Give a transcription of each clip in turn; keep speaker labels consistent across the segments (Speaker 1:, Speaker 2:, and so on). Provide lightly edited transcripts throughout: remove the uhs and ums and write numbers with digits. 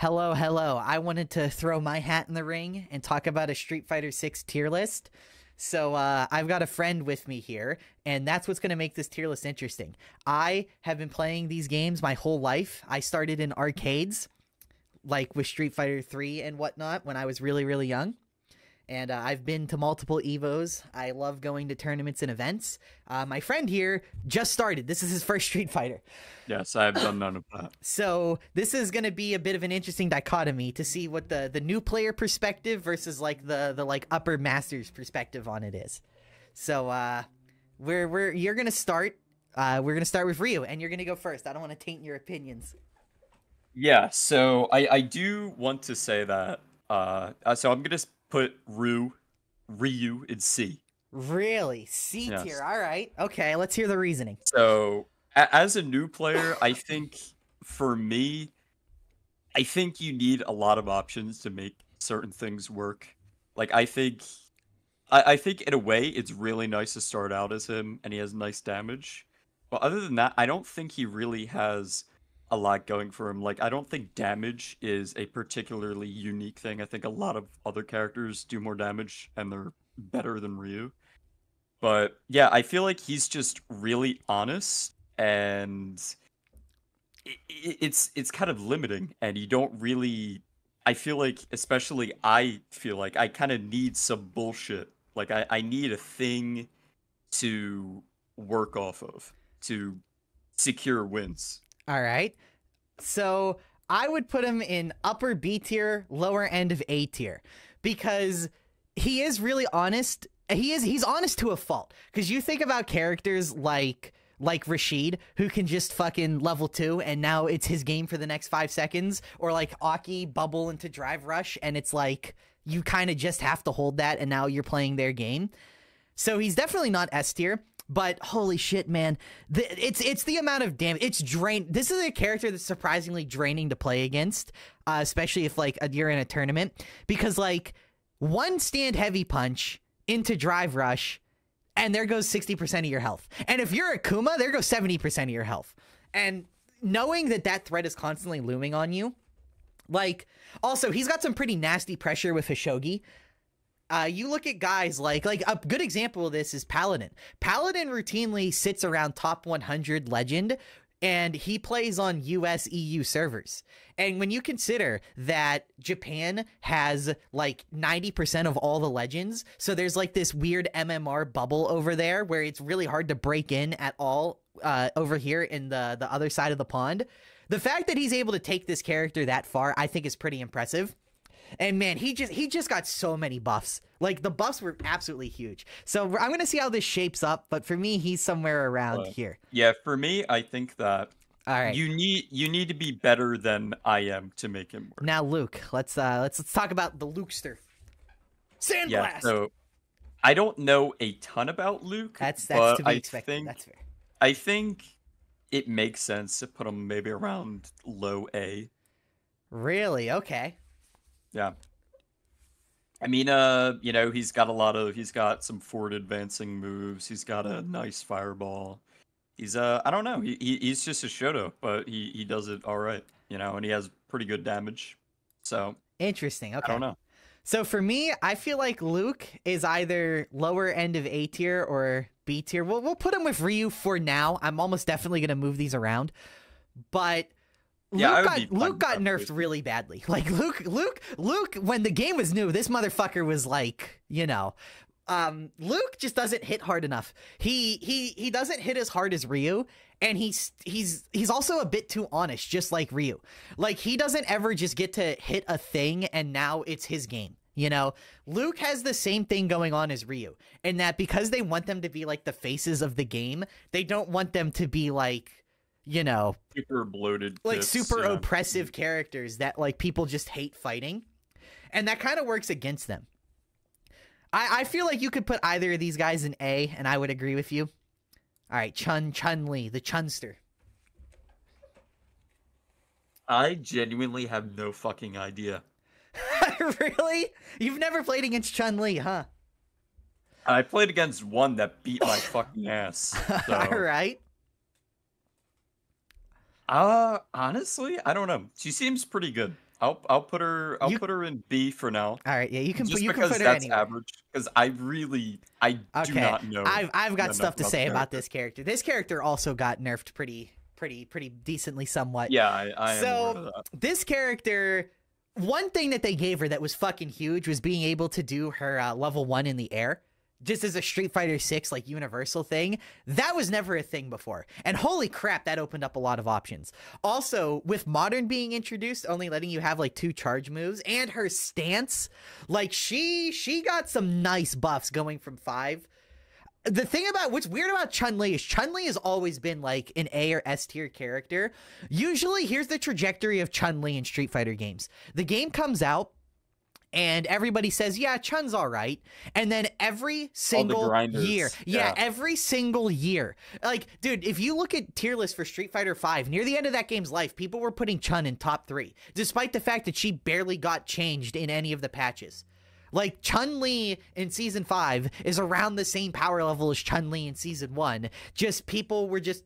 Speaker 1: Hello, hello. I wanted to throw my hat in the ring and talk about a Street Fighter 6 tier list. So I've got a friend with me here, and that's what's going to make this tier list interesting. I have been playing these games my whole life. I started in arcades, like with Street Fighter 3 and whatnot, when I was really, really young. And I've been to multiple Evos. I love going to tournaments and events. My friend here just started. This is his first Street Fighter.
Speaker 2: Yes, I have done none of that.
Speaker 1: So this is going to be a bit of an interesting dichotomy to see what the new player perspective versus like the like upper masters perspective on it is. So you're going to start. We're going to start with Ryu, and you're going to go first. I don't want to taint your opinions.
Speaker 2: Yeah, so I do want to say that. So I'm gonna put Ryu in C.
Speaker 1: Really? C tier.
Speaker 2: Yes.
Speaker 1: All right. Okay, let's hear the reasoning.
Speaker 2: So as a new player, I think for me, I think you need a lot of options to make certain things work. Like I think in a way it's really nice to start out as him and he has nice damage. But other than that, I don't think he really has a lot going for him. Like I don't think damage is a particularly unique thing. I think a lot of other characters do more damage and they're better than Ryu. But yeah, I feel like he's just really honest and it's kind of limiting and you don't really I feel like especially I feel like I kind of need some bullshit. Like I need a thing to work off of to secure wins.
Speaker 1: All right. So I would put him in upper B tier, lower end of A tier, because he is really honest. He's honest to a fault. Because you think about characters like Rashid, who can just fucking level 2 and now it's his game for the next 5 seconds, or like Aki bubble into Drive Rush and it's like you kind of just have to hold that and now you're playing their game. So he's definitely not S tier. But holy shit, man, it's the amount of damage. It's drain. This is a character that's surprisingly draining to play against, especially if like you're in a tournament, because like one stand heavy punch into Drive Rush, and there goes 60% of your health. And if you're a Kuma, there goes 70% of your health. And knowing that threat is constantly looming on you, like also he's got some pretty nasty pressure with Hishogi. You look at guys like a good example of this is Paladin. Paladin routinely sits around top 100 legend, and he plays on US EU servers. And when you consider that Japan has like 90% of all the legends, so there's like this weird MMR bubble over there where it's really hard to break in at all over here in the other side of the pond. The fact that he's able to take this character that far, I think is pretty impressive. And man, he just got so many buffs. Like the buffs were absolutely huge. So I'm going to see how this shapes up. But for me, he's somewhere around here.
Speaker 2: Yeah, for me, I think that
Speaker 1: all right,
Speaker 2: you need to be better than I am to make him work.
Speaker 1: Now, Luke, let's talk about the Lukester. Sandblast.
Speaker 2: Yeah, so I don't know a ton about Luke.
Speaker 1: That's
Speaker 2: but
Speaker 1: to be expected. That's fair.
Speaker 2: I think it makes sense to put him maybe around low A.
Speaker 1: Really? Okay.
Speaker 2: Yeah. I mean, you know, he's got some forward advancing moves. He's got a nice fireball. He's I don't know. He's just a Shoto, but he does it all right, you know, and he has pretty good damage. So
Speaker 1: interesting. Okay.
Speaker 2: I don't know.
Speaker 1: So for me, I feel like Luke is either lower end of A tier or B tier. We'll put him with Ryu for now. I'm almost definitely gonna move these around, but
Speaker 2: yeah,
Speaker 1: Luke got nerfed really badly. Like Luke, when the game was new, this motherfucker was like, you know, Luke just doesn't hit hard enough. He doesn't hit as hard as Ryu, and he's also a bit too honest, just like Ryu. Like he doesn't ever just get to hit a thing and now it's his game. You know, Luke has the same thing going on as Ryu, in that because they want them to be like the faces of the game, they don't want them to be like, you know,
Speaker 2: super bloated,
Speaker 1: like super oppressive characters that like people just hate fighting, and that kind of works against them. I feel like you could put either of these guys in A, and I would agree with you. All right, Chun-Li, the Chunster.
Speaker 2: I genuinely have no fucking idea.
Speaker 1: Really? You've never played against Chun-Li, huh?
Speaker 2: I played against one that beat my fucking ass. So.
Speaker 1: All right.
Speaker 2: Honestly, I don't know. She seems pretty good. I'll put her
Speaker 1: You-
Speaker 2: put her in B for now.
Speaker 1: All right, yeah, you can
Speaker 2: Just
Speaker 1: you can
Speaker 2: because
Speaker 1: put her
Speaker 2: that's
Speaker 1: anywhere.
Speaker 2: average. Because I do
Speaker 1: Okay,
Speaker 2: not know.
Speaker 1: I've got
Speaker 2: enough
Speaker 1: stuff to
Speaker 2: about the
Speaker 1: say about
Speaker 2: character.
Speaker 1: this character. This character also got nerfed pretty decently somewhat.
Speaker 2: Yeah, I am aware of
Speaker 1: So
Speaker 2: that.
Speaker 1: this character, one thing that they gave her that was fucking huge was being able to do her level 1 in the air. Just as a Street Fighter 6 like universal thing. That was never a thing before. And holy crap, that opened up a lot of options. Also, with Modern being introduced, only letting you have like 2 charge moves, and her stance, like she got some nice buffs going from 5. The thing about what's weird about Chun-Li is Chun-Li has always been like an A or S tier character. Usually, here's the trajectory of Chun-Li in Street Fighter games. The game comes out, and everybody says, yeah, Chun's all right. And then every single
Speaker 2: grinders,
Speaker 1: year,
Speaker 2: yeah.
Speaker 1: every single year. Like, dude, if you look at tier list for Street Fighter 5, near the end of that game's life, people were putting Chun in top 3, despite the fact that she barely got changed in any of the patches. Like, Chun-Li in Season 5 is around the same power level as Chun-Li in Season 1. Just people were just,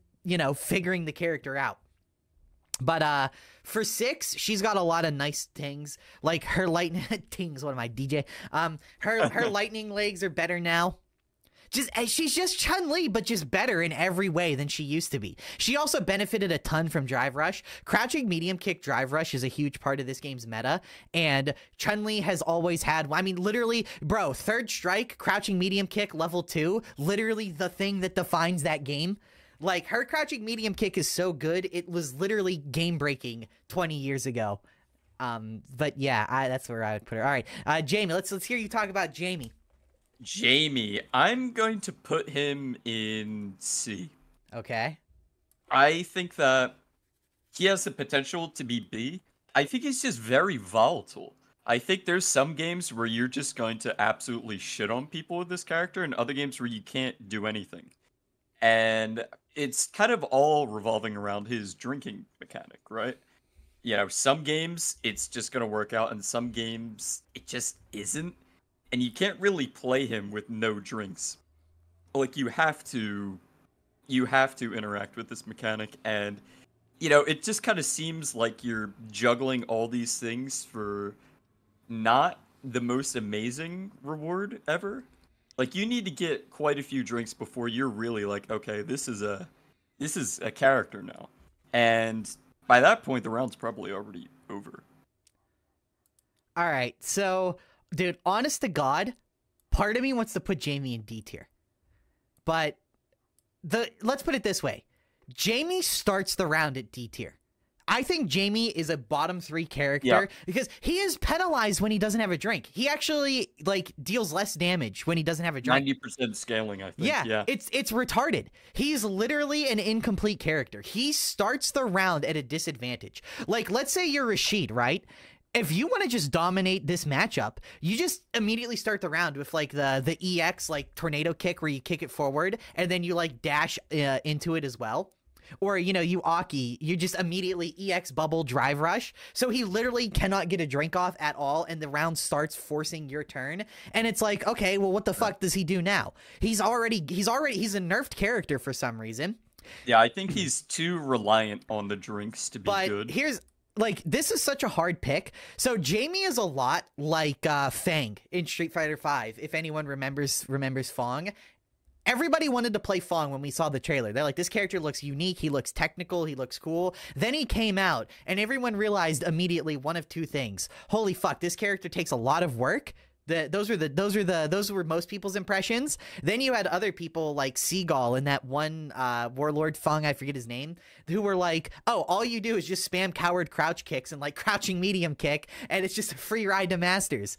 Speaker 1: figuring the character out. But for 6, she's got a lot of nice things. Like her lightning things, what am I, DJ? Her lightning legs are better now. She's just Chun-Li, but just better in every way than she used to be. She also benefited a ton from Drive Rush. Crouching medium kick Drive Rush is a huge part of this game's meta, and Chun-Li has always had, I mean, literally, bro, third strike, crouching medium kick, level 2, literally the thing that defines that game. Like, her crouching medium kick is so good, it was literally game-breaking 20 years ago. But yeah, that's where I would put her. All right, Jamie, let's hear you talk about Jamie.
Speaker 2: Jamie, I'm going to put him in C.
Speaker 1: Okay.
Speaker 2: I think that he has the potential to be B. I think he's just very volatile. I think there's some games where you're just going to absolutely shit on people with this character, and other games where you can't do anything. And it's kind of all revolving around his drinking mechanic, right? Some games it's just going to work out, and some games it just isn't. And you can't really play him with no drinks. Like, you have to interact with this mechanic, and it just kind of seems like you're juggling all these things for not the most amazing reward ever. Like, you need to get quite a few drinks before you're really like, okay, this is a character now. And by that point, the round's probably already over.
Speaker 1: All right, so, dude, honest to God, part of me wants to put Jamie in D tier. But let's put it this way. Jamie starts the round at D tier. I think Jamie is a bottom 3 character because he is penalized when he doesn't have a drink. He actually deals less damage when he doesn't have a drink.
Speaker 2: 90% scaling, I think.
Speaker 1: Yeah, it's retarded. He's literally an incomplete character. He starts the round at a disadvantage. Like, let's say you're Rashid, right? If you want to just dominate this matchup, you just immediately start the round with the EX tornado kick where you kick it forward and then you dash into it as well. Or, you Aki, you just immediately EX bubble Drive Rush. So he literally cannot get a drink off at all, and the round starts forcing your turn. And it's like, okay, well, what the fuck does he do now? He's a nerfed character for some reason.
Speaker 2: Yeah, I think he's too reliant on the drinks to be good.
Speaker 1: But here's, this is such a hard pick. So Jamie is a lot like Fang in Street Fighter 5, if anyone remembers Fang. Everybody wanted to play Fang when we saw the trailer. They're like, this character looks unique, he looks technical, he looks cool. Then he came out, and everyone realized immediately one of two things. Holy fuck, this character takes a lot of work. Those were most people's impressions. Then you had other people like Seagull and that one Warlord Fang, I forget his name, who were like, oh, all you do is just spam coward crouch kicks and crouching medium kick, and it's just a free ride to Masters,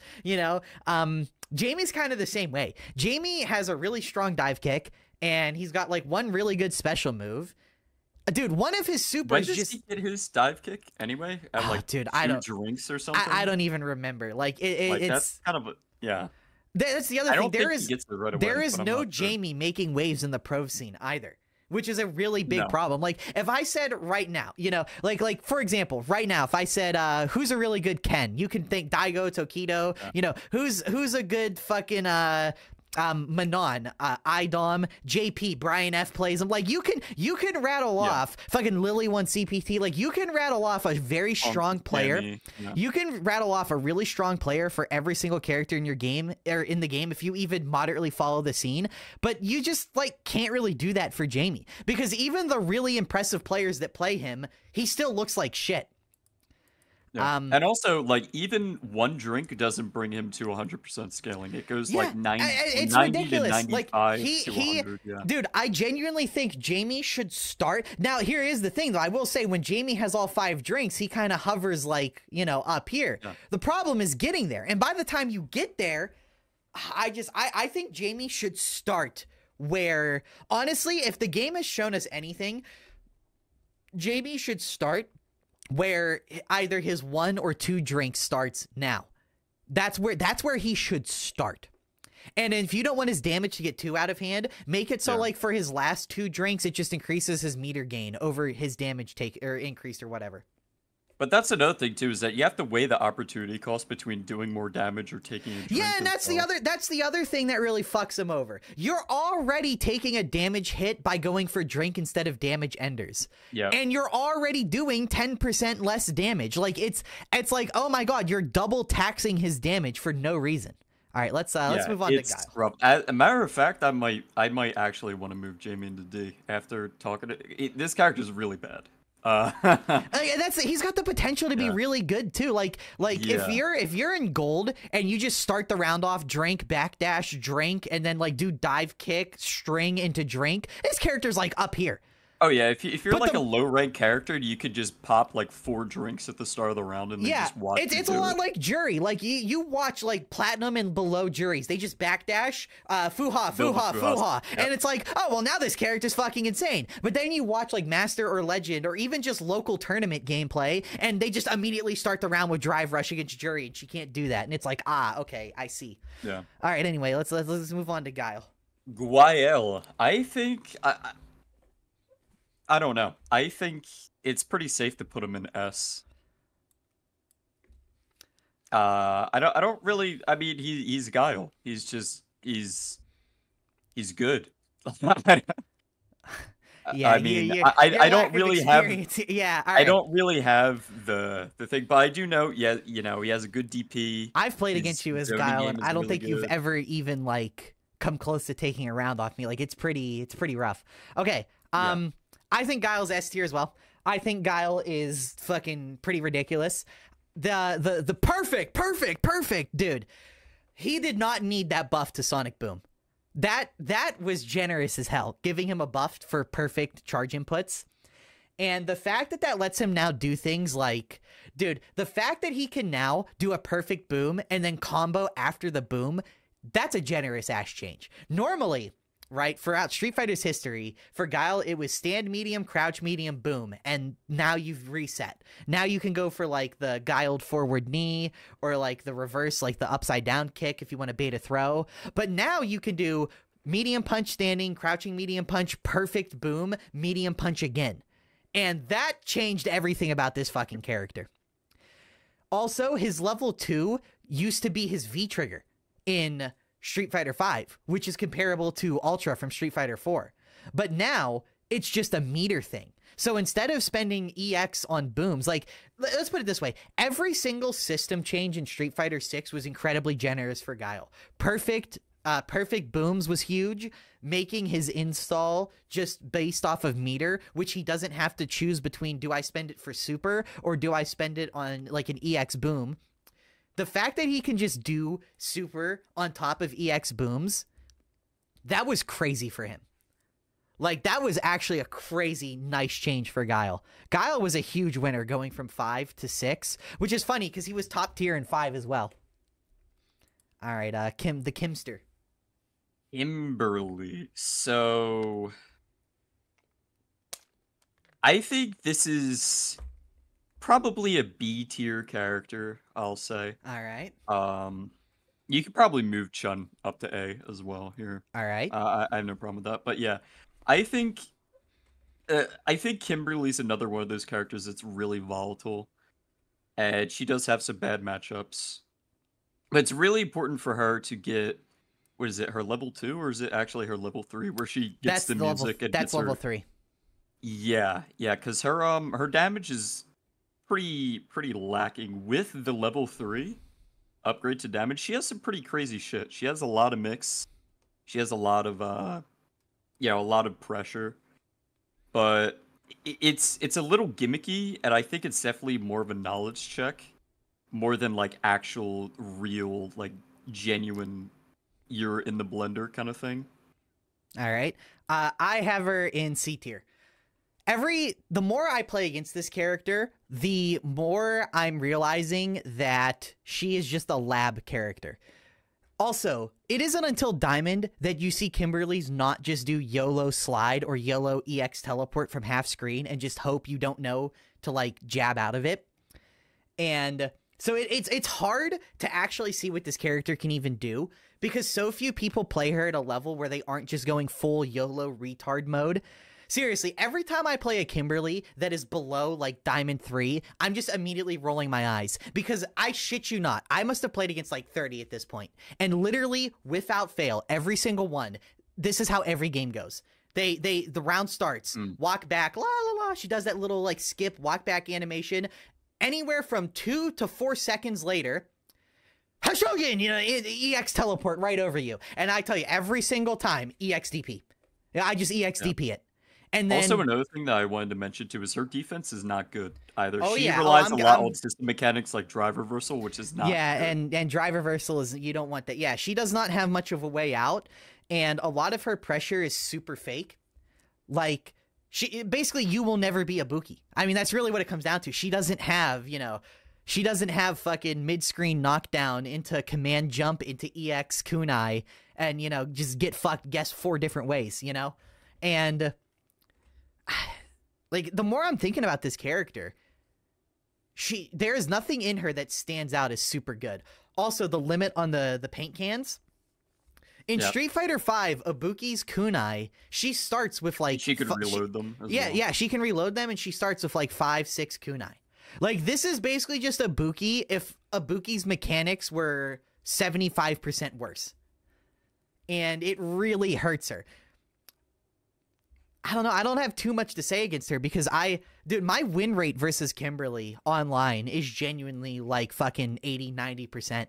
Speaker 1: Jamie's kind of the same way. Jamie has a really strong dive kick, and he's got one really good special move. Dude, one of his supers
Speaker 2: When does he get his dive kick anyway? At
Speaker 1: dude,
Speaker 2: two drinks or something?
Speaker 1: I don't even remember. It's
Speaker 2: that's kind of yeah.
Speaker 1: That's the other thing. There is no
Speaker 2: sure.
Speaker 1: Jamie making waves in the pro scene either, which is a really big problem. If I said right now, for example, right now, if I said, who's a really good Ken, you can think Daigo, Tokido, who's a good fucking, Manon, IDOM, JP, Brian F plays him. Like you can rattle off fucking Lily 1 CPT. Like you can rattle off a very strong player.
Speaker 2: Yeah.
Speaker 1: You can rattle off a really strong player for every single character in your game or in the game if you even moderately follow the scene. But you just like can't really do that for Jamie because even the really impressive players that play him, he still looks like shit.
Speaker 2: Yeah. And also, like, even one drink doesn't bring him to 100% scaling. It goes like 90,
Speaker 1: it's
Speaker 2: 90
Speaker 1: ridiculous.
Speaker 2: to 95
Speaker 1: like
Speaker 2: to 100. Yeah.
Speaker 1: Dude, I genuinely think Jamie should start. Now, here is the thing, though. I will say when Jamie has all 5 drinks, he kind of hovers like, you know, up here. Yeah. The problem is getting there. And by the time you get there, I think Jamie should start where, honestly, if the game has shown us anything, Jamie should start where either his 1 or 2 drinks starts now. That's where he should start. And if you don't want his damage to get too out of hand, make it so like for his last 2 drinks, it just increases his meter gain over his damage take or increased or whatever.
Speaker 2: But that's another thing too, is that you have to weigh the opportunity cost between doing more damage or taking a drink.
Speaker 1: Yeah, and that's the other thing that really fucks him over. You're already taking a damage hit by going for drink instead of damage enders.
Speaker 2: Yeah.
Speaker 1: And you're already doing 10% less damage. Like it's like, oh my god, you're double taxing his damage for no reason. All right, let's move on to Guile.
Speaker 2: Rough. As a matter of fact, I might actually want to move Jamie into D after talking to this character is really bad.
Speaker 1: He's got the potential to be really good too. Like if you're in gold and you just start the round off drink, backdash, drink, and then like do dive kick, string into drink, this character's like up here.
Speaker 2: Oh yeah, if you're like a low rank character, you could just pop like 4 drinks at the start of the round and then just watch.
Speaker 1: It's a lot like Jury. Like you watch like platinum and below Juries, they just backdash, fuha, and it's like, oh well, now this character's fucking insane. But then you watch like Master or Legend or even just local tournament gameplay, and they just immediately start the round with drive rush against Jury, and she can't do that, and it's like, okay, I see.
Speaker 2: Yeah.
Speaker 1: All right. Anyway, let's move on to Guile.
Speaker 2: Guile, I think I don't know. I think it's pretty safe to put him in S. I don't really. I mean, he's Guile. He's good.
Speaker 1: Yeah,
Speaker 2: I mean, I don't really have.
Speaker 1: Yeah, all right.
Speaker 2: I don't really have the thing, but I do know. Yeah, you know, he has a good DP.
Speaker 1: I've played against you as Guile, and I don't think you've ever even like come close to taking a round off me. Like it's pretty rough. Okay. I think Guile's S tier as well. I think Guile is fucking pretty ridiculous. The perfect dude. He did not need that buff to Sonic Boom. That was generous as hell, giving him a buff for perfect charge inputs. And the fact that lets him now do things like, dude, the fact that he can now do a perfect boom and then combo after the boom, that's a generous ass change. Normally, right, throughout Street Fighter's history, for Guile, it was stand medium, crouch medium, boom, and now you've reset. Now you can go for, like, the Guiled forward knee, or, like, the reverse, like, the upside-down kick if you want to bait a throw. But now you can do medium punch standing, crouching medium punch, perfect boom, medium punch again. And that changed everything about this fucking character. Also, his level 2 used to be his V-trigger in Street Fighter V, which is comparable to Ultra from Street Fighter 4. But now it's just a meter thing. So instead of spending EX on booms, like, let's put it this way. Every single system change in Street Fighter 6 was incredibly generous for Guile. Perfect booms was huge, making his install just based off of meter, which he doesn't have to choose between, do I spend it for super or do I spend it on like an EX boom? The fact that he can just do super on top of EX booms, that was crazy for him. Like, that was actually a crazy nice change for Guile. Guile was a huge winner going from 5 to 6, which is funny because he was top tier in 5 as well. All right, the Kimster.
Speaker 2: Kimberly. So I think this is probably a B tier character, I'll say.
Speaker 1: All right.
Speaker 2: You could probably move Chun up to A as well here.
Speaker 1: All right.
Speaker 2: I have no problem with that. But yeah, I think Kimberly's another one of those characters that's really volatile, and she does have some bad matchups. But it's really important for her to get what is it, her level 2, or is it actually her level 3 where she gets the music and
Speaker 1: That's
Speaker 2: gets her?
Speaker 1: level 3.
Speaker 2: Yeah, yeah, because her damage is pretty lacking with the level 3 upgrade to damage. She has some pretty crazy shit. She has a lot of mix. She has a lot of a lot of pressure, but it's a little gimmicky, and I think it's definitely more of a knowledge check more than like actual real like genuine you're in the blender kind of thing.
Speaker 1: All right. I have her in C tier. The more I play against this character, the more I'm realizing that she is just a lab character. Also, it isn't until Diamond that you see Kimberly's not just do YOLO slide or YOLO EX teleport from half screen and just hope you don't know to like jab out of it. And so it's hard to actually see what this character can even do because so few people play her at a level where they aren't just going full YOLO retard mode. Seriously, every time I play a Kimberly that is below like Diamond 3, I'm just immediately rolling my eyes because I shit you not, I must have played against like 30 at this point. And literally, without fail, every single one, this is how every game goes. The round starts, walk back, la la la, she does that little like skip, walk back animation. Anywhere from 2 to 4 seconds later, Hashogen, EX teleport right over you. And I tell you, every single time, EXDP. I just EXDP it. And then,
Speaker 2: also, another thing that I wanted to mention too is her defense is not good either.
Speaker 1: Oh,
Speaker 2: She
Speaker 1: yeah.
Speaker 2: relies a lot on system mechanics like drive reversal, which is not good.
Speaker 1: and drive reversal is, you don't want that. Yeah, she does not have much of a way out, and a lot of her pressure is super fake. Like, basically, you will never be a Buki. I mean, that's really what it comes down to. She doesn't have, she doesn't have fucking mid-screen knockdown into command jump into EX kunai and, just get fucked, guess 4 different ways, And like, the more I'm thinking about this character, there is nothing in her that stands out as super good. Also, the limit on the paint cans. In Street Fighter V, Ibuki's kunai, she starts with like...
Speaker 2: She could reload them as well.
Speaker 1: Yeah, she can reload them, and she starts with like 5, 6 kunai. Like, this is basically just Ibuki if Ibuki's mechanics were 75% worse. And it really hurts her. I don't know. I don't have too much to say against her because dude, my win rate versus Kimberly online is genuinely like fucking 80, 90%.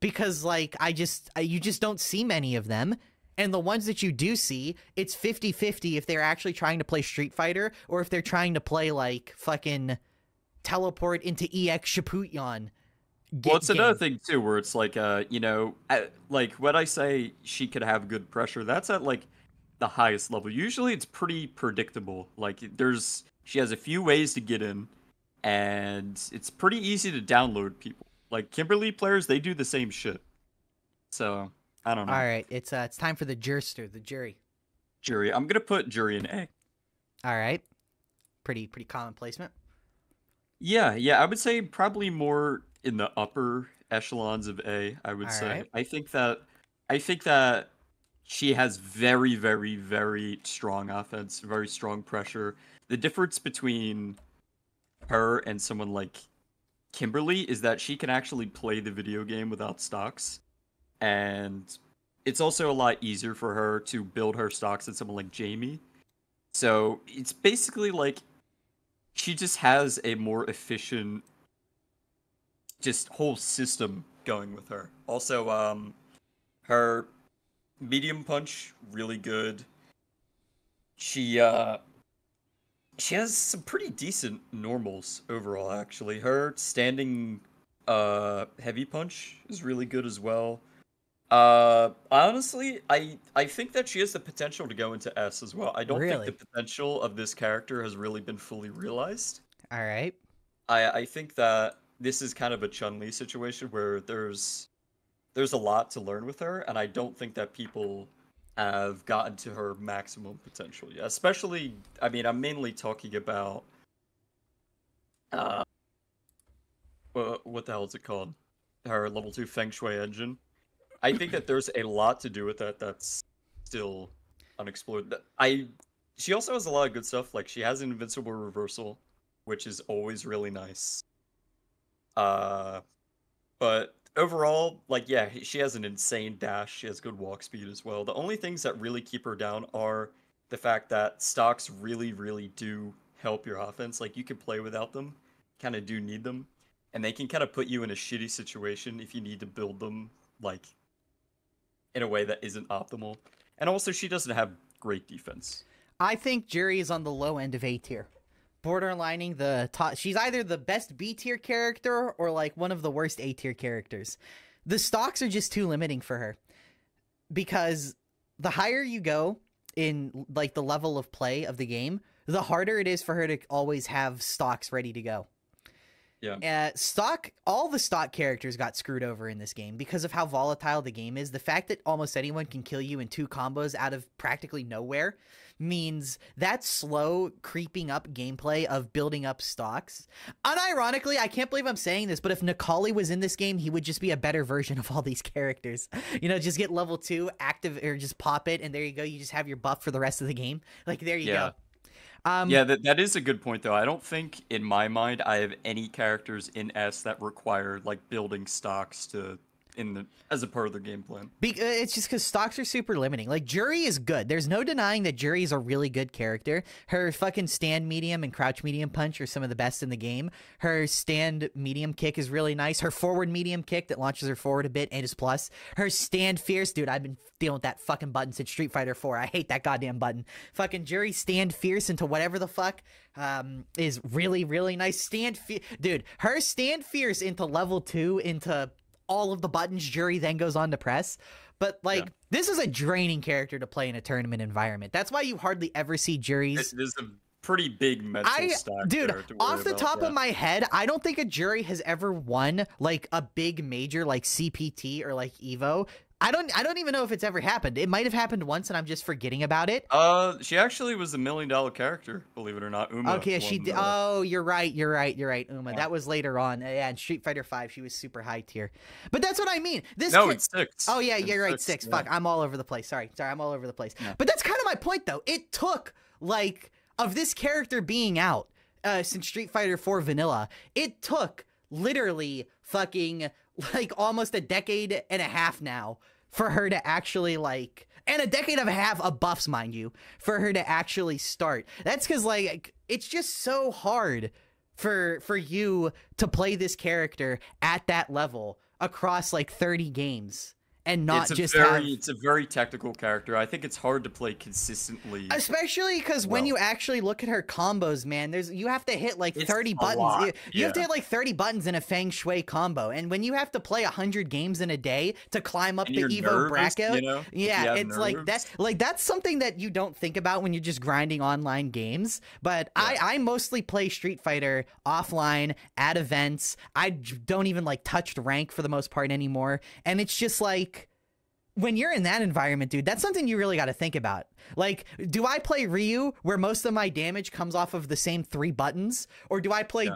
Speaker 1: Because like, you just don't see many of them. And the ones that you do see, it's 50-50 if they're actually trying to play Street Fighter or if they're trying to play like fucking teleport into EX Shippuden.
Speaker 2: Well, it's another thing too, where it's like, like when I say she could have good pressure, that's at like the highest level. Usually it's pretty predictable. Like she has a few ways to get in, and it's pretty easy to download people. Like Kimberly players, they do the same shit. So I don't know.
Speaker 1: All right, it's time for the jurster, the jury.
Speaker 2: Jury. I'm gonna put jury in A.
Speaker 1: All right, pretty common placement.
Speaker 2: Yeah, I would say probably more in the upper echelons of A. I would say.
Speaker 1: Right.
Speaker 2: I think that she has very, very, very strong offense, very strong pressure. The difference between her and someone like Kimberly is that she can actually play the video game without stocks. And it's also a lot easier for her to build her stocks than someone like Jamie. So it's basically like she just has a more efficient just whole system going with her. Also, her medium punch, really good. She has some pretty decent normals overall, actually. Her standing heavy punch is really good as well. Honestly, I think that she has the potential to go into S as well. I don't think the potential of this character has really been fully realized.
Speaker 1: All right.
Speaker 2: I think that this is kind of a Chun-Li situation where there's a lot to learn with her, and I don't think that people have gotten to her maximum potential yet. Especially, I mean, I'm mainly talking about what the hell is it called? Her level 2 Feng Shui engine. I think that there's a lot to do with that that's still unexplored. She also has a lot of good stuff. Like, she has an invincible reversal, which is always really nice. But overall, like, yeah, she has an insane dash. She has good walk speed as well. The only things that really keep her down are the fact that stocks really, really do help your offense. Like, you can play without them, kind of do need them, and they can kind of put you in a shitty situation if you need to build them, like, in a way that isn't optimal. And also, she doesn't have great defense.
Speaker 1: I think Jury is on the low end of A tier. Borderlining the top. She's either the best B tier character or like one of the worst A tier characters. The stocks are just too limiting for her because the higher you go in like the level of play of the game, the harder it is for her to always have stocks ready to go.
Speaker 2: Yeah.
Speaker 1: All the stock characters got screwed over in this game because of how volatile the game is. The fact that almost anyone can kill you in 2 combos out of practically nowhere means that slow creeping up gameplay of building up stocks. Unironically, I can't believe I'm saying this, but if Necalli was in this game, he would just be a better version of all these characters. You know, just get level 2 active or just pop it and there you go. You just have your buff for the rest of the game. Like there you go.
Speaker 2: Yeah, that is a good point though. I don't think in my mind I have any characters in S that require like building stocks as a part of their game plan.
Speaker 1: It's just because stocks are super limiting. Like, Jury is good. There's no denying that Jury is a really good character. Her fucking stand medium and crouch medium punch are some of the best in the game. Her stand medium kick is really nice. Her forward medium kick that launches her forward a bit and is plus. Her stand fierce, dude, I've been dealing with that fucking button since Street Fighter 4. I hate that goddamn button. Fucking Jury stand fierce into whatever the fuck is really, really nice. Dude, her stand fierce into level 2 into all of the buttons Jury then goes on to press. But like this is a draining character to play in a tournament environment. That's why you hardly ever see Juries.
Speaker 2: There's a pretty big mental stack.
Speaker 1: Dude, off the top of my head, I don't think a Jury has ever won like a big major like CPT or like Evo. I don't even know if it's ever happened. It might have happened once and I'm just forgetting about it.
Speaker 2: She actually was a $1 million character, believe it or not. Uma.
Speaker 1: Okay, she did. Oh, you're right. Uma.
Speaker 2: Yeah.
Speaker 1: That was later on. Yeah, in Street Fighter 5, she was super high tier. But that's what I mean.
Speaker 2: It's 6.
Speaker 1: Oh yeah, you're right. 6. Yeah. Fuck, I'm all over the place. Sorry, I'm all over the place. Yeah. But that's kind of my point though. It took like of this character being out since Street Fighter 4 Vanilla, it took literally fucking like almost a decade and a half now for her to actually like, and a decade and a half of buffs, mind you, for her to actually start. That's because like it's just so hard for you to play this character at that level across like 30 games. And not
Speaker 2: it's a very technical character. I think it's hard to play consistently.
Speaker 1: Especially because when you actually look at her combos, man, you have to hit like 30 buttons. You have to hit like 30 buttons in a Feng Shui combo. And when you have to play 100 games in a day to climb up the Evo bracket, it's nerves. That's something that you don't think about when you're just grinding online games. But I mostly play Street Fighter offline at events. I don't even like touch rank for the most part anymore. And it's just like, when you're in that environment, dude, that's something you really got to think about. Like, do I play Ryu where most of my damage comes off of the same 3 buttons? Or do I play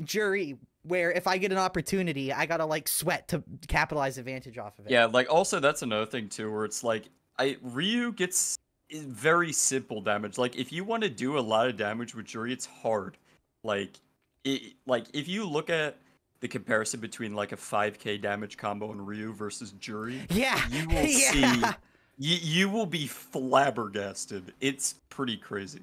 Speaker 1: Jury where if I get an opportunity, I got to like sweat to capitalize advantage off of it?
Speaker 2: Yeah, like also that's another thing too, where it's like Ryu gets very simple damage. Like if you want to do a lot of damage with Jury, it's hard. Like if you look at the comparison between like a 5k damage combo in Ryu versus Jury, you will see, you will be flabbergasted. It's pretty crazy.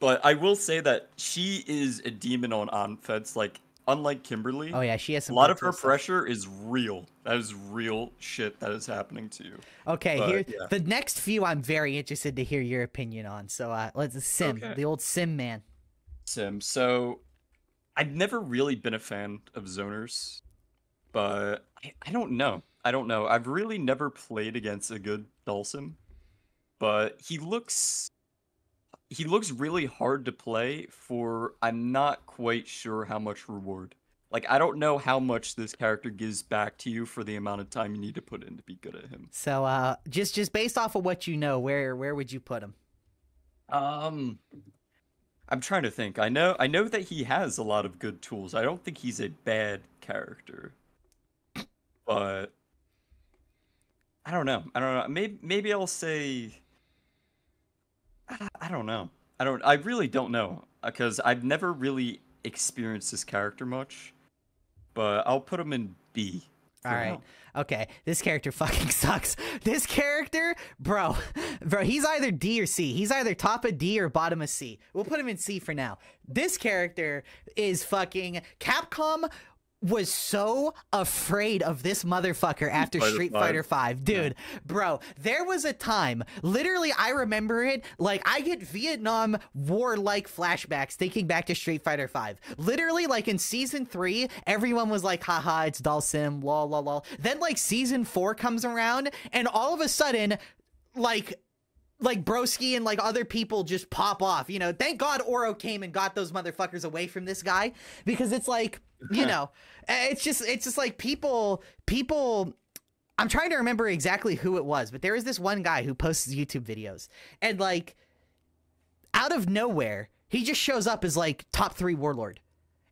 Speaker 2: But I will say that she is a demon on offense. Like unlike Kimberly,
Speaker 1: oh yeah, she has
Speaker 2: a lot of her pressure is real. That is real shit that is happening to you.
Speaker 1: Okay, the next few I'm very interested to hear your opinion on. So let's Sim, the old Sim man.
Speaker 2: Sim. So I've never really been a fan of zoners, but I don't know. I've really never played against a good Dhalsim, but he looks really hard to play for. I'm not quite sure how much reward. Like I don't know how much this character gives back to you for the amount of time you need to put in to be good at him.
Speaker 1: So just based off of what you know, where would you put him?
Speaker 2: I'm trying to think. I know that he has a lot of good tools. I don't think he's a bad character. But I don't know. Maybe I'll say I don't know. I really don't know because I've never really experienced this character much. But I'll put him in B.
Speaker 1: All right. Okay. This character fucking sucks. This character, bro, he's either D or C. He's either top of D or bottom of C. We'll put him in C for now. This character is fucking Capcom was so afraid of this motherfucker after Street Fighter V. Dude, bro, there was a time, literally, I remember it, like, I get Vietnam War-like flashbacks thinking back to Street Fighter V. Literally, like, in Season 3, everyone was like, haha, it's Dhalsim, lol, lol, lol. Then, like, Season 4 comes around, and all of a sudden, like Broski and like other people just pop off, you know. Thank God Oro came and got those motherfuckers away from this guy, because it's like, you know, it's just like people, I'm trying to remember exactly who it was, but there is this one guy who posts YouTube videos, and like out of nowhere, he just shows up as like top 3 warlord.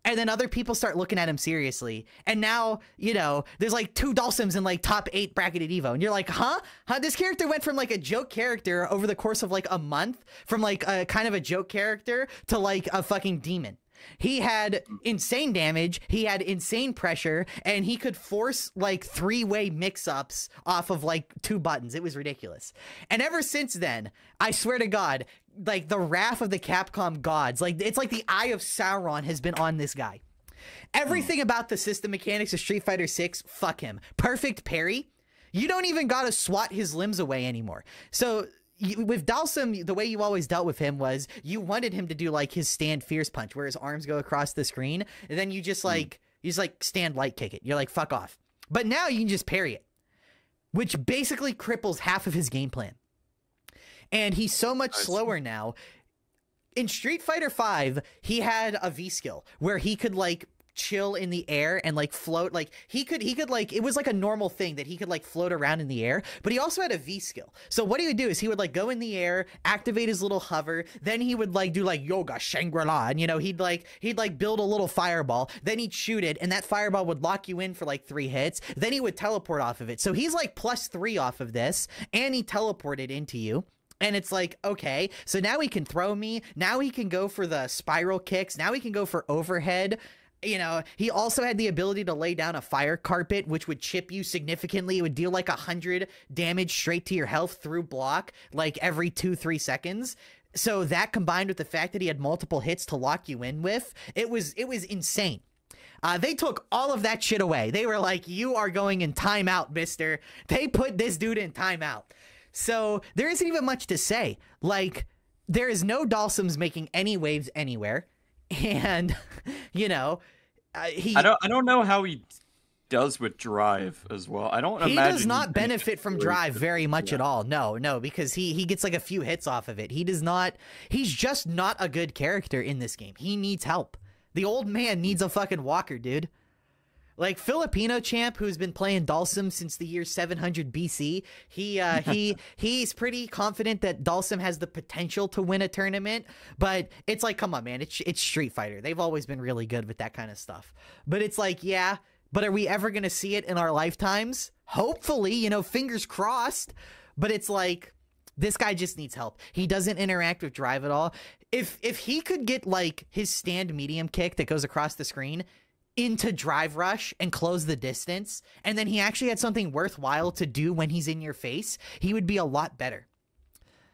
Speaker 1: And then other people start looking at him seriously. And now, you know, there's like 2 Dhalsims in like top 8 bracketed Evo. And you're like, huh? This character went from like a joke character over the course of like a month, from like a kind of a joke character to like a fucking demon. He had insane damage, he had insane pressure, and he could force like 3-way mix-ups off of like 2 buttons. It was ridiculous. And ever since then, I swear to God, like the wrath of the Capcom gods, like it's like the Eye of Sauron has been on this guy. Everything about the system mechanics of Street Fighter 6, fuck him. Perfect parry. You don't even gotta swat his limbs away anymore. So with Dhalsim, the way you always dealt with him was you wanted him to do like his stand fierce punch, where his arms go across the screen, and then you just like stand light kick it. You're like, fuck off. But now you can just parry it, which basically cripples half of his game plan. And he's so much slower now. In Street Fighter V, he had a V skill where he could like chill in the air and like float. Like he could like, it was like a normal thing that he could like float around in the air, but he also had a V skill. So what he would do is he would like go in the air, activate his little hover, then he would like do like yoga Shangri-La, and you know, he'd like build a little fireball, then he'd shoot it, and that fireball would lock you in for like 3 hits, then he would teleport off of it. So he's like +3 off of this, and he teleported into you. And it's like, okay, so now he can throw me, now he can go for the spiral kicks, now he can go for overhead. You know, he also had the ability to lay down a fire carpet, which would chip you significantly. It would deal like 100 damage straight to your health through block, like every 2-3 seconds. So that, combined with the fact that he had multiple hits to lock you in with, it was insane. They took all of that shit away. They were like, you are going in timeout, mister. They put this dude in timeout. So there isn't even much to say. Like, there is no Dhalsims making any waves anywhere. And, you know, I
Speaker 2: don't know how he does with drive as well. I don't imagine
Speaker 1: he does not benefit from drive very much at all. No, because he gets like a few hits off of it. He does not. He's just not a good character in this game. He needs help. The old man needs a fucking walker, dude. Like Filipino champ, who's been playing Dhalsim since the year 700 BC, he's pretty confident that Dhalsim has the potential to win a tournament. But it's like, come on, man, it's Street Fighter. They've always been really good with that kind of stuff. But it's like, yeah, but are we ever gonna see it in our lifetimes? Hopefully, you know, fingers crossed. But it's like, this guy just needs help. He doesn't interact with drive at all. If he could get like his stand medium kick that goes across the screen into drive rush and close the distance, and then he actually had something worthwhile to do when he's in your face, he would be a lot better.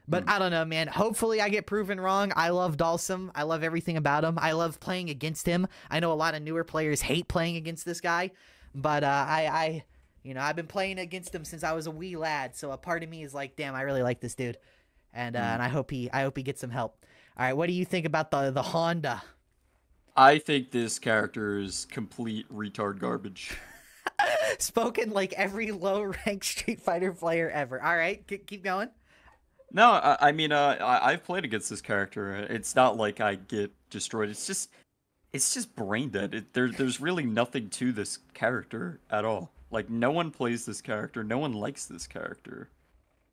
Speaker 1: But I don't know, man. Hopefully I get proven wrong. I love Dhalsim. I love everything about him. I love playing against him. I know a lot of newer players hate playing against this guy, but you know, I've been playing against him since I was a wee lad, so a part of me is like, damn, I really like this dude. And I hope he gets some help. All right, what do you think about the Honda?
Speaker 2: I think this character is complete retard garbage.
Speaker 1: Spoken like every low-ranked Street Fighter player ever. All right, keep going.
Speaker 2: No, I mean, I've played against this character. It's not like I get destroyed. It's just brain dead. There's really nothing to this character at all. Like, no one plays this character. No one likes this character.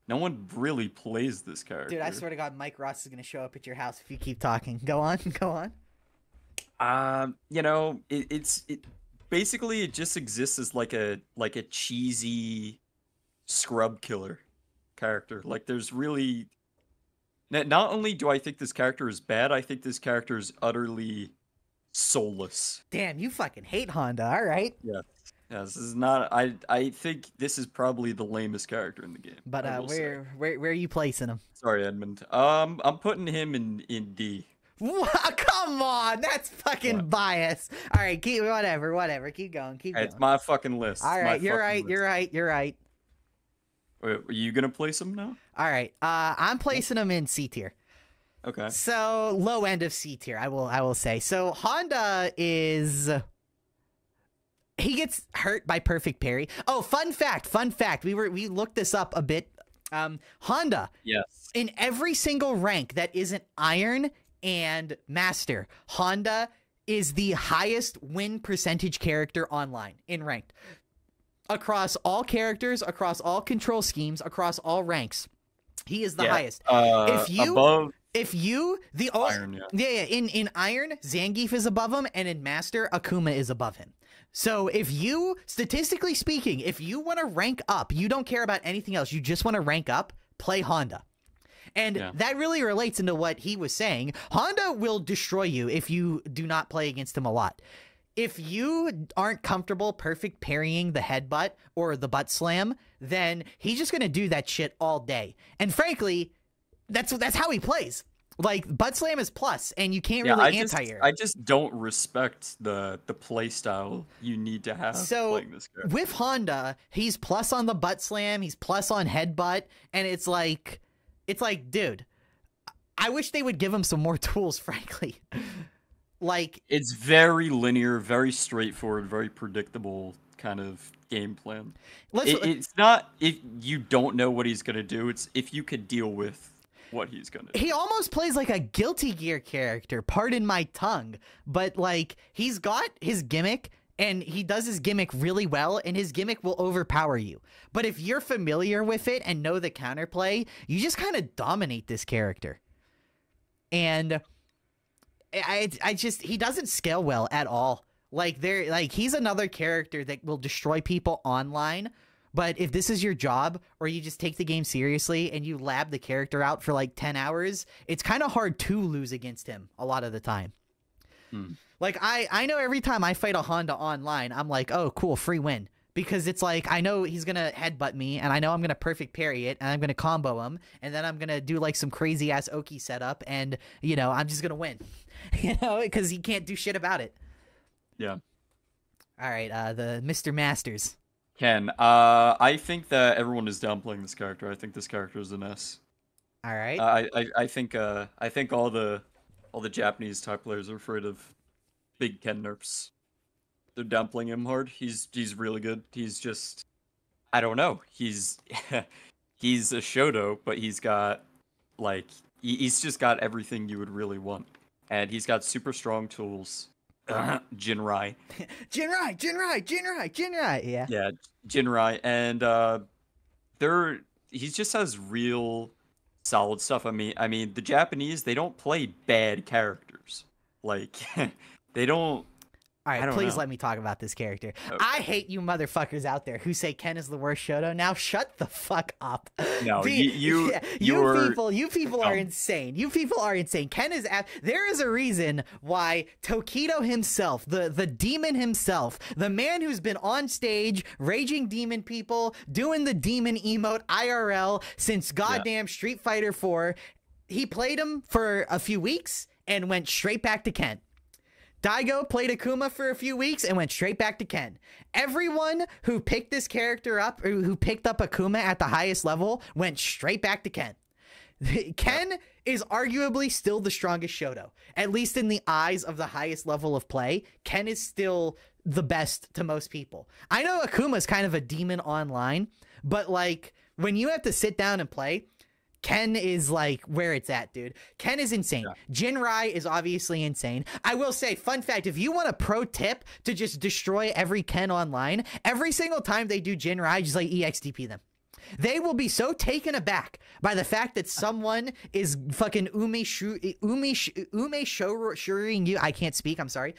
Speaker 2: No one really plays this character.
Speaker 1: Dude, I swear to God, Mike Ross is going to show up at your house if you keep talking. Go on, go on.
Speaker 2: You know, it basically it just exists as like a cheesy scrub killer character. Like, there's really not only do I think this character is bad, I think this character is utterly soulless.
Speaker 1: Damn, you fucking hate Honda. All right.
Speaker 2: Yeah. Yeah, this is not. I think this is probably the lamest character in the game.
Speaker 1: But
Speaker 2: I will say.
Speaker 1: where are you placing him?
Speaker 2: Sorry, Edmund. I'm putting him in D.
Speaker 1: What? Come on, that's fucking
Speaker 2: What?
Speaker 1: bias. All right, keep whatever. Keep going.
Speaker 2: It's my fucking list.
Speaker 1: All
Speaker 2: It's my
Speaker 1: right, you're
Speaker 2: fucking
Speaker 1: right.
Speaker 2: list.
Speaker 1: You're right. You're right.
Speaker 2: Wait, are you gonna place him now?
Speaker 1: All right. I'm placing him in C tier.
Speaker 2: Okay.
Speaker 1: So low end of C tier, I will say. So Honda is. He gets hurt by perfect parry. Oh, fun fact. We looked this up a bit. Honda
Speaker 2: Yes.
Speaker 1: in every single rank that isn't Iron and Master, Honda is the highest win percentage character online in ranked. Across all characters, across all control schemes, across all ranks. He is the highest.
Speaker 2: Above Iron, yeah.
Speaker 1: In Iron, Zangief is above him, and in Master, Akuma is above him. So if you, statistically speaking, if you want to rank up, you don't care about anything else, you just want to rank up, play Honda. And that really relates into what he was saying. Honda will destroy you if you do not play against him a lot. If you aren't comfortable perfect parrying the headbutt or the butt slam, then he's just going to do that shit all day. And frankly, that's how he plays. Like, butt slam is plus, and you can't really anti-air.
Speaker 2: I just don't respect the play style you need to have playing this character.
Speaker 1: With Honda, he's plus on the butt slam, he's plus on headbutt, and it's like, dude, I wish they would give him some more tools, frankly. Like,
Speaker 2: it's very linear, very straightforward, very predictable kind of game plan. It's not if you don't know what he's gonna do, it's if you could deal with what he's gonna do.
Speaker 1: He almost plays like a Guilty Gear character, pardon my tongue, but like, he's got his gimmick and he does his gimmick really well, and his gimmick will overpower you. But if you're familiar with it and know the counterplay, you just kind of dominate this character. And I just, he doesn't scale well at all. Like, he's another character that will destroy people online. But if this is your job, or you just take the game seriously and you lab the character out for like 10 hours, it's kind of hard to lose against him a lot of the time. Like, I know every time I fight a Honda online, I'm like, oh, cool, free win. Because it's like, I know he's going to headbutt me, and I know I'm going to perfect parry it, and I'm going to combo him, and then I'm going to do like some crazy-ass Oki setup, and, you know, I'm just going to win. You know, because he can't do shit about it.
Speaker 2: Yeah.
Speaker 1: All right, the Mr. Masters.
Speaker 2: Ken, I think that everyone is downplaying this character. I think this character is an S.
Speaker 1: All right.
Speaker 2: I think all the Japanese type players are afraid of big Ken nerfs. They're downplaying him hard. He's really good. He's just, I don't know. He's he's a Shoto, but he's got like he's just got everything you would really want, and he's got super strong tools. Jinrai. Jinrai. Yeah. Yeah, Jinrai, and he just has real solid stuff. I mean, the Japanese, they don't play bad characters. Like, they don't.
Speaker 1: All right, please let me talk about this character. Okay. I hate you motherfuckers out there who say Ken is the worst Shoto. Now shut the fuck up.
Speaker 2: No,
Speaker 1: you people are insane. You people are insane. Ken is there is a reason why Tokido himself, the demon himself, the man who's been on stage raging demon people, doing the demon emote IRL since goddamn Street Fighter 4, he played him for a few weeks and went straight back to Ken. Daigo played Akuma for a few weeks and went straight back to Ken. Everyone who picked this character up, or who picked up Akuma at the highest level, went straight back to Ken. Ken is arguably still the strongest Shoto. At least in the eyes of the highest level of play, Ken is still the best to most people. I know Akuma's kind of a demon online, but like, when you have to sit down and play, Ken is like where it's at, dude. Ken is insane. Jinrai is obviously insane. I will say, fun fact, if you want a pro tip to just destroy every Ken online, every single time they do Jinrai, just like EXDP them. They will be so taken aback by the fact that someone is fucking shouring you. I can't speak. I'm sorry.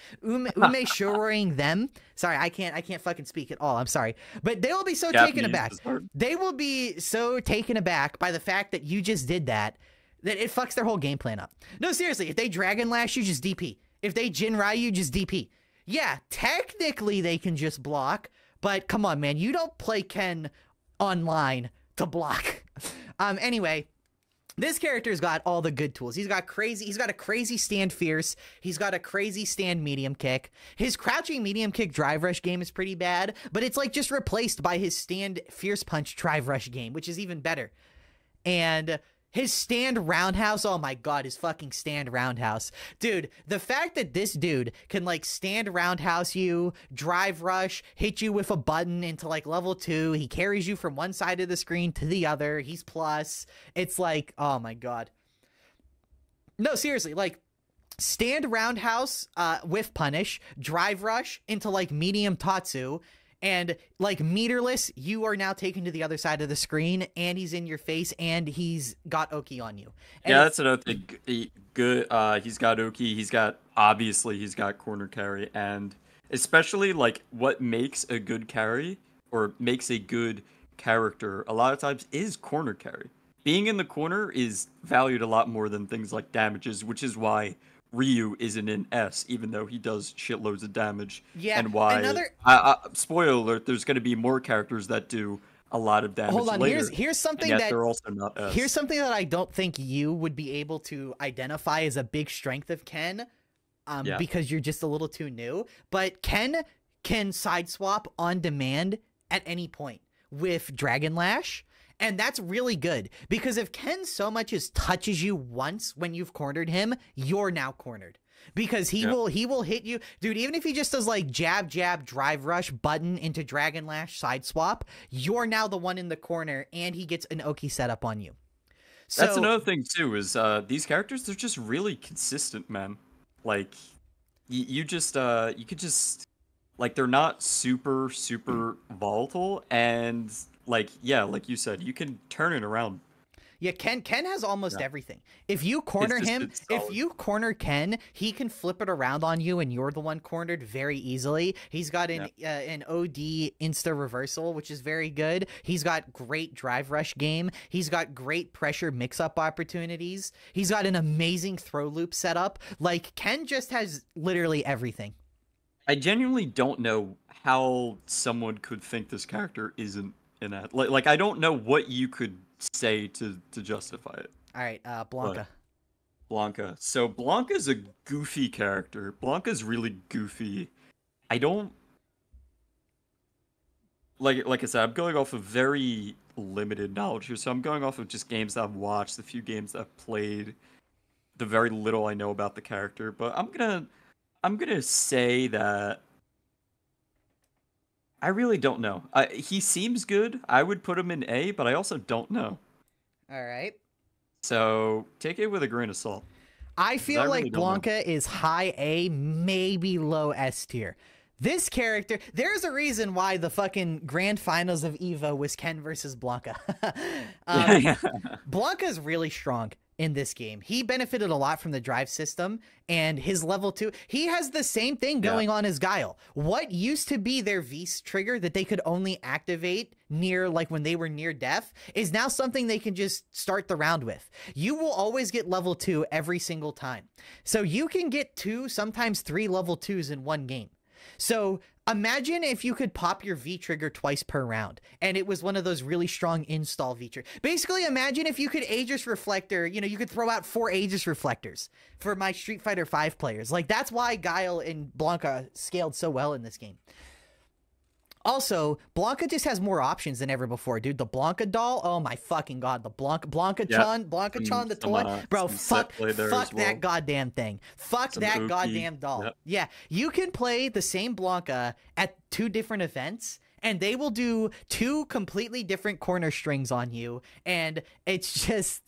Speaker 1: Shouring them. Sorry, I can't fucking speak at all. I'm sorry. But they will be so taken aback. They will be so taken aback by the fact that you just did that it fucks their whole game plan up. No, seriously. If they Dragon Lash you, just DP. If they Jinrai you, just DP. Yeah, technically they can just block, But come on, man, you don't play Ken online to block. Anyway, this character's got all the good tools. He's got a crazy stand fierce. He's got a crazy stand medium kick. His crouching medium kick drive rush game is pretty bad, but it's like just replaced by his stand fierce punch drive rush game, which is even better. And his stand roundhouse, oh my god, his fucking stand roundhouse. Dude, the fact that this dude can like stand roundhouse you, drive rush, hit you with a button into like level 2, he carries you from one side of the screen to the other, he's plus. It's like, oh my god. No, seriously, like stand roundhouse with punish, drive rush into like medium tatsu, and like meterless, you are now taken to the other side of the screen, and he's in your face, and he's got Oki on you. And
Speaker 2: yeah, that's another thing. Good. He's got Oki. He's got corner carry, and especially like what makes a good carry or makes a good character a lot of times is corner carry. Being in the corner is valued a lot more than things like damages, which is why Ryu isn't in S, even though he does shitloads of damage.
Speaker 1: Yeah,
Speaker 2: and why? Spoiler alert: there's going to be more characters that do a lot of damage.
Speaker 1: Hold on,
Speaker 2: later,
Speaker 1: here's something
Speaker 2: and yet
Speaker 1: that
Speaker 2: they're also not S.
Speaker 1: here's something that I don't think you would be able to identify as a big strength of Ken, because you're just a little too new. But Ken can side swap on demand at any point with Dragon Lash. And that's really good, because if Ken so much as touches you once when you've cornered him, you're now cornered. Because he will hit you. Dude, even if he just does like jab, drive rush, button into Dragon Lash, side swap, you're now the one in the corner, and he gets an Oki setup on you. So,
Speaker 2: that's another thing too, is these characters, they're just really consistent, man. Like, you could just, like, they're not super volatile, and like, yeah, like you said, you can turn it around.
Speaker 1: Yeah, Ken has almost everything. If you corner him, if you corner Ken, he can flip it around on you, and you're the one cornered very easily. He's got an OD insta reversal, which is very good. He's got great drive rush game. He's got great pressure mix-up opportunities. He's got an amazing throw loop setup. Like, Ken just has literally everything.
Speaker 2: I genuinely don't know how someone could think this character isn't in that. Like I don't know what you could say to justify it.
Speaker 1: All right, Blanka.
Speaker 2: Blanka. So Blanka's a goofy character. Blanka's really goofy. I don't like I said, I'm going off of very limited knowledge here. So I'm going off of just games that I've watched, the few games that I've played, the very little I know about the character. But I'm gonna say that I really don't know. He seems good. I would put him in A, but I also don't know.
Speaker 1: All right.
Speaker 2: So take it with a grain of salt.
Speaker 1: I feel like Blanka is high A, maybe low S tier. This character, there's a reason why the fucking grand finals of EVO was Ken versus Blanka. Blanka's really strong in this game. He benefited a lot from the drive system, and his level 2, he has the same thing going on as Guile. What used to be their V trigger that they could only activate near, like when they were near death, is now something they can just start the round with. You will always get level 2 every single time. So you can get 2, sometimes 3 level 2s in one game. So imagine if you could pop your V trigger twice per round, and it was one of those really strong install V triggers. Basically, imagine if you could Aegis Reflector, you could throw out 4 Aegis Reflectors for my Street Fighter V players. Like, that's why Guile and Blanka scaled so well in this game. Also, Blanka just has more options than ever before, dude. The Blanka doll, oh my fucking god. The Blanka-chan, the toy. Bro, fuck that goddamn thing. Fuck that goddamn doll. Yep. Yeah, you can play the same Blanka at 2 different events, and they will do 2 completely different corner strings on you, and it's just,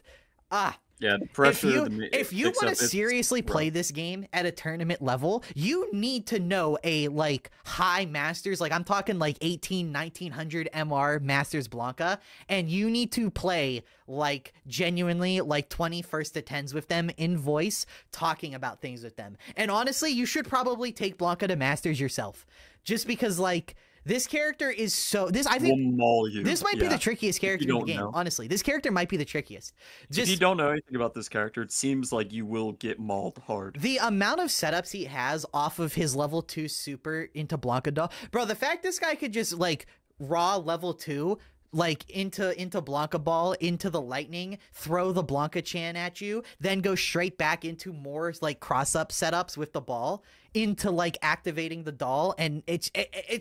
Speaker 2: yeah, the pressure.
Speaker 1: If you want to seriously play this game at a tournament level, you need to know a like high masters, like I'm talking like 1900 MR masters Blanka, and you need to play like genuinely like 20 first to 10s with them in voice, talking about things with them. And honestly, you should probably take Blanka to masters yourself, just because like This character is so this I
Speaker 2: Will
Speaker 1: think
Speaker 2: maul you.
Speaker 1: this might be
Speaker 2: Yeah.
Speaker 1: the trickiest
Speaker 2: If you
Speaker 1: character in the
Speaker 2: don't
Speaker 1: game.
Speaker 2: know.
Speaker 1: Honestly, this character might be the trickiest.
Speaker 2: If you don't know anything about this character, it seems like you will get mauled hard.
Speaker 1: The amount of setups he has off of his level 2 super into Blanca Doll. Bro, the fact this guy could just like raw level 2 like into Blanca Ball, into the lightning, throw the Blanca Chan at you, then go straight back into more like cross up setups with the ball into like activating the doll, and it's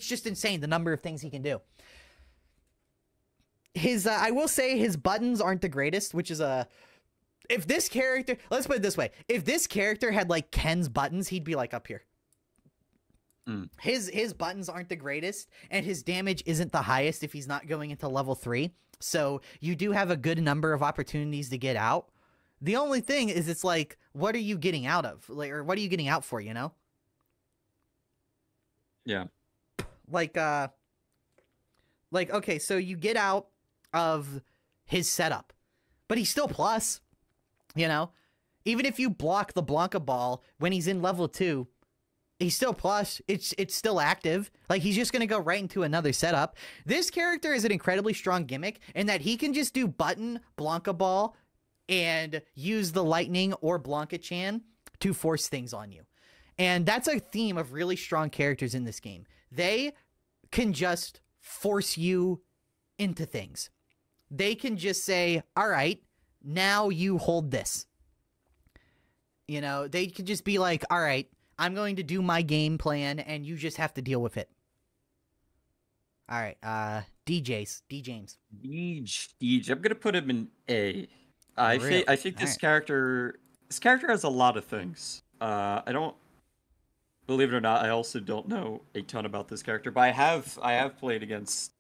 Speaker 1: just insane the number of things he can do. His I will say his buttons aren't the greatest, which is a if this character, let's put it this way, if this character had like Ken's buttons, he'd be like up here. His buttons aren't the greatest, and his damage isn't the highest if he's not going into level 3. So you do have a good number of opportunities to get out. The only thing is, it's like, what are you getting out of? Like, or what are you getting out for, you know?
Speaker 2: Yeah.
Speaker 1: Like, okay, so you get out of his setup, but he's still plus, you know? Even if you block the Blanca Ball when he's in level 2, he's still plus. It's still active. Like, he's just going to go right into another setup. This character is an incredibly strong gimmick in that he can just do button Blanca Ball and use the lightning or Blanca Chan to force things on you. And that's a theme of really strong characters in this game. They can just force you into things. They can just say, all right, now you hold this. You know, they could just be like, all right, I'm going to do my game plan, and you just have to deal with it. All right, D. James.
Speaker 2: Deej. I'm gonna put him in A. I think this character has a lot of things. I don't believe it or not. I also don't know a ton about this character, but I have played against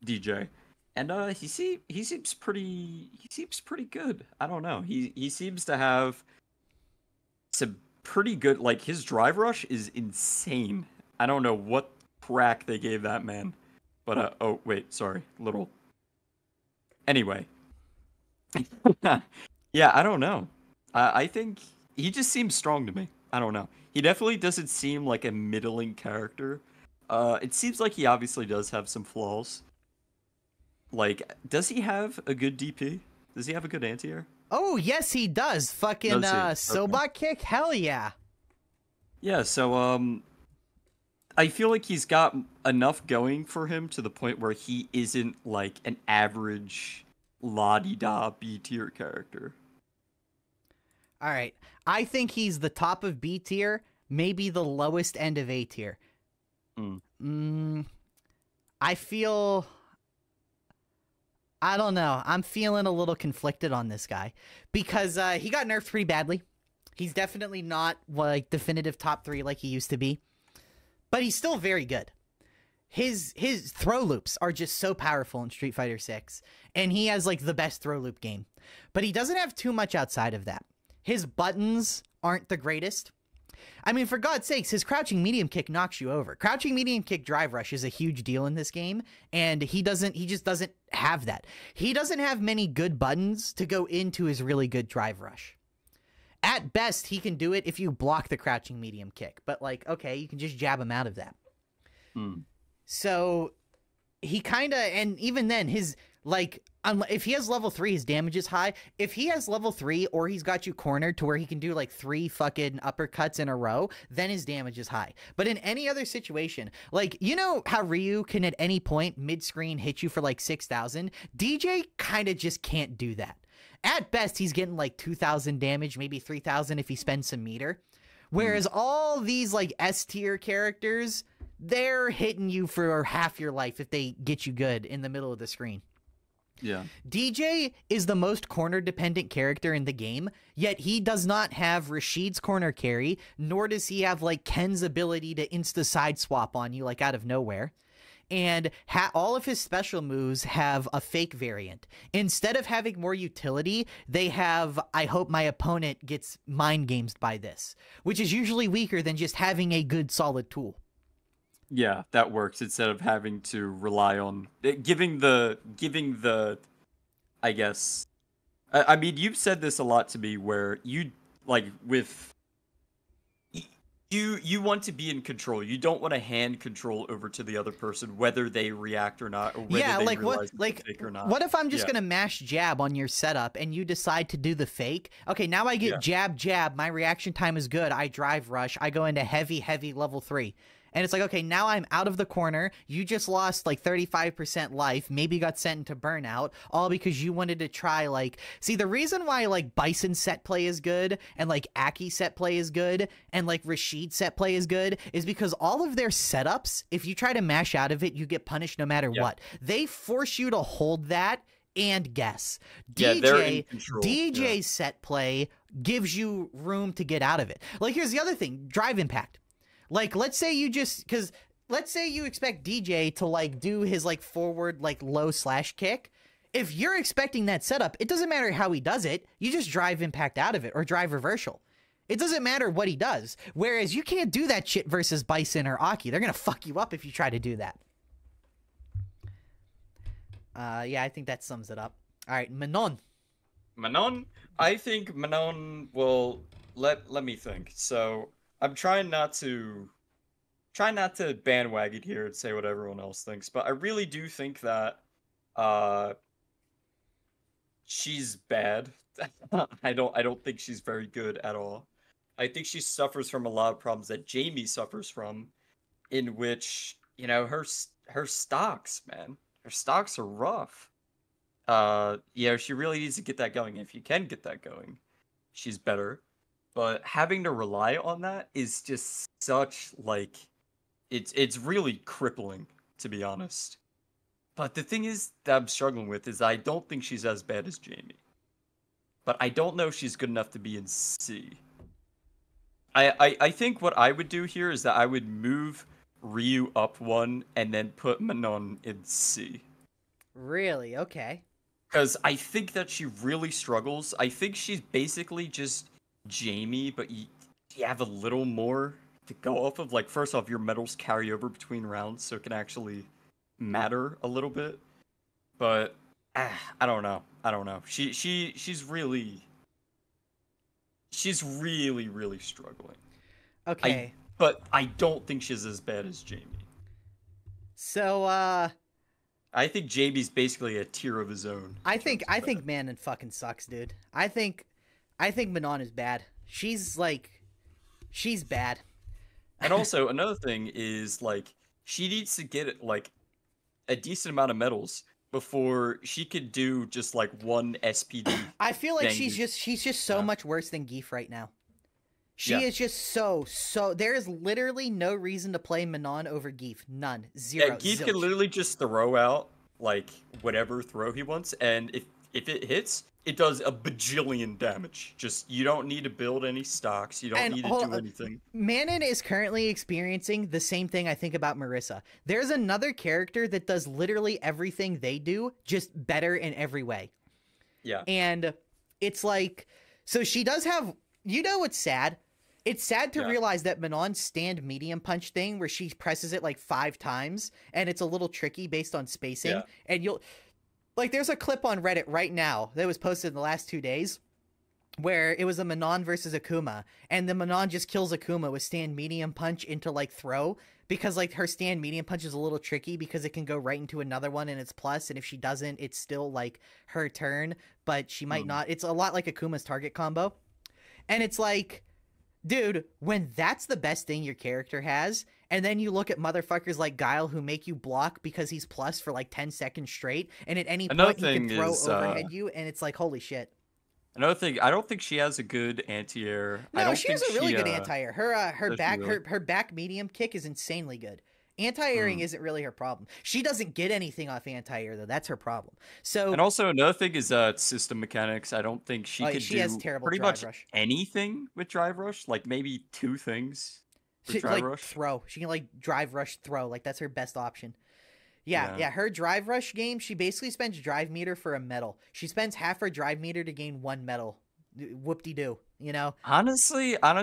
Speaker 2: DJ, and he seems pretty good. I don't know. He seems to have some pretty good, like, his drive rush is insane. I don't know what crack they gave that man, but oh wait, sorry, little. Anyway, yeah, I don't know. I think he just seems strong to me. I don't know. He definitely doesn't seem like a middling character. It seems like he obviously does have some flaws. Like, does he have a good DP? Does he have a good anti-air?
Speaker 1: Oh, yes, he does. Fucking Sobot kick? Hell yeah.
Speaker 2: Yeah, so, I feel like he's got enough going for him to the point where he isn't, like, an average la-di-da B-tier character.
Speaker 1: All right. I think he's the top of B tier, maybe the lowest end of A tier. I feel... I don't know. I'm feeling a little conflicted on this guy because he got nerfed pretty badly. He's definitely not like definitive top 3 like he used to be, but he's still very good. His throw loops are just so powerful in Street Fighter 6, and he has like the best throw loop game, but he doesn't have too much outside of that. His buttons aren't the greatest. I mean, for God's sakes, his crouching medium kick knocks you over. Crouching medium kick drive rush is a huge deal in this game, and he just doesn't have that. He doesn't have many good buttons to go into his really good drive rush. At best, he can do it if you block the crouching medium kick, but like, okay, you can just jab him out of that. So he kind of, and even then, his, like, if he has level 3, his damage is high. If he has level 3 or he's got you cornered to where he can do like 3 fucking uppercuts in a row, then his damage is high. But in any other situation, like, you know how Ryu can at any point mid-screen hit you for like 6,000? DJ kind of just can't do that. At best, he's getting like 2,000 damage, maybe 3,000 if he spends some meter. Whereas all these like S tier characters, they're hitting you for half your life if they get you good in the middle of the screen.
Speaker 2: Yeah.
Speaker 1: DJ is the most corner dependent character in the game, yet he does not have Rashid's corner carry, nor does he have like Ken's ability to insta side swap on you like out of nowhere. And all of his special moves have a fake variant. Instead of having more utility, they have, I hope my opponent gets mind games by this, which is usually weaker than just having a good solid tool.
Speaker 2: Yeah, that works instead of having to rely on giving the I guess I mean, you've said this a lot to me where you like with You want to be in control. You don't want to hand control over to the other person, whether they react or not, or whether
Speaker 1: Yeah,
Speaker 2: they
Speaker 1: like what?
Speaker 2: realize it's
Speaker 1: Like
Speaker 2: a fake or not.
Speaker 1: what if I'm just
Speaker 2: Yeah,
Speaker 1: gonna mash jab on your setup and you decide to do the fake? Okay, now I get
Speaker 2: yeah,
Speaker 1: jab jab. My reaction time is good. I drive rush. I go into heavy level 3. And it's like, okay, now I'm out of the corner. You just lost like 35% life, maybe got sent into burnout, all because you wanted to try like see the reason why like Bison set play is good and like Aki set play is good and like Rashid set play is good is because all of their setups, if you try to mash out of it, you get punished no matter
Speaker 2: yeah,
Speaker 1: what. They force you to hold that and guess.
Speaker 2: yeah. They're in
Speaker 1: DJ
Speaker 2: control. Yeah,
Speaker 1: DJ set play gives you room to get out of it. Like here's the other thing, drive impact. Like, let's say you just, because let's say you expect DJ to like do his like forward, like low slash kick. If you're expecting that setup, it doesn't matter how he does it. You just drive impact out of it or drive reversal. It doesn't matter what he does. Whereas you can't do that shit versus Bison or Aki. They're going to fuck you up if you try to do that. Yeah, I think that sums it up. All right, Manon.
Speaker 2: Manon. I think Manon will let me think. So I'm trying not to bandwagon here and say what everyone else thinks, but I really do think that uh she's bad. I don't think she's very good at all. I think she suffers from a lot of problems that Jamie suffers from, in which, her stocks, man. Her stocks are rough. She really needs to get that going. If you can get that going, she's better. But having to rely on that is just such like it's really crippling, to be honest. But the thing is that I'm struggling with is I don't think she's as bad as Jamie. But I don't know if she's good enough to be in C. I think what I would do here is that I would move Ryu up one and then put Manon in C.
Speaker 1: Really? Okay.
Speaker 2: Because I think that she really struggles. I think she's basically just Jamie, but you have a little more to go off of. Like, first off, your medals carry over between rounds, so it can actually matter a little bit. But I don't know. I don't know. She's really really struggling.
Speaker 1: Okay.
Speaker 2: But I don't think she's as bad as Jamie.
Speaker 1: So,
Speaker 2: I think Jamie's basically a tier of his own.
Speaker 1: I think Manon fucking sucks, dude. I think Manon is bad. She's bad.
Speaker 2: And also another thing is like she needs to get like a decent amount of medals before she could do just like one SPD.
Speaker 1: I feel like
Speaker 2: Then
Speaker 1: she's just so
Speaker 2: Yeah.
Speaker 1: much worse than Geef right now. She
Speaker 2: Yeah.
Speaker 1: is just so there is literally no reason to play Manon over Geef. None.
Speaker 2: Yeah,
Speaker 1: Zero.
Speaker 2: Geef
Speaker 1: Zilch.
Speaker 2: can literally just throw out like whatever throw he wants, and if it hits, it does a bajillion damage. Just you don't need to build any stocks. You don't
Speaker 1: And
Speaker 2: need to
Speaker 1: hold
Speaker 2: do
Speaker 1: on,
Speaker 2: anything.
Speaker 1: Manon is currently experiencing the same thing I think about Marissa. There's another character that does literally everything they do, just better in every way.
Speaker 2: Yeah.
Speaker 1: And it's like, so she does have, what's sad? It's sad to
Speaker 2: Yeah.
Speaker 1: realize that Manon's stand medium punch thing where she presses it like 5 times and it's a little tricky based on spacing.
Speaker 2: Yeah.
Speaker 1: And there's a clip on Reddit right now that was posted in the last 2 days where it was a Manon versus Akuma, and the Manon just kills Akuma with stand medium punch into like throw, because like her stand medium punch is a little tricky because it can go right into another one and it's plus, and if she doesn't, it's still like her turn, but she might not. It's a lot like Akuma's target combo. And it's like, dude, when that's the best thing your character has, and then you look at motherfuckers like Guile who make you block because he's plus for like 10 seconds straight, and at any
Speaker 2: Another
Speaker 1: point he can
Speaker 2: thing
Speaker 1: throw
Speaker 2: is,
Speaker 1: overhead you, and it's like, holy shit.
Speaker 2: Another thing, I don't think she has a good anti-air. I
Speaker 1: No,
Speaker 2: don't
Speaker 1: she has
Speaker 2: think
Speaker 1: a really
Speaker 2: she,
Speaker 1: good anti-air. Her
Speaker 2: does she
Speaker 1: back
Speaker 2: really?
Speaker 1: her back medium kick is insanely good. Anti-airing isn't really her problem. She doesn't get anything off anti-air though. That's her problem. So
Speaker 2: And also another thing is system mechanics. I don't think she could
Speaker 1: she
Speaker 2: do
Speaker 1: has terrible
Speaker 2: pretty
Speaker 1: drive
Speaker 2: much
Speaker 1: rush.
Speaker 2: anything with drive rush. Like maybe 2 things with
Speaker 1: She
Speaker 2: drive
Speaker 1: like
Speaker 2: rush.
Speaker 1: throw. She can like drive rush throw. Like that's her best option. Yeah,
Speaker 2: Yeah.
Speaker 1: her drive rush game, she basically spends drive meter for a medal. She spends half her drive meter to gain 1 medal. Whoop-de-doo, you know?
Speaker 2: Honestly, I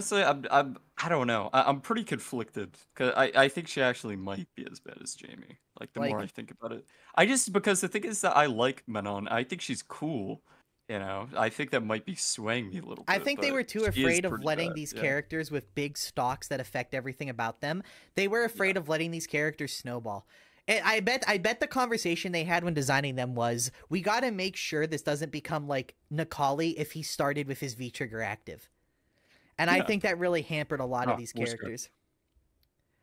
Speaker 2: don't know. I'm pretty conflicted because I think she actually might be as bad as Jamie. Like the more I
Speaker 1: Like-
Speaker 2: think about it, I just because the thing is that I like Manon. I think she's cool, You know, I think that might be swaying me a little
Speaker 1: I
Speaker 2: bit,
Speaker 1: think they
Speaker 2: but
Speaker 1: were too
Speaker 2: she is
Speaker 1: afraid of
Speaker 2: pretty
Speaker 1: letting
Speaker 2: bad.
Speaker 1: these
Speaker 2: Yeah.
Speaker 1: characters with big stocks that affect everything about them. They were
Speaker 2: Yeah.
Speaker 1: afraid of letting these characters snowball. And I bet the conversation they had when designing them was, we got to make sure this doesn't become like Nikali if he started with his V trigger active. And I
Speaker 2: Yeah.
Speaker 1: think that really hampered a lot of
Speaker 2: Oh,
Speaker 1: these
Speaker 2: for sure.
Speaker 1: characters.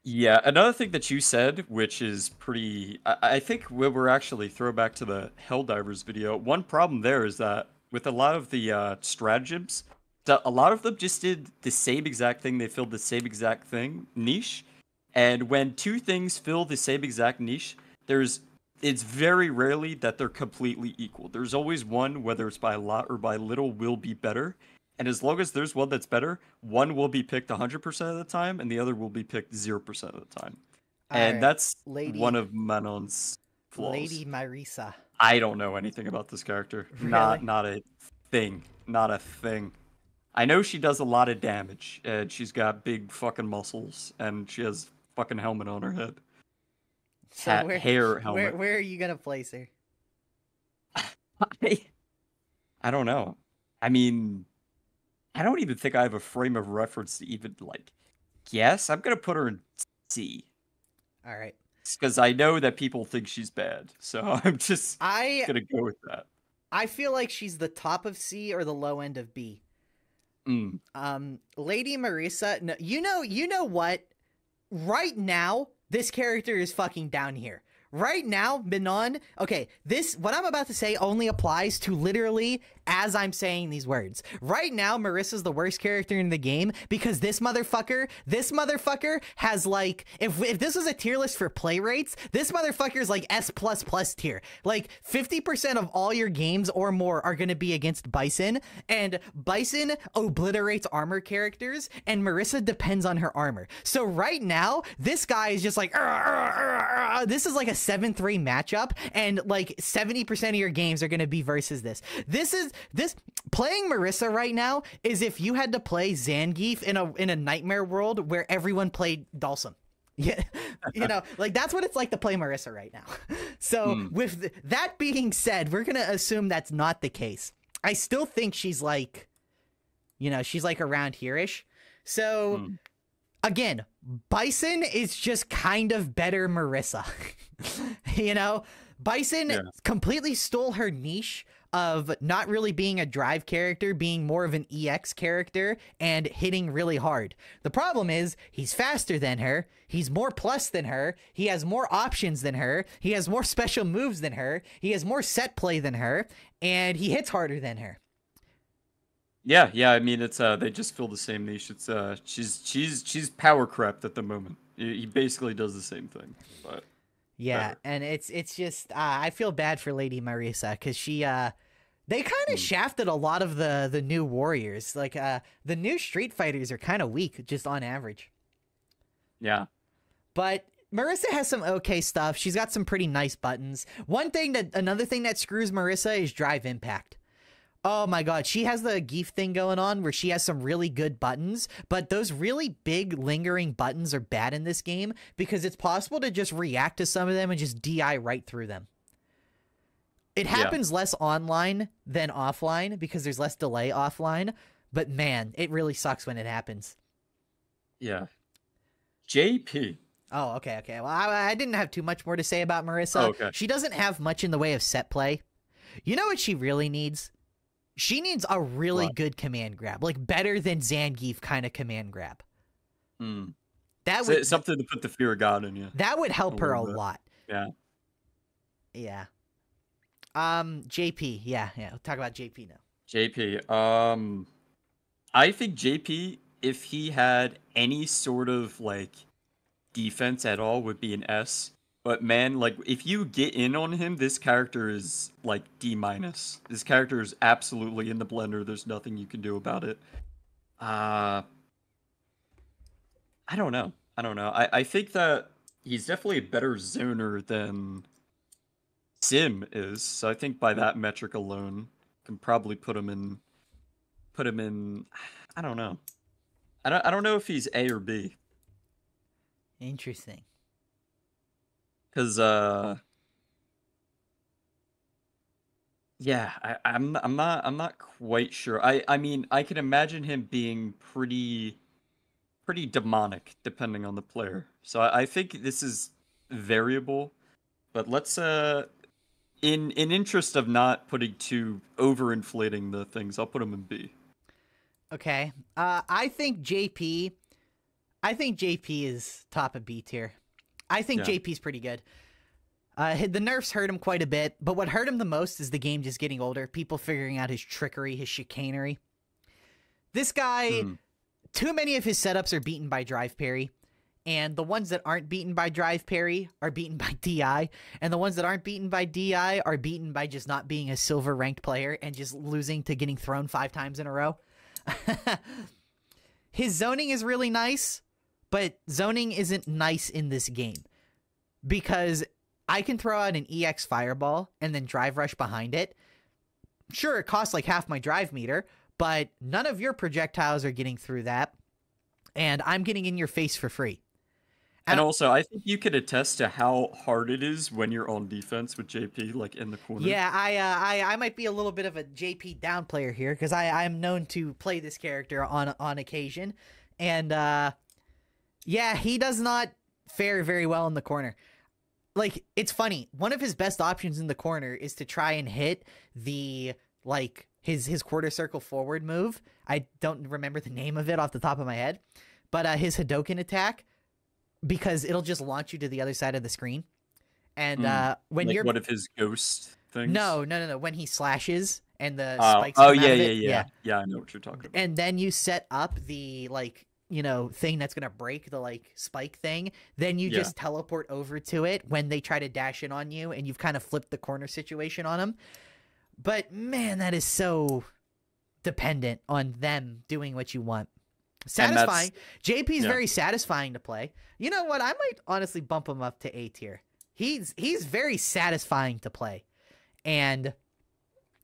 Speaker 2: Yeah, another thing that you said, which is pretty, I think we were actually throwback to the Helldivers video. One problem there is that with a lot of the stratagems, a lot of them just did the same exact thing. They filled the same exact thing niche, and when two things fill the same exact niche, there's it's very rarely that they're completely equal. There's always one, whether it's by a lot or by little, will be better. And as long as there's one that's better, one will be picked 100% of the time, and the other will be picked 0% of the time.
Speaker 1: All
Speaker 2: And
Speaker 1: right,
Speaker 2: that's one
Speaker 1: Lady
Speaker 2: of Manon's flaws.
Speaker 1: Lady Marisa.
Speaker 2: I don't know anything about this character.
Speaker 1: Really?
Speaker 2: Not a thing. Not a thing. I know she does a lot of damage, and she's got big fucking muscles, and she has fucking helmet on her head.
Speaker 1: So where
Speaker 2: Hair
Speaker 1: where
Speaker 2: helmet.
Speaker 1: where are you gonna place her?
Speaker 2: I, I don't know. I mean, I don't even think I have a frame of reference to even like guess. I'm gonna put her in C
Speaker 1: All right.
Speaker 2: because I know that people think she's bad, so I'm just
Speaker 1: I
Speaker 2: gonna go with that.
Speaker 1: I feel like she's the top of C or the low end of B.
Speaker 2: Mm,
Speaker 1: Lady Marisa, no, you know what? Right now, this character is fucking down here. Right now, Minon, okay, what I'm about to say only applies to literally as I'm saying these words. Right now, Marissa's the worst character in the game because this motherfucker has like, if this was a tier list for play rates, this motherfucker is like S++ tier. Like 50% of all your games or more are going to be against Bison, and Bison obliterates armor characters, and Marissa depends on her armor. So right now, this guy is just like, this is like a 7-3 matchup, and like 70% of your games are going to be versus this. This playing Marissa right now is if you had to play Zangief in a nightmare world where everyone played Dhalsim. Yeah, you know, like that's what it's like to play Marissa right now. So with that being said, we're gonna assume that's not the case. I still think she's like, you know, she's like around here-ish. So
Speaker 2: mm,
Speaker 1: again, Bison is just kind of better Marissa. You know, Bison
Speaker 2: yeah,
Speaker 1: completely stole her niche of not really being a drive character, being more of an EX character and hitting really hard. The problem is he's faster than her, he's more plus than her, he has more options than her, he has more special moves than her, he has more set play than her, and he hits harder than her.
Speaker 2: yeah, yeah. I mean, it's they just fill the same niche. It's she's power crept at the moment. He basically does the same thing, but
Speaker 1: Yeah,
Speaker 2: better.
Speaker 1: and it's just I feel bad for Lady Marisa because she they kind of
Speaker 2: Mm,
Speaker 1: shafted a lot of the new warriors. Like the new Street Fighters are kind of weak just on average.
Speaker 2: yeah,
Speaker 1: But Marissa has some okay stuff. She's got some pretty nice buttons. Another thing that screws Marissa is drive impact. Oh my god, she has the Geef thing going on where she has some really good buttons, but those really big lingering buttons are bad in this game because it's possible to just react to some of them and just DI right through them. It
Speaker 2: yeah,
Speaker 1: happens less online than offline because there's less delay offline, but man, it really sucks when it happens.
Speaker 2: yeah. JP.
Speaker 1: Oh, okay, okay. Well, I didn't have too much more to say about
Speaker 2: Oh,
Speaker 1: Marissa.
Speaker 2: okay.
Speaker 1: She doesn't have much in the way of set play. You know what she really needs? She needs a really
Speaker 2: What?
Speaker 1: good command grab, like better than Zangief kind of command grab.
Speaker 2: Mm.
Speaker 1: That would
Speaker 2: Something to put the fear of God in you
Speaker 1: that would
Speaker 2: a
Speaker 1: help her a
Speaker 2: little bit.
Speaker 1: lot.
Speaker 2: Yeah.
Speaker 1: Yeah. JP. Yeah, yeah. We'll talk about JP now.
Speaker 2: JP. I think JP, if he had any sort of like defense at all, would be an S. But man, like if you get in on him, this character is like D minus. This character is absolutely in the blender. There's nothing you can do about it. Uh I don't know. I don't know. I think that he's definitely a better zoner than Sim is. So I think by that metric alone, can probably put him in. I don't know. I don't know if he's A or B
Speaker 1: Interesting.
Speaker 2: because Yeah, I'm not quite sure. I mean, I can imagine him being pretty demonic depending on the player. So I think this is variable, but let's in interest of not putting too overinflating the things, I'll put him in B.
Speaker 1: Okay. I think JP is top of B tier. I think
Speaker 2: Yeah.
Speaker 1: JP's pretty good. The nerfs hurt him quite a bit, but what hurt him the most is the game just getting older. People figuring out his trickery, his chicanery. This guy,
Speaker 2: Mm.
Speaker 1: too many of his setups are beaten by drive parry, and the ones that aren't beaten by drive parry are beaten by DI, and the ones that aren't beaten by DI are beaten by just not being a silver ranked player and just losing to getting thrown 5 times in a row. His zoning is really nice, but zoning isn't nice in this game because I can throw out an EX fireball and then drive rush behind it. Sure, it costs like half my drive meter, but none of your projectiles are getting through that, and I'm getting in your face for free.
Speaker 2: And also, I think you could attest to how hard it is when you're on defense with JP, like in the corner.
Speaker 1: Yeah, I might be a little bit of a JP down player here because I'm known to play this character on occasion, and yeah, he does not fare very well in the corner. Like, it's funny. One of his best options in the corner is to try and hit the, like, his quarter circle forward move. I don't remember the name of it off the top of my head. But his Hadoken attack, because it'll just launch you to the other side of the screen. And when
Speaker 2: like
Speaker 1: you're...
Speaker 2: one of his ghost things?
Speaker 1: No. When he slashes and the
Speaker 2: Oh,
Speaker 1: spikes come out
Speaker 2: yeah,
Speaker 1: of it.
Speaker 2: yeah. Yeah, I know what you're talking about.
Speaker 1: And then you set up the, like, you know, thing that's gonna break the like spike thing, then you just teleport over to it when they try to dash in on you, and you've kind of flipped the corner situation on them. But man, that is so dependent on them doing what you want. Satisfying. JP's very satisfying to play. You know what? I might honestly bump him up to A tier. He's very satisfying to play, and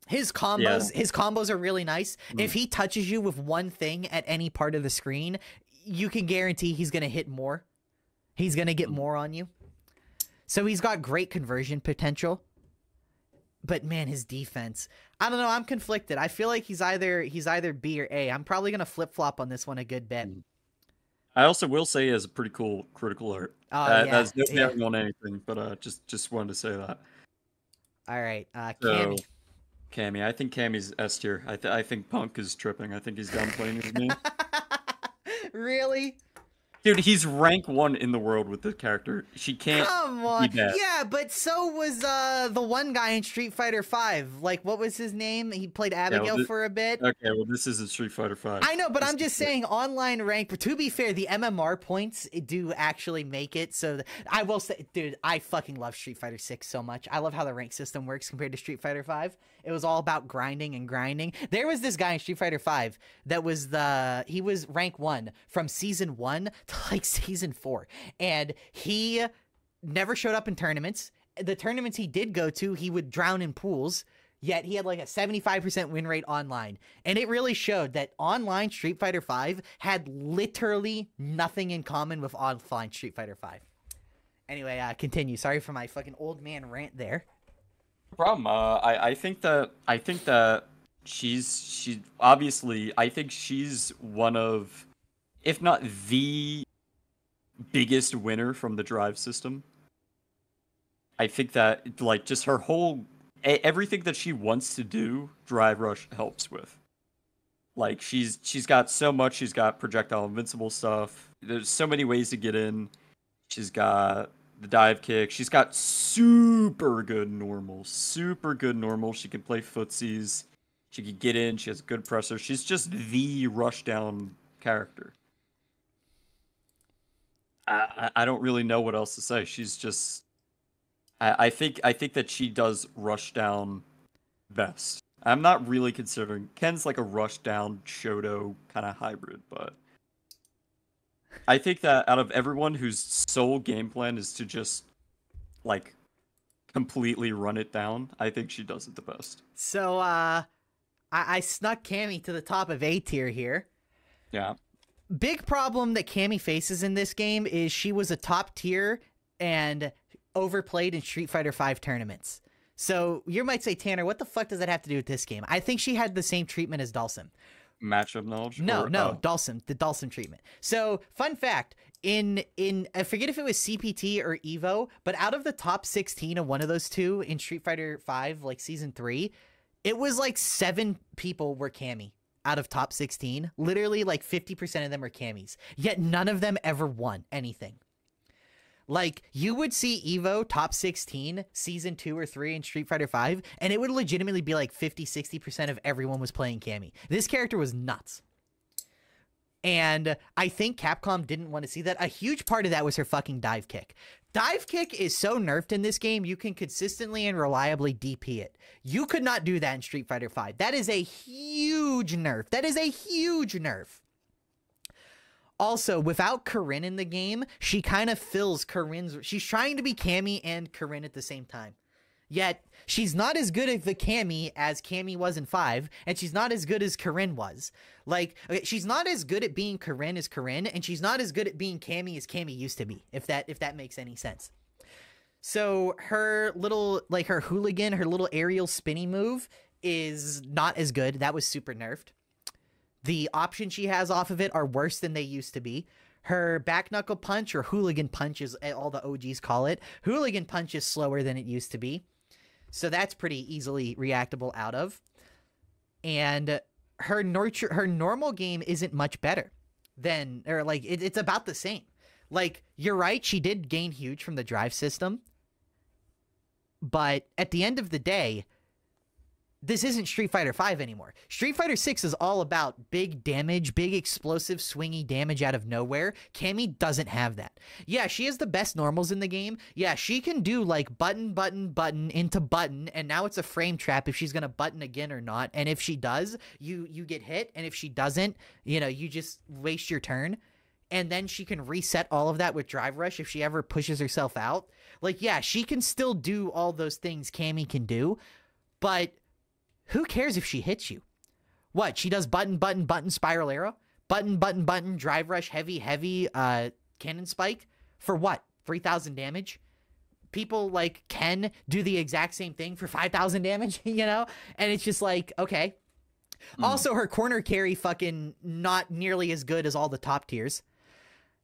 Speaker 1: his combos are really nice. If he touches you with one thing at any part of the screen, you can guarantee he's going to hit more. He's going to get more on you. So he's got great conversion potential. But man, his defense, I don't know, I'm conflicted. I feel like he's either B or A. I'm probably going to flip-flop on this one a good bit.
Speaker 2: I also will say he has a pretty cool critical art. That's no bearing on anything, but just wanted to say that.
Speaker 1: All right,
Speaker 2: So, Cammy. I think Cammy's S tier. I think Punk is tripping. I think he's done playing with me.
Speaker 1: Really?
Speaker 2: Dude, he's rank 1 in the world with this character. She can't
Speaker 1: Come on.
Speaker 2: be bad.
Speaker 1: Yeah, but so was the one guy in Street Fighter V. Like, what was his name? He played Abigail for a bit.
Speaker 2: Okay, well, this isn't Street Fighter V.
Speaker 1: I know, but I'm just saying online rank. But to be fair, the MMR points do actually make it. So I will say, dude, I fucking love Street Fighter 6 so much. I love how the rank system works compared to Street Fighter 5. It was all about grinding and grinding. There was this guy in Street Fighter 5 that was he was rank 1 from season 1 to like season 4. And he never showed up in tournaments. The tournaments he did go to, he would drown in pools. Yet he had like a 75% win rate online. And it really showed that online Street Fighter 5 had literally nothing in common with offline Street Fighter 5. Anyway, continue. Sorry for my fucking old man rant there.
Speaker 2: No problem. I think that she obviously, I think she's one of, if not the biggest winner from the drive system. I think that like just her whole everything that she wants to do, Drive Rush helps with. Like she's got so much. She's got projectile invincible stuff. There's so many ways to get in. She's got the dive kick. She's got super good normal. She can play footsies. She can get in. She has good presser. She's just the rush down character. I don't really know what else to say. She's just. I think that she does rush down best. I'm not really considering Ken's like a rush down Shoto kind of hybrid, but I think that out of everyone whose sole game plan is to just like completely run it down, I think she does it the best.
Speaker 1: So I snuck Cammy to the top of A tier here.
Speaker 2: Yeah.
Speaker 1: Big problem that Cammy faces in this game is she was a top tier and overplayed in Street Fighter V tournaments. So you might say, Tanner, what the fuck does that have to do with this game? I think she had the same treatment as Dhalsim.
Speaker 2: Matchup knowledge?
Speaker 1: No,
Speaker 2: or,
Speaker 1: no, Dhalsim, the Dhalsim treatment. So, fun fact, in I forget if it was CPT or Evo, but out of the top 16 of one of those two in Street Fighter 5, like season 3, it was like 7 people were Cammy out of top 16. Literally like 50% of them are Cammies. Yet none of them ever won anything. Like, you would see Evo top 16 season 2 or 3 in Street Fighter 5, and it would legitimately be like 50-60% of everyone was playing Cammy. This character was nuts. And I think Capcom didn't want to see that. A huge part of that was her fucking dive kick. Dive kick is so nerfed in this game, you can consistently and reliably DP it. You could not do that in Street Fighter 5. That is a huge nerf. That is a huge nerf. Also, without Corrin in the game, she kind of fills Corrin's... She's trying to be Cammy and Corrin at the same time. Yet, she's not as good at the Cammy as Cammy was in 5, and she's not as good as Corrin was. Like, okay, she's not as good at being Corrin as Corrin, and she's not as good at being Cammy as Cammy used to be, if that makes any sense. So, her little, like, her hooligan, her little aerial spinning move is not as good. That was super nerfed. The options she has off of it are worse than they used to be. Her back knuckle punch, or hooligan punch as all the OGs call it. Hooligan punch is slower than it used to be. So that's pretty easily reactable out of. And her normal game isn't much better than, or like, it's about the same. Like, you're right, she did gain huge from the drive system. But at the end of the day, this isn't Street Fighter 5 anymore. Street Fighter 6 is all about big damage, big explosive, swingy damage out of nowhere. Cammy doesn't have that. Yeah, she has the best normals in the game. Yeah, she can do like button, button, button into button, and now it's a frame trap if she's gonna button again or not. And if she does, you get hit, and if she doesn't, you know, you just waste your turn. And then she can reset all of that with Drive Rush if she ever pushes herself out. Like, yeah, she can still do all those things Cammy can do, but who cares if she hits you? What? She does button, button, button, spiral arrow? Button, button, button, drive rush, heavy, cannon spike? For what? 3,000 damage? People, like, can do the exact same thing for 5,000 damage, you know? And it's just like, okay. Also, her corner carry fucking not nearly as good as all the top tiers.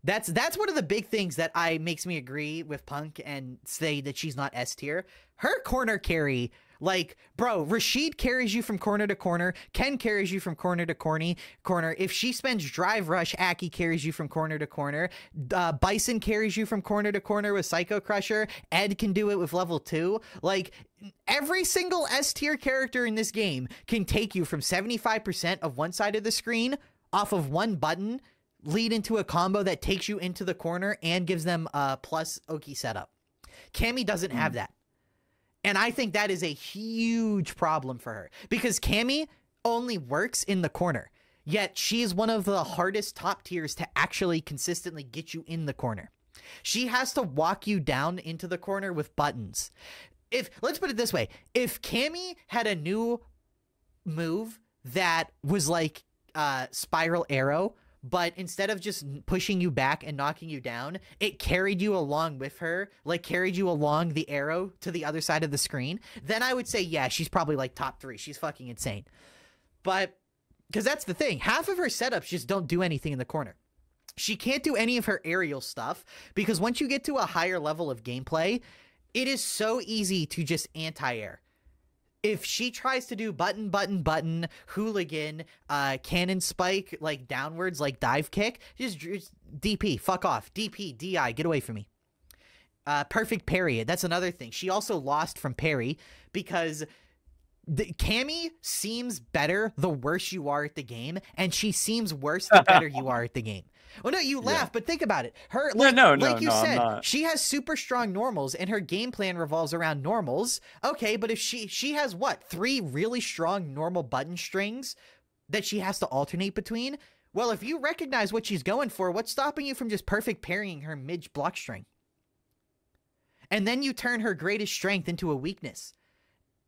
Speaker 1: That's one of the big things that makes me agree with Punk and say that she's not S tier. Her corner carry... Like, bro, Rashid carries you from corner to corner. Ken carries you from corner to corner. If she spends Drive Rush, Aki carries you from corner to corner. Bison carries you from corner to corner with Psycho Crusher. Ed can do it with level 2. Like, every single S tier character in this game can take you from 75% of one side of the screen off of one button, lead into a combo that takes you into the corner and gives them a plus Oki setup. Cammy doesn't have that. And I think that is a huge problem for her because Cammy only works in the corner, yet she is one of the hardest top tiers to actually consistently get you in the corner. She has to walk you down into the corner with buttons. Let's put it this way. If Cammy had a new move that was like Spiral Arrow, but instead of just pushing you back and knocking you down, it carried you along with her, like carried you along the arrow to the other side of the screen, then I would say, yeah, she's probably like top 3. She's fucking insane. But, because that's the thing, half of her setups just don't do anything in the corner. She can't do any of her aerial stuff, because once you get to a higher level of gameplay, it is so easy to just anti-air. If she tries to do button, button, button, hooligan, cannon spike, like downwards, like dive kick, just DP, fuck off. DP, DI, get away from me. Perfect parry, that's another thing. She also lost from parry because Cammy seems better the worse you are at the game, and she seems worse the better you are at the game. Well, no, you laugh, but think about it. Her, like, like you said, she has super strong normals, and her game plan revolves around normals. Okay, but if she has, what, 3 really strong normal button strings that she has to alternate between? Well, if you recognize what she's going for, what's stopping you from just perfect parrying her mid block string? And then you turn her greatest strength into a weakness.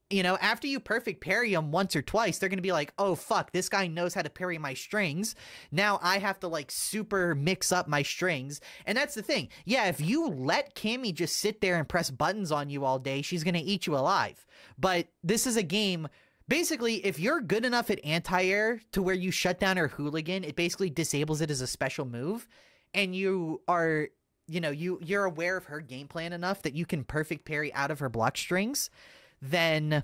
Speaker 1: You know, after you perfect parry them once or twice, they're going to be like, oh, fuck, this guy knows how to parry my strings. Now I have to like super mix up my strings. And that's the thing. Yeah, if you let Cammy just sit there and press buttons on you all day, she's going to eat you alive. But this is a game. Basically, if you're good enough at anti-air to where you shut down her hooligan, it basically disables it as a special move. And you are, you know, you're aware of her game plan enough that you can perfect parry out of her block strings, then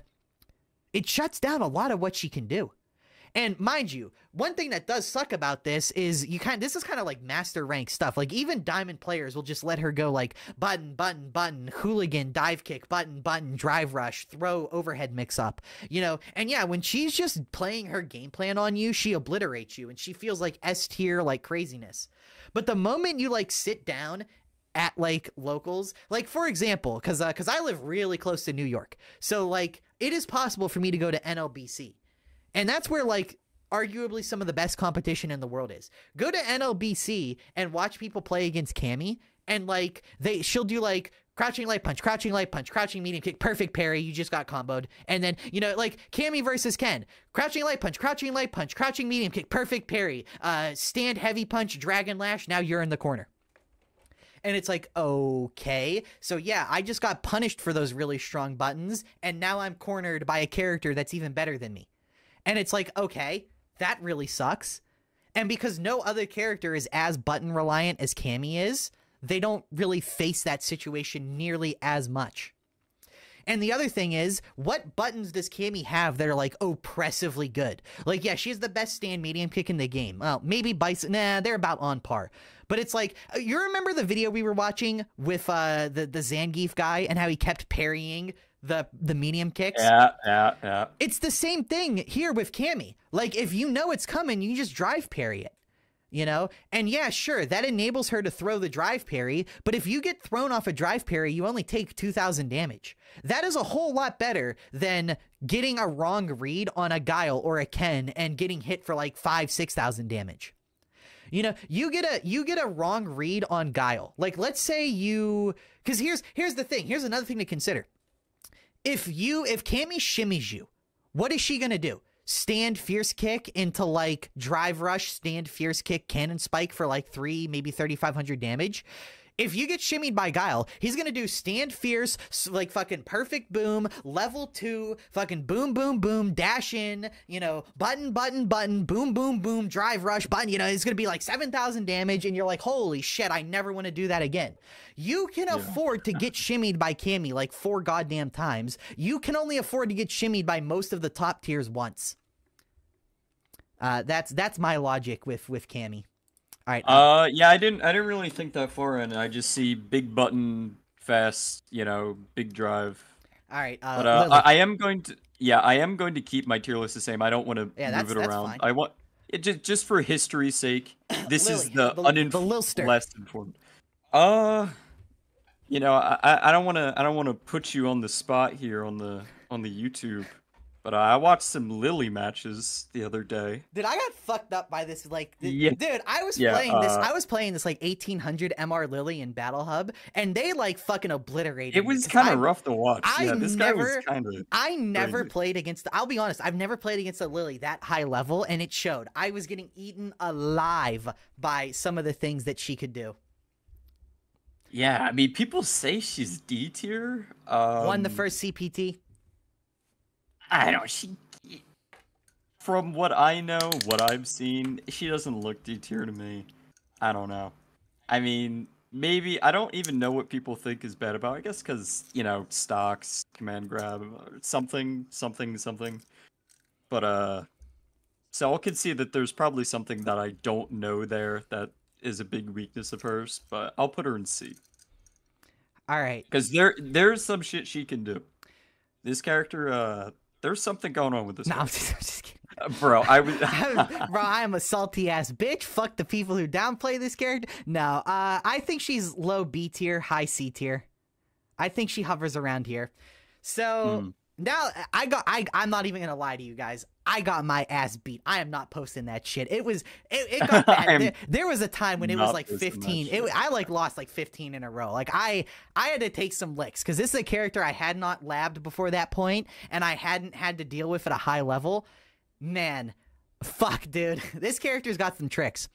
Speaker 1: it shuts down a lot of what she can do. And mind you, one thing that does suck about this is this is kind of like master rank stuff. Like even diamond players will just let her go like button, button, button, hooligan, dive kick, button, button, drive rush, throw, overhead mix up, you know? And yeah, when she's just playing her game plan on you, she obliterates you and she feels like S tier, like craziness. But the moment you like sit down at like locals, like for example, because I live really close to New York, so like it is possible for me to go to NLBC, and that's where like arguably some of the best competition in the world is. Go to NLBC and watch people play against Cammy, and like she'll do like crouching light punch, crouching light punch, crouching medium kick, perfect parry, you just got comboed. And then, you know, like Cammy versus Ken, crouching light punch, crouching light punch, crouching medium kick, perfect parry, stand heavy punch, dragon lash, now you're in the corner. And it's like, okay. So yeah, I just got punished for those really strong buttons, and now I'm cornered by a character that's even better than me. And it's like, okay, that really sucks. And because no other character is as button reliant as Cammy is, they don't really face that situation nearly as much. And the other thing is, what buttons does Cammy have that are like oppressively good? Like, yeah, she has the best stand medium kick in the game. Well, maybe Bison, nah, they're about on par. But it's like, you remember the video we were watching with the Zangief guy and how he kept parrying the medium kicks?
Speaker 2: Yeah.
Speaker 1: It's the same thing here with Cammy. Like, if you know it's coming, you just drive parry it. You know? And yeah, sure, that enables her to throw the drive parry, but if you get thrown off a drive parry, you only take 2,000 damage. That is a whole lot better than getting a wrong read on a Guile or a Ken and getting hit for like 5,000-6,000 damage. You know, you get a wrong read on Guile. Like, let's say because here's the thing. Here's another thing to consider. If Cammy shimmies you, what is she gonna do? Stand fierce kick into like drive rush, stand fierce kick, cannon spike for like 3, maybe 3,500 damage. If you get shimmied by Guile, he's gonna do stand fierce, like fucking perfect boom, level 2, fucking boom, boom, boom, dash in, you know, button, button, button, boom, boom, boom, drive rush, button, you know, it's gonna be like 7,000 damage, and you're like, holy shit, I never want to do that again. You can afford to get shimmied by Cammy like 4 goddamn times. You can only afford to get shimmied by most of the top tiers once. That's my logic with Cammy. All right.
Speaker 2: Yeah, I didn't really think that far in. I just see big button, fast, you know, big drive.
Speaker 1: All right.
Speaker 2: But I am going to keep my tier list the same. I don't want to move it around.
Speaker 1: Fine.
Speaker 2: I want it just for history's sake. This
Speaker 1: Lily,
Speaker 2: is the less informed. You know, I don't want to put you on the spot here on the YouTube. But I watched some Lily matches the other day.
Speaker 1: Dude, I got fucked up by this. Like,
Speaker 2: yeah.
Speaker 1: Dude, I was playing this like 1800 MR Lily in Battle Hub, and they like fucking obliterated.
Speaker 2: It was kind of rough to watch.
Speaker 1: This guy was kind of. I never played against. I'll be honest, I've never played against a Lily that high level, and it showed. I was getting eaten alive by some of the things that she could do.
Speaker 2: Yeah, I mean, people say she's D tier.
Speaker 1: Won the first CPT.
Speaker 2: I don't know, from what I know, what I've seen, she doesn't look D tier to me. I don't know. I mean, maybe, I don't even know what people think is bad about it. I guess because, you know, stocks, command grab, something. But, so I'll concede that there's probably something that I don't know there that is a big weakness of hers, but I'll put her in C.
Speaker 1: All right.
Speaker 2: Because there's some shit she can do. This character, there's something going on with this.
Speaker 1: No, I'm just kidding.
Speaker 2: Bro,
Speaker 1: I am a salty ass bitch. Fuck the people who downplay this character. No, I think she's low B tier, high C tier. I think she hovers around here. So Now I'm not even gonna lie to you guys. I got my ass beat. I am not posting that shit. It got bad. There was a time when it was like 15. I like lost like 15 in a row. Like I had to take some licks because this is a character I had not labbed before that point, and I hadn't had to deal with at a high level. Man, fuck, dude. This character's got some tricks.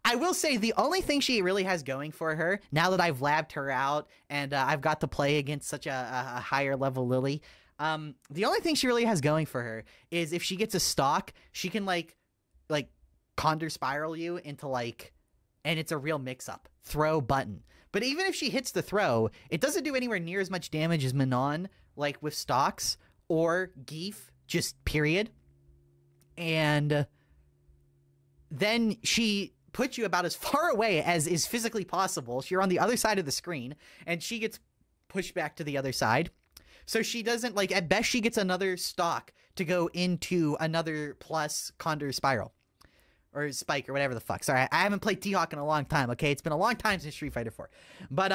Speaker 1: I will say the only thing she really has going for her, now that I've labbed her out and I've got to play against such a higher level Lily, the only thing she really has going for her is if she gets a stock, she can like Condor Spiral you into like, and it's a real mix-up, throw button. But even if she hits the throw, it doesn't do anywhere near as much damage as Manon, like with stocks, or Gief, just period. And then she puts you about as far away as is physically possible. You're on the other side of the screen, and she gets pushed back to the other side. So she doesn't, like, at best she gets another stock to go into another plus Condor Spiral. Or Spike, or whatever the fuck. Sorry, I haven't played T-Hawk in a long time, okay? It's been a long time since Street Fighter 4. But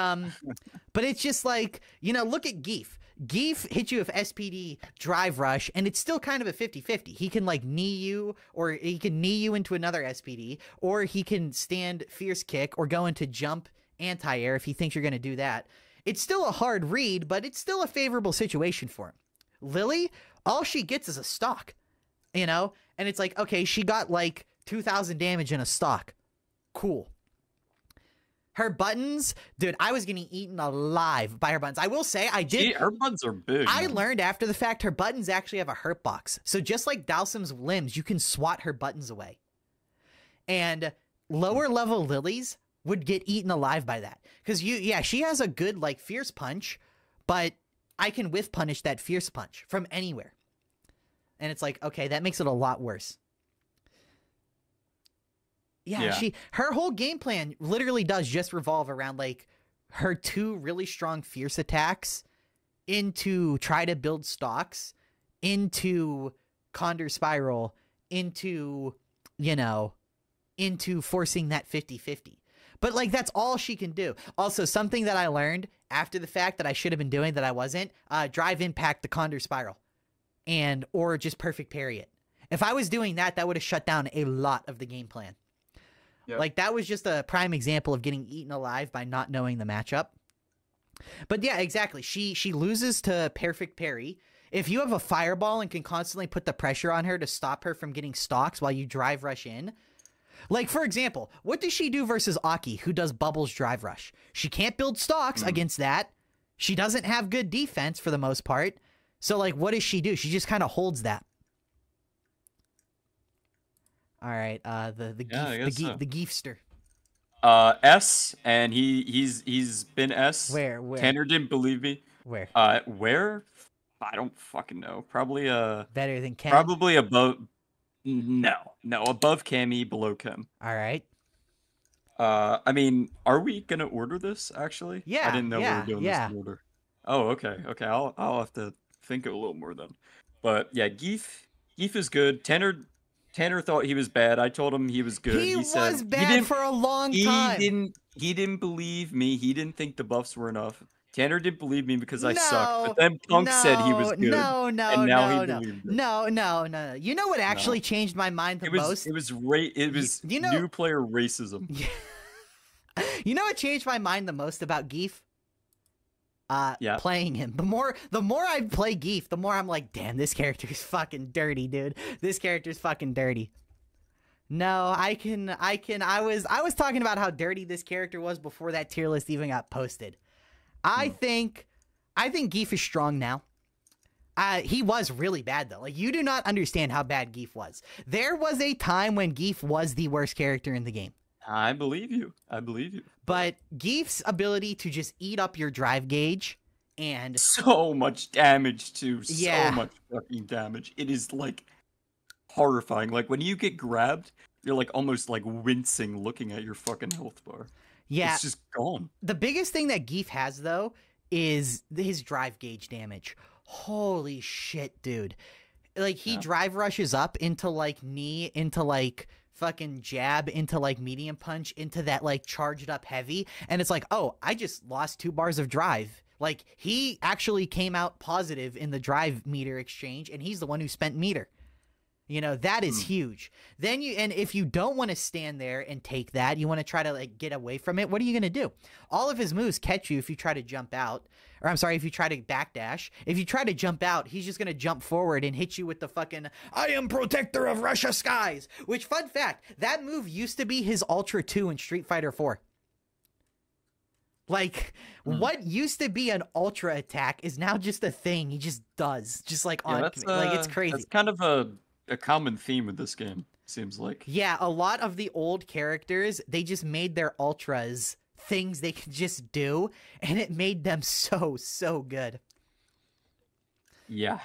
Speaker 1: it's just like, you know, look at Gief. Gief hits you with SPD Drive Rush, and it's still kind of a 50-50. He can, like, knee you, or he can knee you into another SPD, or he can stand Fierce Kick, or go into Jump Anti-Air if he thinks you're going to do that. It's still a hard read, but it's still a favorable situation for him. Lily, all she gets is a stock, you know? And it's like, okay, she got, like, 2,000 damage in a stock. Cool. Her buttons, dude, I was getting eaten alive by her buttons. I will say,
Speaker 2: her buttons are big.
Speaker 1: I learned after the fact her buttons actually have a hurt box. So just like Dhalsim's limbs, you can swat her buttons away. And lower level Lilies would get eaten alive by that. Because she has a good like fierce punch, but I can whiff punish that fierce punch from anywhere. And it's like, okay, that makes it a lot worse. Yeah, her whole game plan literally does just revolve around like her two really strong fierce attacks into try to build stocks, into Condor Spiral, into, you know, into forcing that 50-50. But like that's all she can do. Also, something that I learned after the fact that I should have been doing that I wasn't, drive impact the Condor Spiral or just perfect parry it. If I was doing that, that would have shut down a lot of the game plan. Yep. Like, that was just a prime example of getting eaten alive by not knowing the matchup. But yeah, exactly. She loses to perfect parry. If you have a fireball and can constantly put the pressure on her to stop her from getting stocks while you drive rush in. Like, for example, what does she do versus Aki, who does Bubbles drive rush? She can't build stocks against that. She doesn't have good defense for the most part. So, like, what does she do? She just kind of holds that. All right, the Giefster.
Speaker 2: S, and he's been S.
Speaker 1: Where?
Speaker 2: Tanner didn't believe me.
Speaker 1: Where?
Speaker 2: Where? I don't fucking know. Probably
Speaker 1: better than Chem.
Speaker 2: Probably above. No, above Cammy, below Chem.
Speaker 1: All right.
Speaker 2: I mean, are we gonna order this actually?
Speaker 1: Yeah.
Speaker 2: I didn't know we were doing this in order. Oh, okay. I'll have to think a little more then. But yeah, Gief is good. Tanner thought he was bad. I told him he was good.
Speaker 1: He was bad for a long time.
Speaker 2: He didn't believe me. He didn't think the buffs were enough. Tanner didn't believe me because I sucked. But then Punk said he was good.
Speaker 1: No. You know what actually changed my mind the most?
Speaker 2: It was new player racism.
Speaker 1: You know what changed my mind the most about Gief? Playing him. The more I play Gief, the more I'm like, damn, this character is fucking dirty, dude. This character's fucking dirty. No, I was talking about how dirty this character was before that tier list even got posted. I think Gief is strong now. He was really bad though. Like, you do not understand how bad Gief was. There was a time when Gief was the worst character in the game.
Speaker 2: I believe you.
Speaker 1: But Gief's ability to just eat up your drive gauge and
Speaker 2: so much damage too. So much fucking damage. It is like horrifying. Like when you get grabbed, you're like almost like wincing looking at your fucking health bar.
Speaker 1: Yeah.
Speaker 2: It's just gone.
Speaker 1: The biggest thing that Gief has though is his drive gauge damage. Holy shit, dude. Like he drive rushes up into like knee, into like fucking jab, into like medium punch, into that like charged up heavy, and it's like, oh, I just lost 2 bars of drive Like, he actually came out positive in the drive meter exchange, and he's the one who spent meter. You know, that is huge. Then and if you don't want to stand there and take that, you want to try to like get away from it, what are you going to do? All of his moves catch you if you try to jump out. Or I'm sorry, if you try to backdash. If you try to jump out, he's just going to jump forward and hit you with the fucking, I am protector of Russia skies. Which, fun fact, that move used to be his Ultra 2 in Street Fighter 4. Like, what used to be an ultra attack is now just a thing he just does. Just like on, like, it's crazy.
Speaker 2: That's kind of a common theme with this game, seems like.
Speaker 1: Yeah, a lot of the old characters, they just made their ultras things they could just do, and it made them so good.
Speaker 2: Yeah.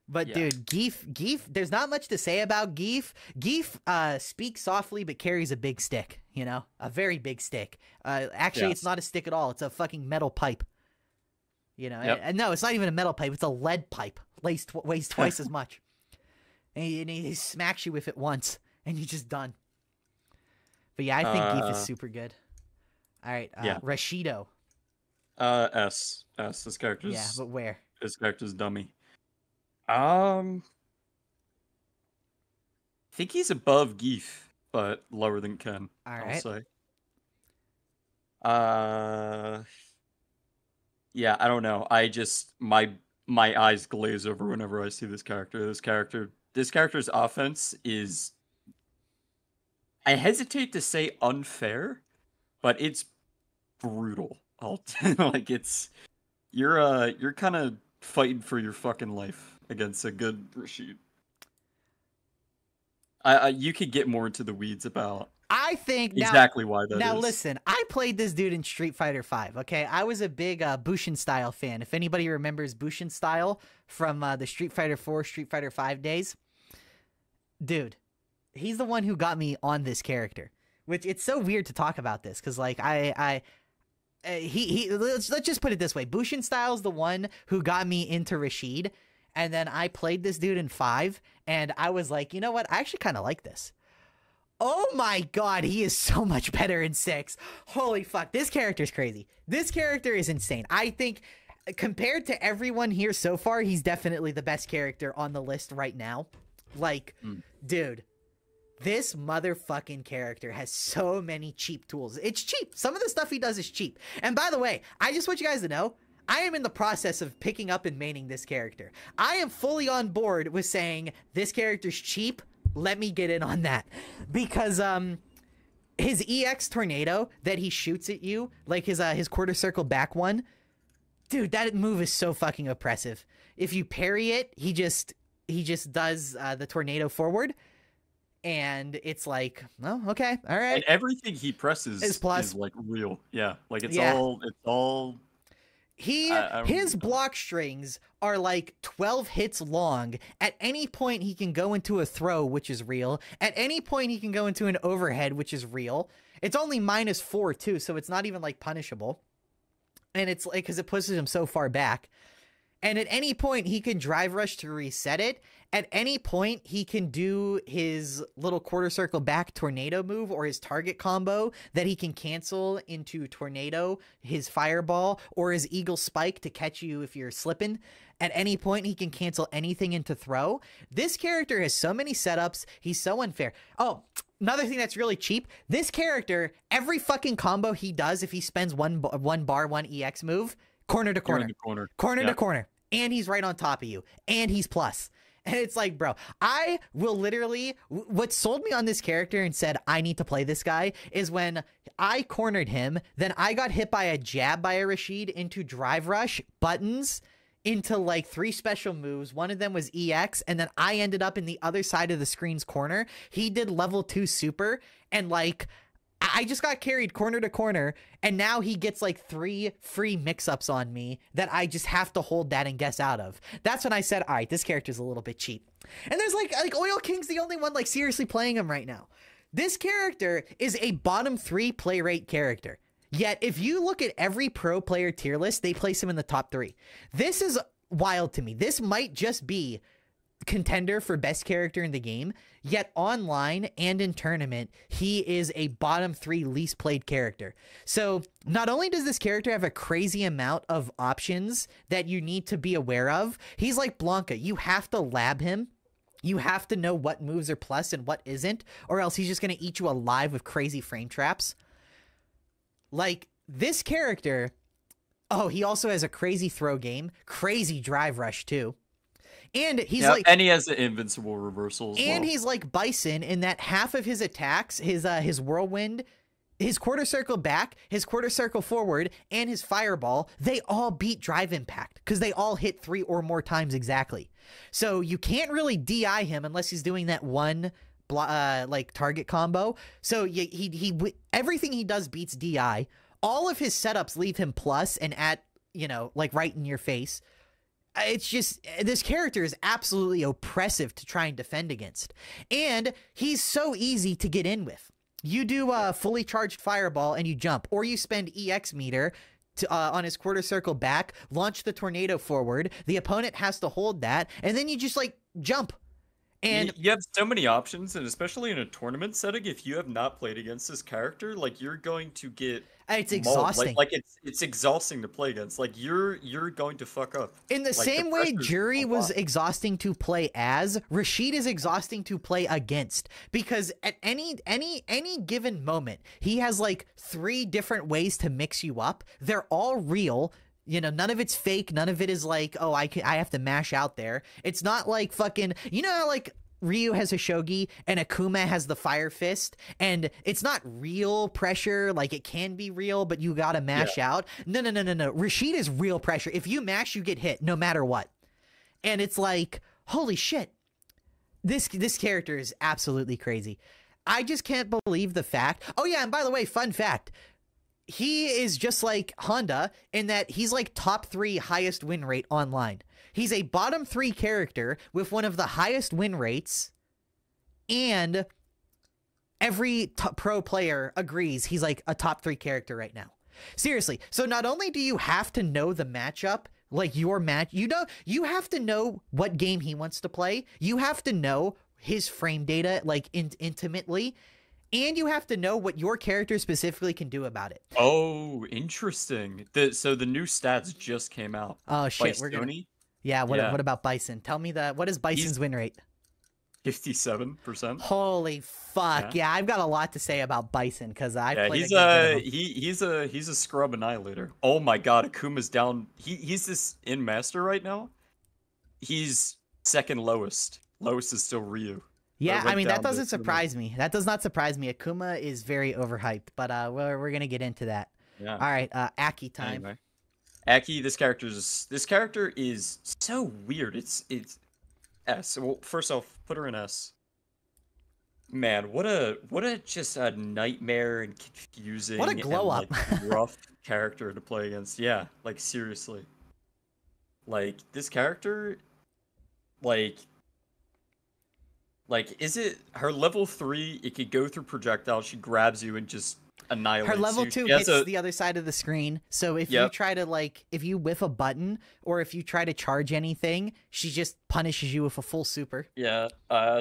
Speaker 1: But dude, Gief, there's not much to say about Gief. Gief speaks softly but carries a big stick, you know? A very big stick. Actually, It's not a stick at all. It's a fucking metal pipe. You know? And no, it's not even a metal pipe. It's a lead pipe. Weighs twice as much. And he smacks you with it once, and you're just done. But yeah, I think Gief is super good. All right, Rashido.
Speaker 2: S. This character's...
Speaker 1: Yeah, but where?
Speaker 2: This character's dummy. I think he's above Gief, but lower than Ken, I'll say. Yeah, I don't know. I just... My eyes glaze over whenever I see this character. This character's offense is, I hesitate to say unfair, but it's brutal. Like, you're kind of fighting for your fucking life against a good Rashid. You could get more into the weeds about
Speaker 1: I think
Speaker 2: exactly why that is.
Speaker 1: Now listen, I played this dude in Street Fighter 5, okay? I was a big Bushin Style fan. If anybody remembers Bushin Style from the Street Fighter 4, Street Fighter 5 days, dude, he's the one who got me on this character. Which, it's so weird to talk about this, because like let's just put it this way. Bushin Style's the one who got me into Rashid, and then I played this dude in 5, and I was like, you know what? I actually kind of like this. Oh my god, he is so much better in 6. Holy fuck, this character's crazy. This character is insane. I think, compared to everyone here so far, he's definitely the best character on the list right now. Like, dude, this motherfucking character has so many cheap tools. It's cheap. Some of the stuff he does is cheap. And by the way, I just want you guys to know, I am in the process of picking up and maining this character. I am fully on board with saying, this character's cheap. Let me get in on that, because his EX tornado that he shoots at you, like his quarter circle back one, dude, that move is so fucking oppressive. If you parry it, he just does the tornado forward, and it's like, oh, okay, all right.
Speaker 2: And everything he presses is like real, yeah, like it's all.
Speaker 1: His block strings are like 12 hits long. At any point, he can go into a throw, which is real. At any point, he can go into an overhead, which is real. It's only -4 too, so it's not even like punishable. And it's like, because it pushes him so far back. And at any point, he can drive rush to reset it. At any point, he can do his little quarter circle back tornado move, or his target combo that he can cancel into tornado, his fireball, or his eagle spike to catch you if you're slipping. At any point, he can cancel anything into throw. This character has so many setups. He's so unfair. Oh, another thing that's really cheap. This character, every fucking combo he does, if he spends one EX move, corner to corner. Corner to corner. And he's right on top of you. And he's plus. And it's like, bro, I will literally, what sold me on this character and said, I need to play this guy, is when I cornered him, then I got hit by a jab by a Rashid into drive rush, buttons, into like 3 special moves. One of them was EX, and then I ended up in the other side of the screen's corner. He did level 2 super, and like, I just got carried corner to corner, and now he gets like 3 free mix-ups on me that I just have to hold that and guess out of. That's when I said, all right, this character's a little bit cheap. And there's like Oil King's the only one like seriously playing him right now. This character is a bottom 3 play rate character. Yet if you look at every pro player tier list, they place him in the top 3. This is wild to me. This might just be contender for best character in the game, yet online and in tournament, he is a bottom 3 least played character. So not only does this character have a crazy amount of options that you need to be aware of, he's like Blanca. You have to lab him. You have to know what moves are plus and what isn't, or else he's just going to eat you alive with crazy frame traps. Like, this character, oh, he also has a crazy throw game, crazy drive rush too. And he's like,
Speaker 2: and he has the invincible reversal as
Speaker 1: and
Speaker 2: well.
Speaker 1: he's like Bison in that half of his attacks, his whirlwind, his quarter circle back, his quarter circle forward, and his fireball, they all beat drive impact because they all hit 3 or more times exactly. So you can't really DI him unless he's doing that one like target combo. So he everything he does beats DI. All of his setups leave him plus and at, you know, like right in your face. It's just, this character is absolutely oppressive to try and defend against. And he's so easy to get in with. You do a fully charged fireball and you jump, or you spend EX meter to, on his quarter circle back, launch the tornado forward. The opponent has to hold that, and then you just like jump. And
Speaker 2: you have so many options, and especially in a tournament setting, if you have not played against this character, like you're going to get
Speaker 1: it's
Speaker 2: mauled.
Speaker 1: exhausting.
Speaker 2: Like it's exhausting to play against. Like you're going to fuck up.
Speaker 1: In the
Speaker 2: Like,
Speaker 1: same way Jury was
Speaker 2: lot.
Speaker 1: exhausting to play as, Rashid is exhausting to play against, because at any given moment, he has like 3 different ways to mix you up. They're all real. You know, none of it's fake. None of it is like, oh, I have to mash out there. It's not like fucking, you know how like Ryu has a shogi and Akuma has the fire fist, and it's not real pressure. Like, it can be real, but you gotta mash out. No. Rashid is real pressure. If you mash, you get hit no matter what. And it's like, holy shit. This character is absolutely crazy. I just can't believe the fact. Oh yeah, and by the way, fun fact. He is just like Honda in that he's like top 3 highest win rate online. He's a bottom 3 character with one of the highest win rates, and every pro player agrees he's like a top 3 character right now. Seriously. So not only do you have to know the matchup, like your match, you have to know what game he wants to play. You have to know his frame data like intimately. And you have to know what your character specifically can do about it.
Speaker 2: Oh, interesting. So the new stats just came out.
Speaker 1: Oh shit,
Speaker 2: we're gonna.
Speaker 1: Yeah, what about Bison? Tell me what is Bison's win rate?
Speaker 2: 57%.
Speaker 1: Holy fuck. Yeah, I've got a lot to say about Bison because I played
Speaker 2: he's a scrub annihilator. Oh my god, Akuma's down. He's this in master right now. He's second lowest. Lowest is still Ryu.
Speaker 1: Yeah, I mean, that doesn't surprise me. That does not surprise me. Akuma is very overhyped, but we're going to get into that.
Speaker 2: Yeah.
Speaker 1: All right, Aki time.
Speaker 2: Anyway. Aki, this character is so weird. It's S. Well, first off, put her in S. Man, what a just a nightmare and confusing,
Speaker 1: what a glow up,
Speaker 2: like, rough character to play against. Yeah, like seriously. Like this character, like is it her level 3? It could go through projectiles. She grabs you and just annihilates you.
Speaker 1: Her level 2 hits the other side of the screen. So if you try to if you whiff a button or if you try to charge anything, she just punishes you with a full super.
Speaker 2: Yeah.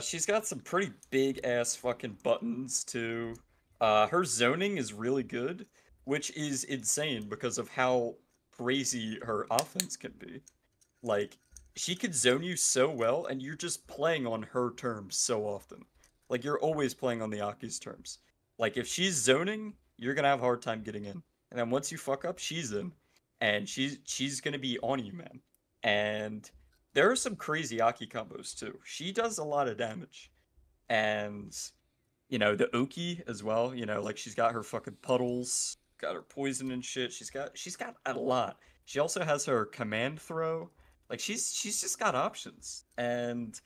Speaker 2: She's got some pretty big ass fucking buttons too. Her zoning is really good, which is insane because of how crazy her offense can be. Like, she could zone you so well, and you're just playing on her terms so often. Like, you're always playing on the Aki's terms. Like, if she's zoning, you're gonna have a hard time getting in. And then once you fuck up, she's in. And she's gonna be on you, man. And there are some crazy Aki combos, too. She does a lot of damage. And, you know, the Oki as well. You know, like, she's got her fucking puddles, got her poison and shit. She's got a lot. She also has her command throw. Like, she's just got options, and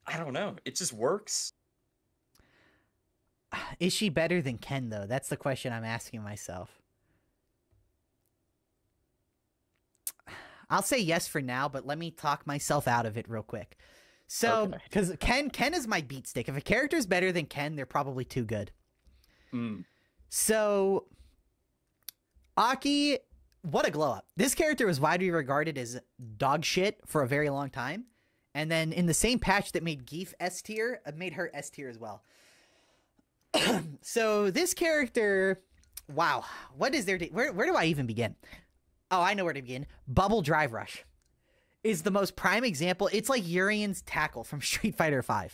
Speaker 2: I don't know. It just works.
Speaker 1: Is she better than Ken, though? That's the question I'm asking myself. I'll say yes for now, but let me talk myself out of it real quick. So, because Ken is my beat stick. If a character's better than Ken, they're probably too good. So, Aki... What a glow up. This character was widely regarded as dog shit for a very long time. And then in the same patch that made Geef S tier, made her S tier as well. So this character, wow, what is there? Where do I even begin? Oh, I know where to begin. Bubble Drive Rush is the most prime example. It's like Urian's tackle from Street Fighter V.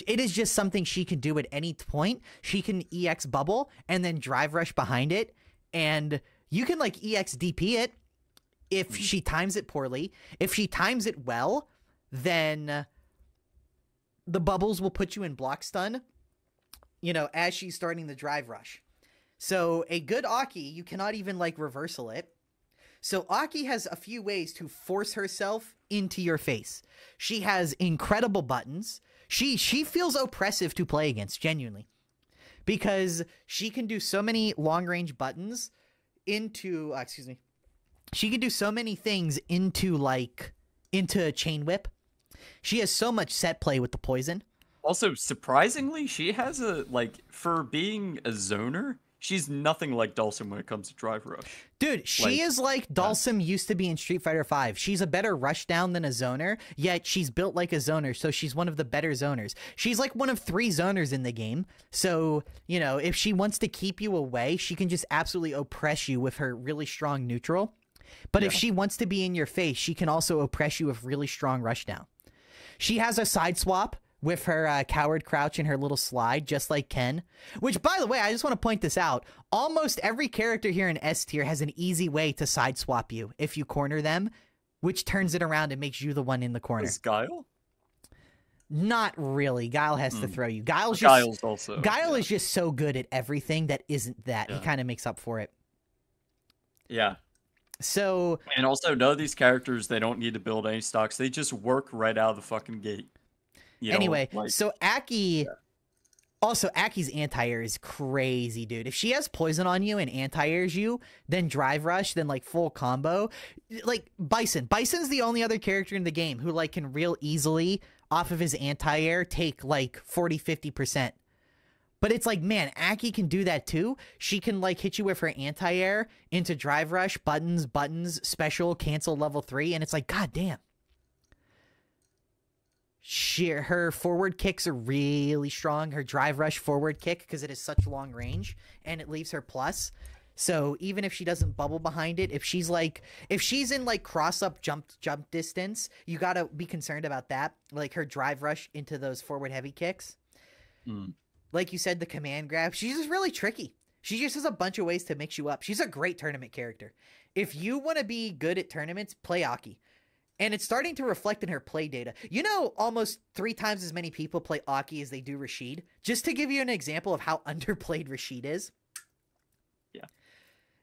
Speaker 1: It is just something she can do at any point. She can EX bubble and then drive rush behind it. And you can like EX DP it if she times it poorly. If she times it well, then the bubbles will put you in block stun, you know, as she's starting the drive rush. So a good Aki, you cannot even like reversal it. So Aki has a few ways to force herself into your face. She has incredible buttons. She feels oppressive to play against, genuinely. Because she can do so many long-range buttons into... She can do so many things into Chain Whip. She has so much set play with the poison.
Speaker 2: Also, surprisingly, she has a, like, for being a zoner, she's nothing like Dhalsim when it comes to drive rush.
Speaker 1: Dude, she is like Dhalsim used to be in Street Fighter V. She's a better rushdown than a zoner, yet she's built like a zoner, so she's one of the better zoners. She's like one of 3 zoners in the game, so, you know, if she wants to keep you away, she can just absolutely oppress you with her really strong neutral. But if she wants to be in your face, she can also oppress you with really strong rushdown. She has a side swap with her coward crouch and her little slide, just like Ken. Which, by the way, I just want to point this out. Almost every character here in S tier has an easy way to side swap you if you corner them, which turns it around and makes you the one in the corner.
Speaker 2: Is Guile?
Speaker 1: Not really. Guile has to throw you. Guile is just so good at everything that isn't that. He kind of makes up for it.
Speaker 2: Yeah.
Speaker 1: So...
Speaker 2: And also, none of these characters, they don't need to build any stocks. They just work right out of the fucking gate. You
Speaker 1: anyway,
Speaker 2: know, like,
Speaker 1: so Aki... Yeah. Also, Aki's anti-air is crazy, dude. If she has poison on you and anti-airs you, then drive rush, then like full combo. Like Bison. Bison's the only other character in the game who like can real easily, off of his anti-air, take like 40-50%. But it's like, man, Aki can do that too. She can like hit you with her anti-air into drive rush, buttons, special, cancel level 3, and it's like, god damn. Her forward kicks are really strong. Her drive rush forward kick, because it is such long range, and it leaves her plus. So even if she doesn't bubble behind it, if she's in like cross up jump distance, you gotta be concerned about that. Like her drive rush into those forward heavy kicks. Like you said, the command grab. She's just really tricky. She just has a bunch of ways to mix you up. She's a great tournament character. If you want to be good at tournaments, play Aki. And it's starting to reflect in her play data. You know, almost 3 times as many people play Aki as they do Rashid. Just to give you an example of how underplayed Rashid is.
Speaker 2: Yeah.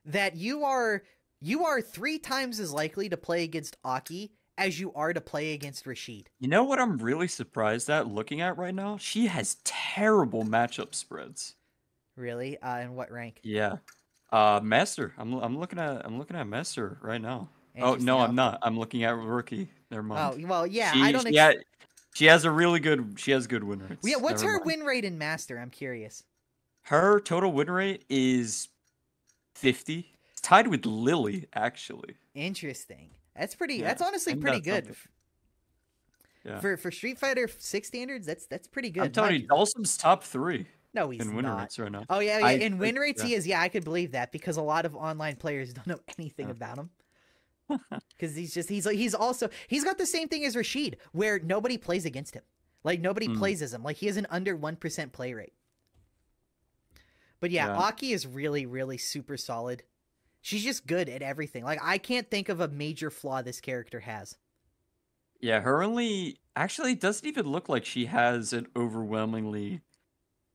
Speaker 1: That you are 3 times as likely to play against Aki as you are to play against Rashid.
Speaker 2: You know what I'm really surprised at looking at right now? She has terrible matchup spreads.
Speaker 1: Really? In what rank?
Speaker 2: Yeah. Master. I'm looking at Master right now. Oh no, I'm not. I'm looking at Rookie. Never mind.
Speaker 1: Oh well, yeah.
Speaker 2: She has a really good. She has good win rates.
Speaker 1: Yeah. What's her win rate in Master? I'm curious.
Speaker 2: Her total win rate is 50. It's tied with Lily, actually.
Speaker 1: Interesting. That's pretty. Yeah, that's honestly pretty good. Yeah. For Street Fighter 6 standards, that's pretty good.
Speaker 2: I'm telling you, Dhalsim's top 3.
Speaker 1: No, he's
Speaker 2: in win
Speaker 1: not.
Speaker 2: rates right now.
Speaker 1: Oh yeah. In win rates, he is. Yeah, I could believe that because a lot of online players don't know anything about him. Because he's got the same thing as Rashid, where nobody plays against him. Like nobody plays as him. Like he has an under 1% play rate. But yeah, Aki is really, really super solid. She's just good at everything. Like I can't think of a major flaw this character has.
Speaker 2: Yeah, her only actually it doesn't even look like she has an overwhelmingly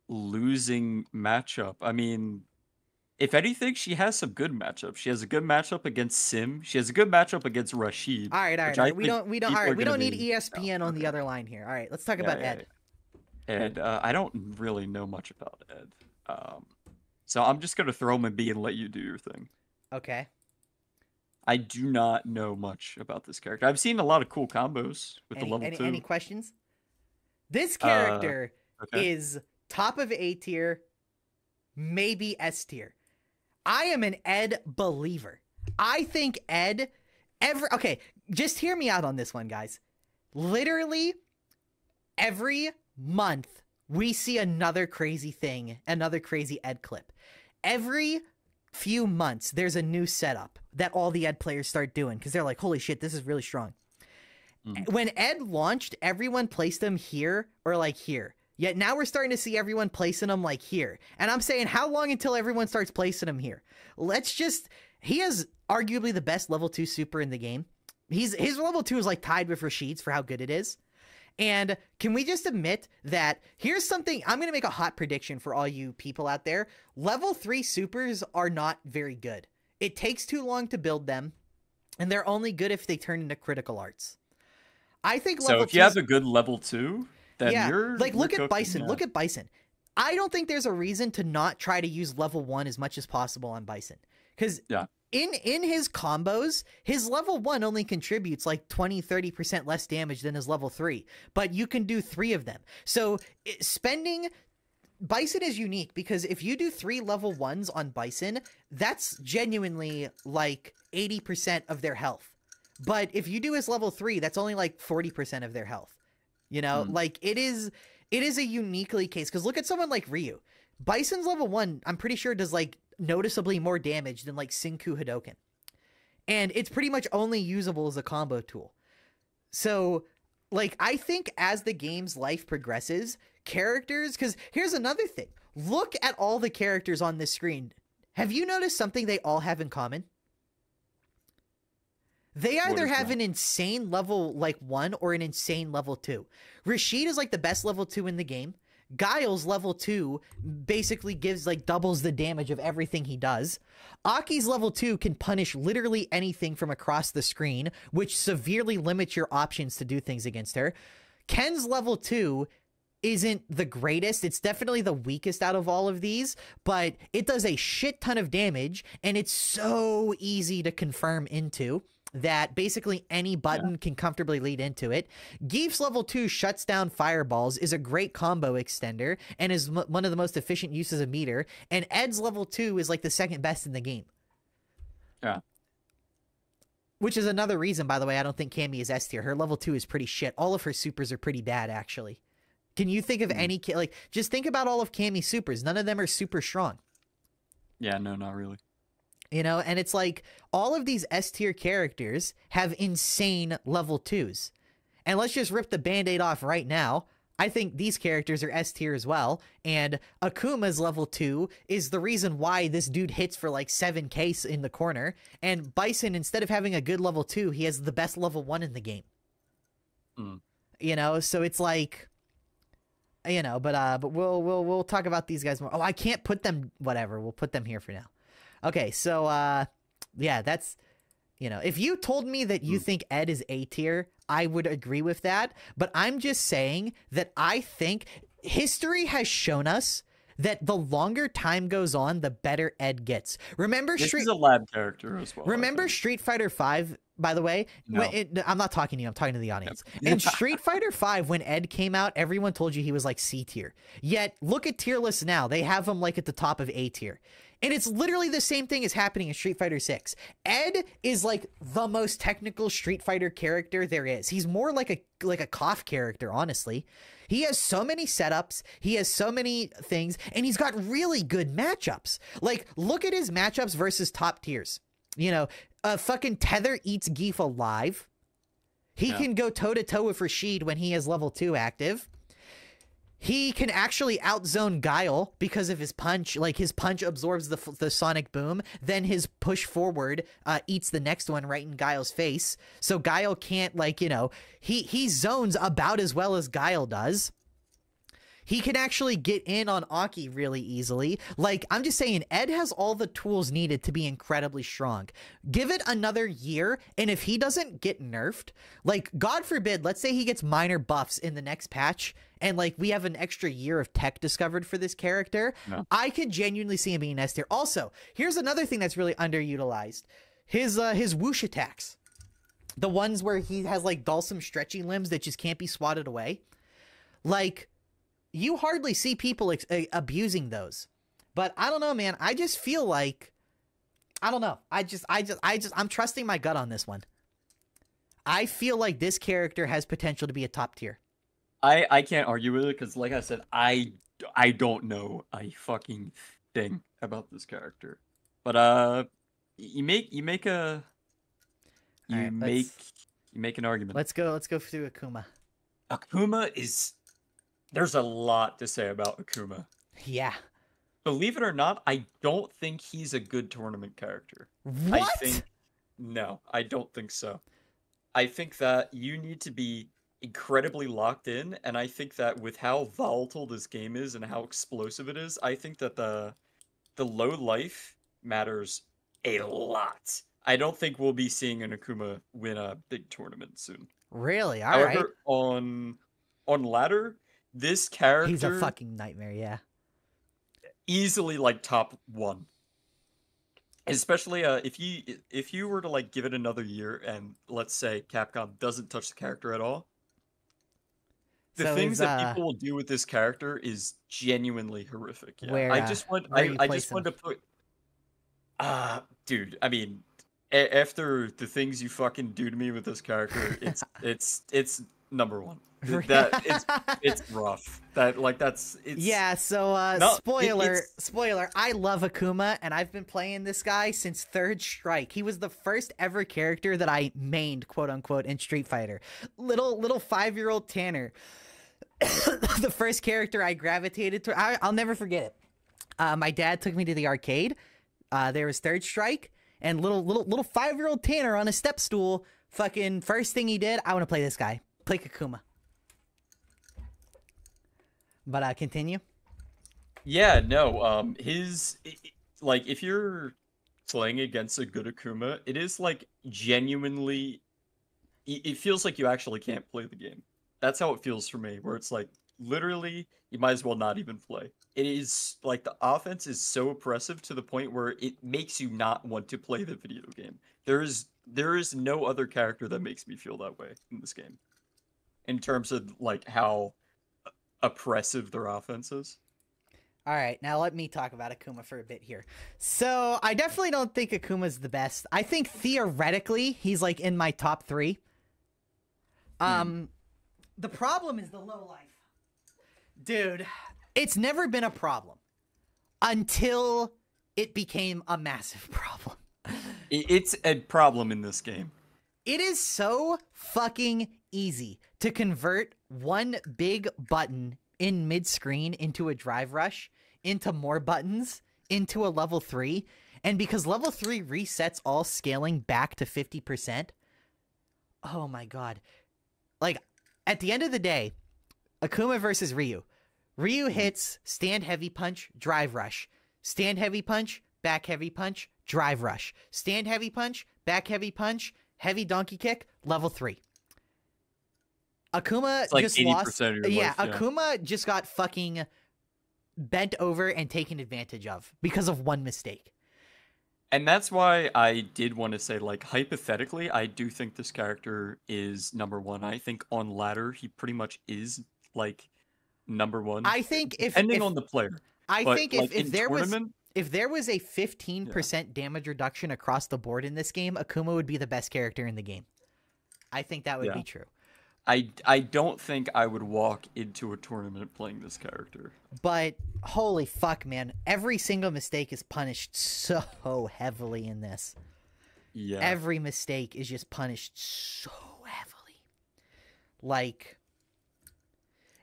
Speaker 2: losing matchup. I mean, if anything, she has some good matchups. She has a good matchup against Sim. She has a good matchup against Rashid.
Speaker 1: All right. We don't need ESPN on the other line here. All right, let's talk about Ed.
Speaker 2: Ed, I don't really know much about Ed. So I'm just gonna throw him in B and let you do your thing.
Speaker 1: Okay.
Speaker 2: I do not know much about this character. I've seen a lot of cool combos with the level 2.
Speaker 1: Any questions? This character is top of A tier, maybe S tier. I am an Ed believer. I think Ed okay, just hear me out on this one, guys. literally every month we see another crazy thing, another crazy Ed clip. Every few months there's a new setup that all the Ed players start doing because they're like, holy shit, this is really strong. When Ed launched, everyone placed him here or like here. Yet now we're starting to see everyone placing him like here. And I'm saying, how long until everyone starts placing him here? He has arguably the best level 2 super in the game. His level 2 is like tied with Rashid's for how good it is. And can we just admit that here's something, I'm going to make a hot prediction for all you people out there. Level 3 supers are not very good. It takes too long to build them, and they're only good if they turn into critical arts. I think
Speaker 2: so if you have a good level 2, then you're
Speaker 1: like, look
Speaker 2: cooking,
Speaker 1: at Bison. Look at Bison. I don't think there's a reason to not try to use level 1 as much as possible on Bison. Because in his combos, his level 1 only contributes like 20-30% less damage than his level 3. But you can do 3 of them. So spending... Bison is unique because if you do 3 level 1s on Bison, that's genuinely like 80% of their health. But if you do his level 3, that's only like 40% of their health. You know, like it is a uniquely case. Because look at someone like Ryu. Bison's level 1, I'm pretty sure, does like noticeably more damage than like Senku Hadoken. And it's pretty much only usable as a combo tool. So, like, I think as the game's life progresses, characters... Because here's another thing. Look at all the characters on this screen. Have you noticed something they all have in common? They either have an insane level, like, 1 or an insane level 2. Rashid is, like, the best level 2 in the game. Guile's level 2 basically gives, like, doubles the damage of everything he does. Aki's level 2 can punish literally anything from across the screen, which severely limits your options to do things against her. Ken's level 2 isn't the greatest. It's definitely the weakest out of all of these, but it does a shit ton of damage, and it's so easy to confirm into that basically any button can comfortably lead into it. Geef's level 2 shuts down fireballs, is a great combo extender, and is one of the most efficient uses of meter. And Ed's level 2 is like the second best in the game.
Speaker 2: Yeah.
Speaker 1: Which is another reason, by the way, I don't think Cammy is S tier. Her level 2 is pretty shit. All of her supers are pretty bad, actually. Can you think of any... Like, just think about all of Cammy's supers. None of them are super strong.
Speaker 2: Yeah, no, not really.
Speaker 1: You know, and it's like all of these S tier characters have insane level 2s. And let's just rip the band-aid off right now. I think these characters are S tier as well. And Akuma's level 2 is the reason why this dude hits for like 7k in the corner. And Bison, instead of having a good level 2, he has the best level 1 in the game. You know, so it's like... You know, but we'll talk about these guys more. Oh, I can't put them... Whatever, we'll put them here for now. Okay, so, yeah, that's, you know, if you told me that you think Ed is A tier, I would agree with that. But I'm just saying that I think history has shown us that the longer time goes on, the better Ed gets. Remember
Speaker 2: This is a lab character as well.
Speaker 1: Remember Street Fighter V, by the way?
Speaker 2: No.
Speaker 1: I'm not talking to you. I'm talking to the audience. In Street Fighter V, when Ed came out, everyone told you he was like C tier. Yet, look at tier lists now. They have him like at the top of A tier. And it's literally the same thing as happening in Street Fighter 6. Ed is like the most technical Street Fighter character there is. He's more like a KOF character, honestly. He has so many setups, he has so many things, and he's got really good matchups. Like, look at his matchups versus top tiers. You know, fucking Tether eats Geef alive. He can go toe-to-toe with Rashid when he has level 2 active. He can actually outzone Guile because of his punch. Like, his punch absorbs the sonic boom. Then his push forward eats the next one right in Guile's face. So Guile can't, like, you know... He zones about as well as Guile does. He can actually get in on Aki really easily. Like, I'm just saying, Ed has all the tools needed to be incredibly strong. Give it another year, and if he doesn't get nerfed, like, God forbid, let's say he gets minor buffs in the next patch, and, like, we have an extra year of tech discovered for this character, I could genuinely see him being S tier. Also, here's another thing that's really underutilized. His whoosh attacks. The ones where he has, like, Dhalsim stretchy limbs that just can't be swatted away. Like... You hardly see people abusing those. But I don't know, man. I just feel like... I don't know. I'm trusting my gut on this one. I feel like this character has potential to be a top tier.
Speaker 2: I can't argue with it because, like I said, I don't know a fucking thing about this character. But you make you make a
Speaker 1: All
Speaker 2: you
Speaker 1: right,
Speaker 2: make you make an argument.
Speaker 1: let's go through Akuma.
Speaker 2: Akuma is there's a lot to say about Akuma.
Speaker 1: Yeah.
Speaker 2: Believe it or not, I don't think he's a good tournament character.
Speaker 1: What?
Speaker 2: I think no, I don't think so. I think that you need to be incredibly locked in, and I think that with how volatile this game is and how explosive it is, I think that the low life matters a lot. I don't think we'll be seeing an Akuma win a big tournament soon.
Speaker 1: Really? All right.
Speaker 2: However, on ladder, this character
Speaker 1: He's a fucking nightmare, yeah.
Speaker 2: easily like top 1. Especially if you were to like give it another year and let's say Capcom doesn't touch the character at all, the
Speaker 1: So
Speaker 2: things
Speaker 1: is,
Speaker 2: that people will do with this character is genuinely horrific. Yeah.
Speaker 1: Where,
Speaker 2: I just want
Speaker 1: where you
Speaker 2: I
Speaker 1: place
Speaker 2: just want to
Speaker 1: him?
Speaker 2: put dude, I mean after the things you fucking do to me with this character, it's number 1. That it's rough. That like that's it's
Speaker 1: Yeah, so
Speaker 2: No,
Speaker 1: spoiler, I love Akuma and I've been playing this guy since Third Strike. He was the first ever character that I mained, quote unquote, in Street Fighter. Little 5-year-old Tanner. The first character I gravitated to. I'll never forget it. My dad took me to the arcade. There was Third Strike and little 5-year-old Tanner on a step stool. Fucking first thing he did, I want to play this guy. Play Akuma. But continue.
Speaker 2: Yeah, no. Like if you're playing against a good Akuma, it is like genuinely. It feels like you actually can't play the game. That's how it feels for me. Where it's like literally you might as well not even play. It is like the offense is so oppressive to the point where it makes you not want to play the video game. There is no other character that makes me feel that way in this game. In terms of like how oppressive their offense is.
Speaker 1: All right, now let me talk about Akuma for a bit here. So I definitely don't think Akuma's the best. I think theoretically he's like in my top 3. The problem is the low life. Dude, it's never been a problem until it became a massive problem.
Speaker 2: It's a problem in this game.
Speaker 1: It is so fucking easy to convert one big button in mid-screen into a drive rush, into more buttons, into a level 3. And because level 3 resets all scaling back to 50%, oh my god. Like, at the end of the day, Akuma versus Ryu. Ryu hits stand heavy punch, drive rush. Stand heavy punch, back heavy punch, drive rush. Stand heavy punch, back heavy punch, heavy donkey kick, level 3. Akuma
Speaker 2: like
Speaker 1: just
Speaker 2: 80%
Speaker 1: lost.
Speaker 2: of your
Speaker 1: Yeah,
Speaker 2: life, yeah.
Speaker 1: Akuma just got fucking bent over and taken advantage of because of one mistake.
Speaker 2: And that's why I did want to say, like, hypothetically, I do think this character is number 1. I think on ladder, he pretty much is, like, number 1.
Speaker 1: I think
Speaker 2: Depending on the player.
Speaker 1: I
Speaker 2: But,
Speaker 1: think
Speaker 2: like,
Speaker 1: if
Speaker 2: in
Speaker 1: there was
Speaker 2: tournament,
Speaker 1: if there was a 15% damage reduction across the board in this game, Akuma would be the best character in the game. I think that would
Speaker 2: Yeah.
Speaker 1: be true.
Speaker 2: I don't think I would walk into a tournament playing this character.
Speaker 1: But holy fuck, man. Every single mistake is punished so heavily in this.
Speaker 2: Yeah.
Speaker 1: Every mistake is just punished so heavily. Like,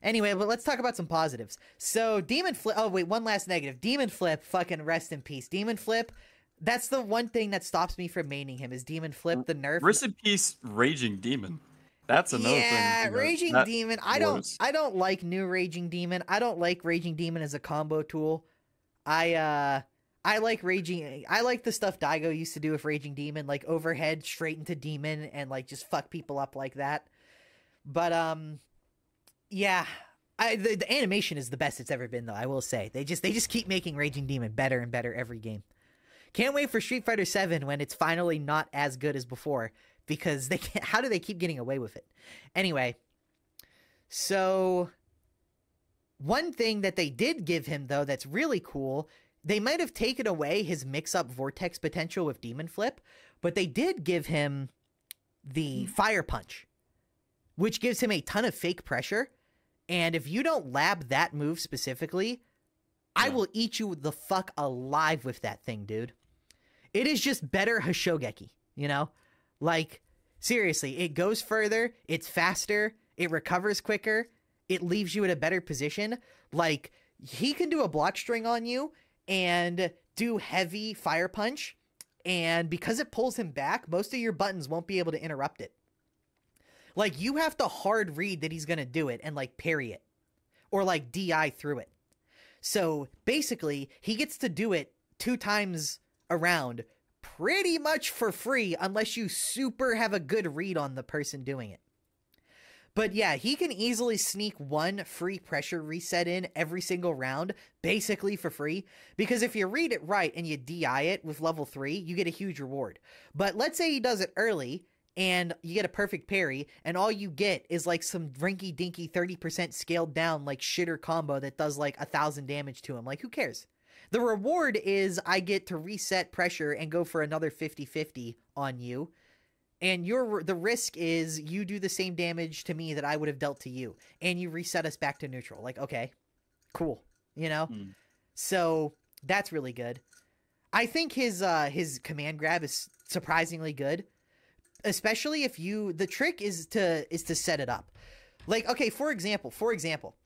Speaker 1: anyway, but let's talk about some positives. So, Demon Flip. Oh, wait, one last negative. Demon Flip, fucking rest in peace. Demon Flip, that's the one thing that stops me from maining him is Demon Flip, the nerf.
Speaker 2: Rest in peace, Raging Demon. That's another thing.
Speaker 1: Yeah,
Speaker 2: that-
Speaker 1: Raging
Speaker 2: that
Speaker 1: Demon.
Speaker 2: blows.
Speaker 1: I don't like new Raging Demon. I don't like Raging Demon as a combo tool. I like the stuff Daigo used to do with Raging Demon, like overhead straight into Demon and like just fuck people up like that. But yeah. The animation is the best it's ever been though, I will say. They just keep making Raging Demon better and better every game. Can't wait for Street Fighter 7 when it's finally not as good as before. Because they can't, how do they keep getting away with it? Anyway, so one thing that they did give him, though, that's really cool, they might have taken away his mix-up vortex potential with Demon Flip, but they did give him the Fire Punch, which gives him a ton of fake pressure. And if you don't lab that move specifically, I will eat you the fuck alive with that thing, dude. It is just better Hoshogeki, you know? Like, seriously, it goes further, it's faster, it recovers quicker, it leaves you in a better position. Like, he can do a block string on you and do heavy Fire Punch, and because it pulls him back, most of your buttons won't be able to interrupt it. Like, you have to hard read that he's going to do it and, like, parry it. Or, like, DI through it. So, basically, he gets to do it 2 times around pretty much for free unless you super have a good read on the person doing it. But yeah, he can easily sneak 1 free pressure reset in every single round, basically for free, because if you read it right and you DI it with level 3, you get a huge reward. But let's say he does it early, and you get a perfect parry, and all you get is like some rinky-dinky 30% scaled down like shitter combo that does like 1,000 damage to him. Like, who cares? The reward is I get to reset pressure and go for another 50-50 on you. And the risk is you do the same damage to me that I would have dealt to you. And you reset us back to neutral. Like, okay, cool. You know? So that's really good. I think his command grab is surprisingly good. Especially if the trick is to set it up. Like, okay, for example,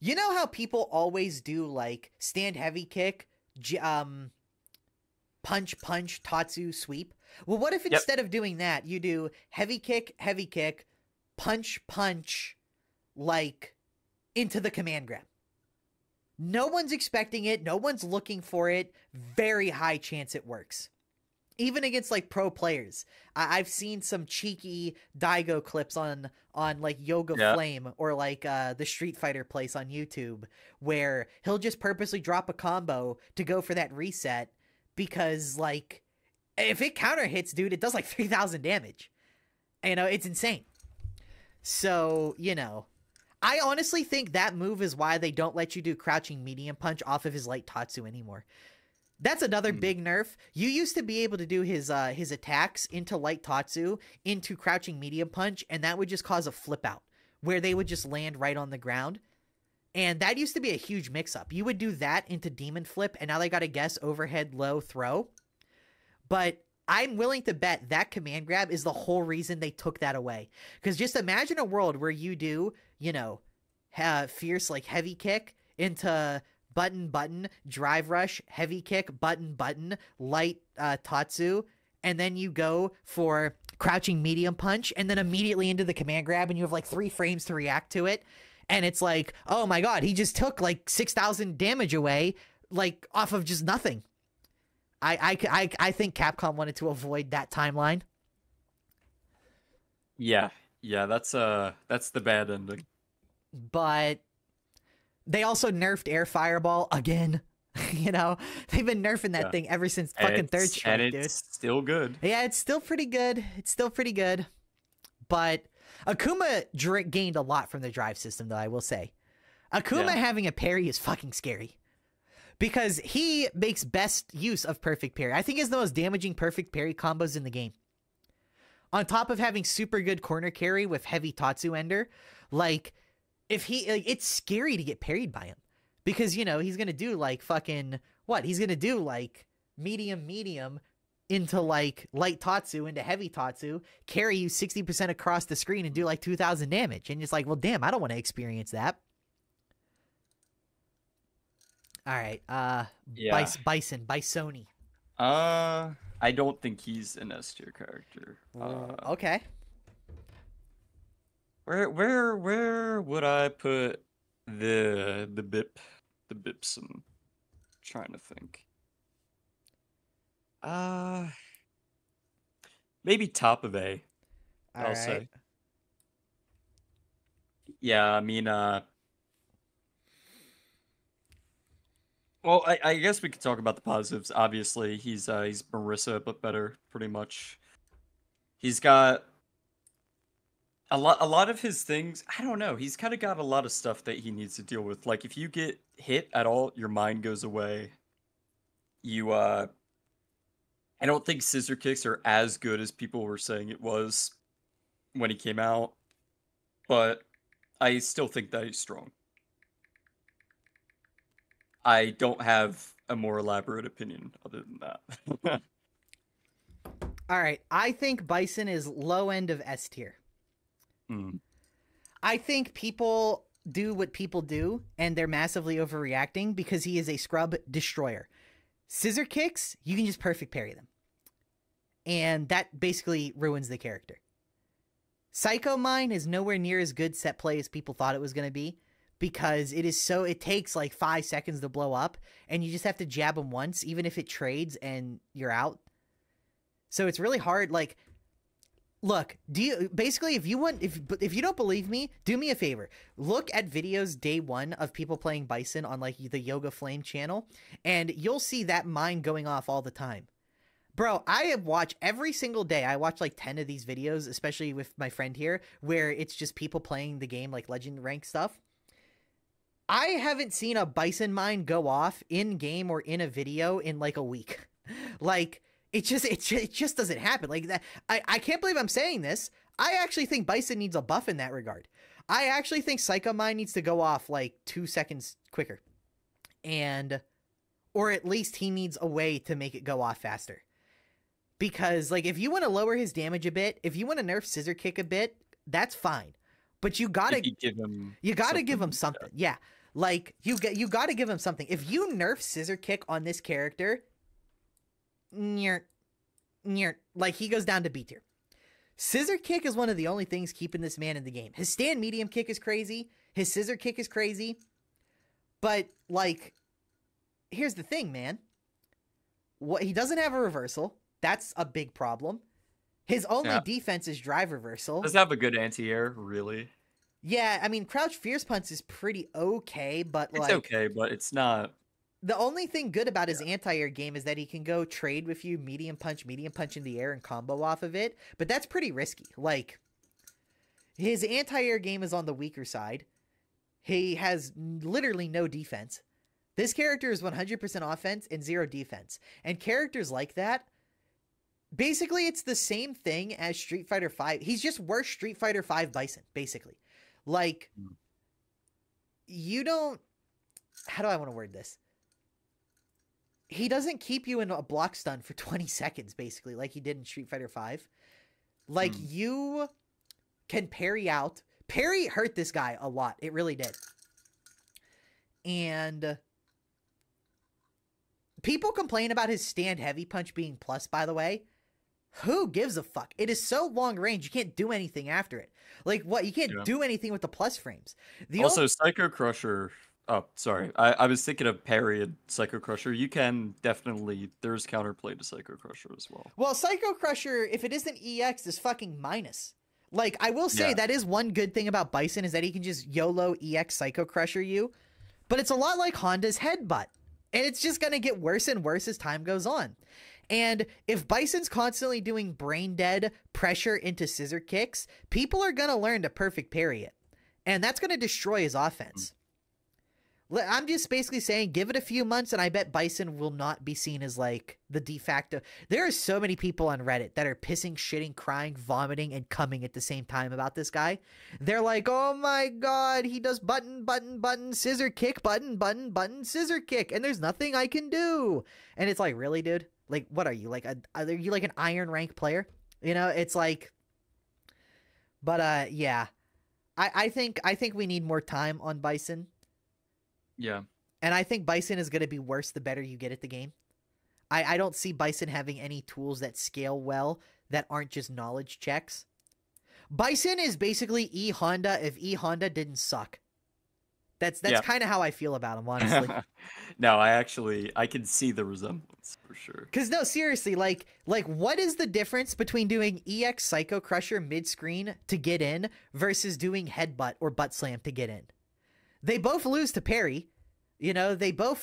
Speaker 1: you know how people always do like stand heavy kick, punch, Tatsu, sweep? Well, what if instead of doing that, you do heavy kick, punch, like into the command grab? No one's expecting it. No one's looking for it. Very high chance it works. Even against like pro players. I've seen some cheeky Daigo clips on like Yoga Flame or like the Street Fighter place on YouTube where he'll just purposely drop a combo to go for that reset because like if it counter hits, dude, it does like 3,000 damage. You know, it's insane. So, you know, I honestly think that move is why they don't let you do crouching medium punch off of his light Tatsu anymore. That's another big nerf. You used to be able to do his attacks into light Tatsu, into crouching medium punch, and that would just cause a flip out where they would just land right on the ground. And that used to be a huge mix up. You would do that into demon flip, and now they got to guess overhead low throw. But I'm willing to bet that command grab is the whole reason they took that away. Because just imagine a world where you do, you know, fierce like heavy kick into button, drive rush, heavy kick, button, light Tatsu, and then you go for crouching medium punch, and then immediately into the command grab, and you have like 3 frames to react to it. And it's like, oh my god, he just took like 6,000 damage away, like off of just nothing. I think Capcom wanted to avoid that timeline.
Speaker 2: Yeah, that's the bad ending.
Speaker 1: But they also nerfed Air Fireball again. You know, they've been nerfing that thing ever since fucking Third Strike, dude.
Speaker 2: It's still good.
Speaker 1: Yeah, it's still pretty good. But Akuma gained a lot from the drive system, though, I will say. Akuma having a parry is fucking scary. Because he makes best use of perfect parry. I think he has the most damaging perfect parry combos in the game. On top of having super good corner carry with heavy Tatsu ender, like, it's scary to get parried by him. Because, you know, he's going to do, like, fucking, what? He's going to do, like, medium into, like, light Tatsu into heavy Tatsu, carry you 60% across the screen and do, like, 2,000 damage. And it's like, well, damn, I don't want to experience that. All right, Bisoni.
Speaker 2: I don't think he's an S tier character.
Speaker 1: Okay.
Speaker 2: Where would I put the Bips? I'm trying to think. Maybe top of A. I'll say. Yeah, I mean, well, I guess we could talk about the positives. Obviously, he's Marissa, but better, pretty much. He's got a lot of his things. I don't know. He's kind of got a lot of stuff that he needs to deal with. Like, if you get hit at all, your mind goes away. You I don't think scissor kicks are as good as people were saying it was when he came out, but I still think that he's strong. I don't have a more elaborate opinion other than that.
Speaker 1: All right, I think Bison is low end of S tier.
Speaker 2: Mm.
Speaker 1: I think people do what people do, and they're massively overreacting because he is a scrub destroyer. Scissor kicks, you can just perfect parry them. And that basically ruins the character. Psycho Mine is nowhere near as good set play as people thought it was going to be, because it takes like 5 seconds to blow up, and you just have to jab him once, even if it trades and you're out. So it's really hard. Like, look, if you don't believe me, do me a favor. Look at videos day one of people playing Bison on like the Yoga Flame channel, and you'll see that mine going off all the time. Bro, I have watched every single day. I watch like 10 of these videos, especially with my friend here, where it's just people playing the game like legend rank stuff. I haven't seen a Bison mine go off in game or in a video in like a week. Like, it just doesn't happen like that. I can't believe I'm saying this. I actually think Bison needs a buff in that regard. I actually think Psycho Mine needs to go off like 2 seconds quicker. Or at least he needs a way to make it go off faster. Because like, if you want to lower his damage a bit, if you want to nerf Scissor Kick a bit, that's fine. But you gotta give him something. Yeah. Like, you gotta give him something. If you nerf Scissor Kick on this character, like, he goes down to B tier. Scissor Kick is one of the only things keeping this man in the game. His stand medium kick is crazy. His scissor kick is crazy. But like, here's the thing, man. He doesn't have a reversal. That's a big problem. His only defense is drive reversal.
Speaker 2: Does have a good anti-air, really?
Speaker 1: Yeah, I mean, Crouch Fierce Punch is pretty okay, but
Speaker 2: it's okay, but it's not.
Speaker 1: The only thing good about his anti-air game is that he can go trade with you, medium punch in the air, and combo off of it. But that's pretty risky. Like, his anti-air game is on the weaker side. He has literally no defense. This character is 100% offense and 0 defense. And characters like that, basically it's the same thing as Street Fighter V. He's just worse Street Fighter V Bison, basically. Like, you don't... How do I want to word this? He doesn't keep you in a block stun for 20 seconds, basically, like he did in Street Fighter V. Like, you can parry out. Parry hurt this guy a lot. It really did. And people complain about his stand heavy punch being plus, by the way. Who gives a fuck? It is so long range, you can't do anything after it. Like, what? You can't do anything with the plus frames.
Speaker 2: Also, Psycho Crusher... Oh, sorry. I was thinking of parry and Psycho Crusher. You can definitely... There's counterplay to Psycho Crusher as well.
Speaker 1: Well, Psycho Crusher, if it isn't EX, is fucking minus. Like, I will say that is one good thing about Bison, is that he can just YOLO EX Psycho Crusher you. But it's a lot like Honda's Headbutt. And it's just going to get worse and worse as time goes on. And if Bison's constantly doing brain dead pressure into scissor kicks, people are going to learn to perfect parry it. And that's going to destroy his offense. I'm just basically saying, give it a few months, and I bet Bison will not be seen as, like, the de facto... There are so many people on Reddit that are pissing, shitting, crying, vomiting, and coming at the same time about this guy. They're like, oh my god, he does button, button, button, scissor kick, button, button, button, scissor kick, and there's nothing I can do. And it's like, really, dude? Like, what are you? Like, are you like an iron rank player? You know, it's like... But, yeah. I think we need more time on Bison.
Speaker 2: Yeah.
Speaker 1: And I think Bison is going to be worse the better you get at the game. I don't see Bison having any tools that scale well that aren't just knowledge checks. Bison is basically E Honda if E Honda didn't suck. That's kind of how I feel about him, honestly.
Speaker 2: No, I can see the resemblance for sure.
Speaker 1: Because no, seriously, like what is the difference between doing EX Psycho Crusher mid-screen to get in versus doing Headbutt or Butt Slam to get in? They both lose to parry. You know, they both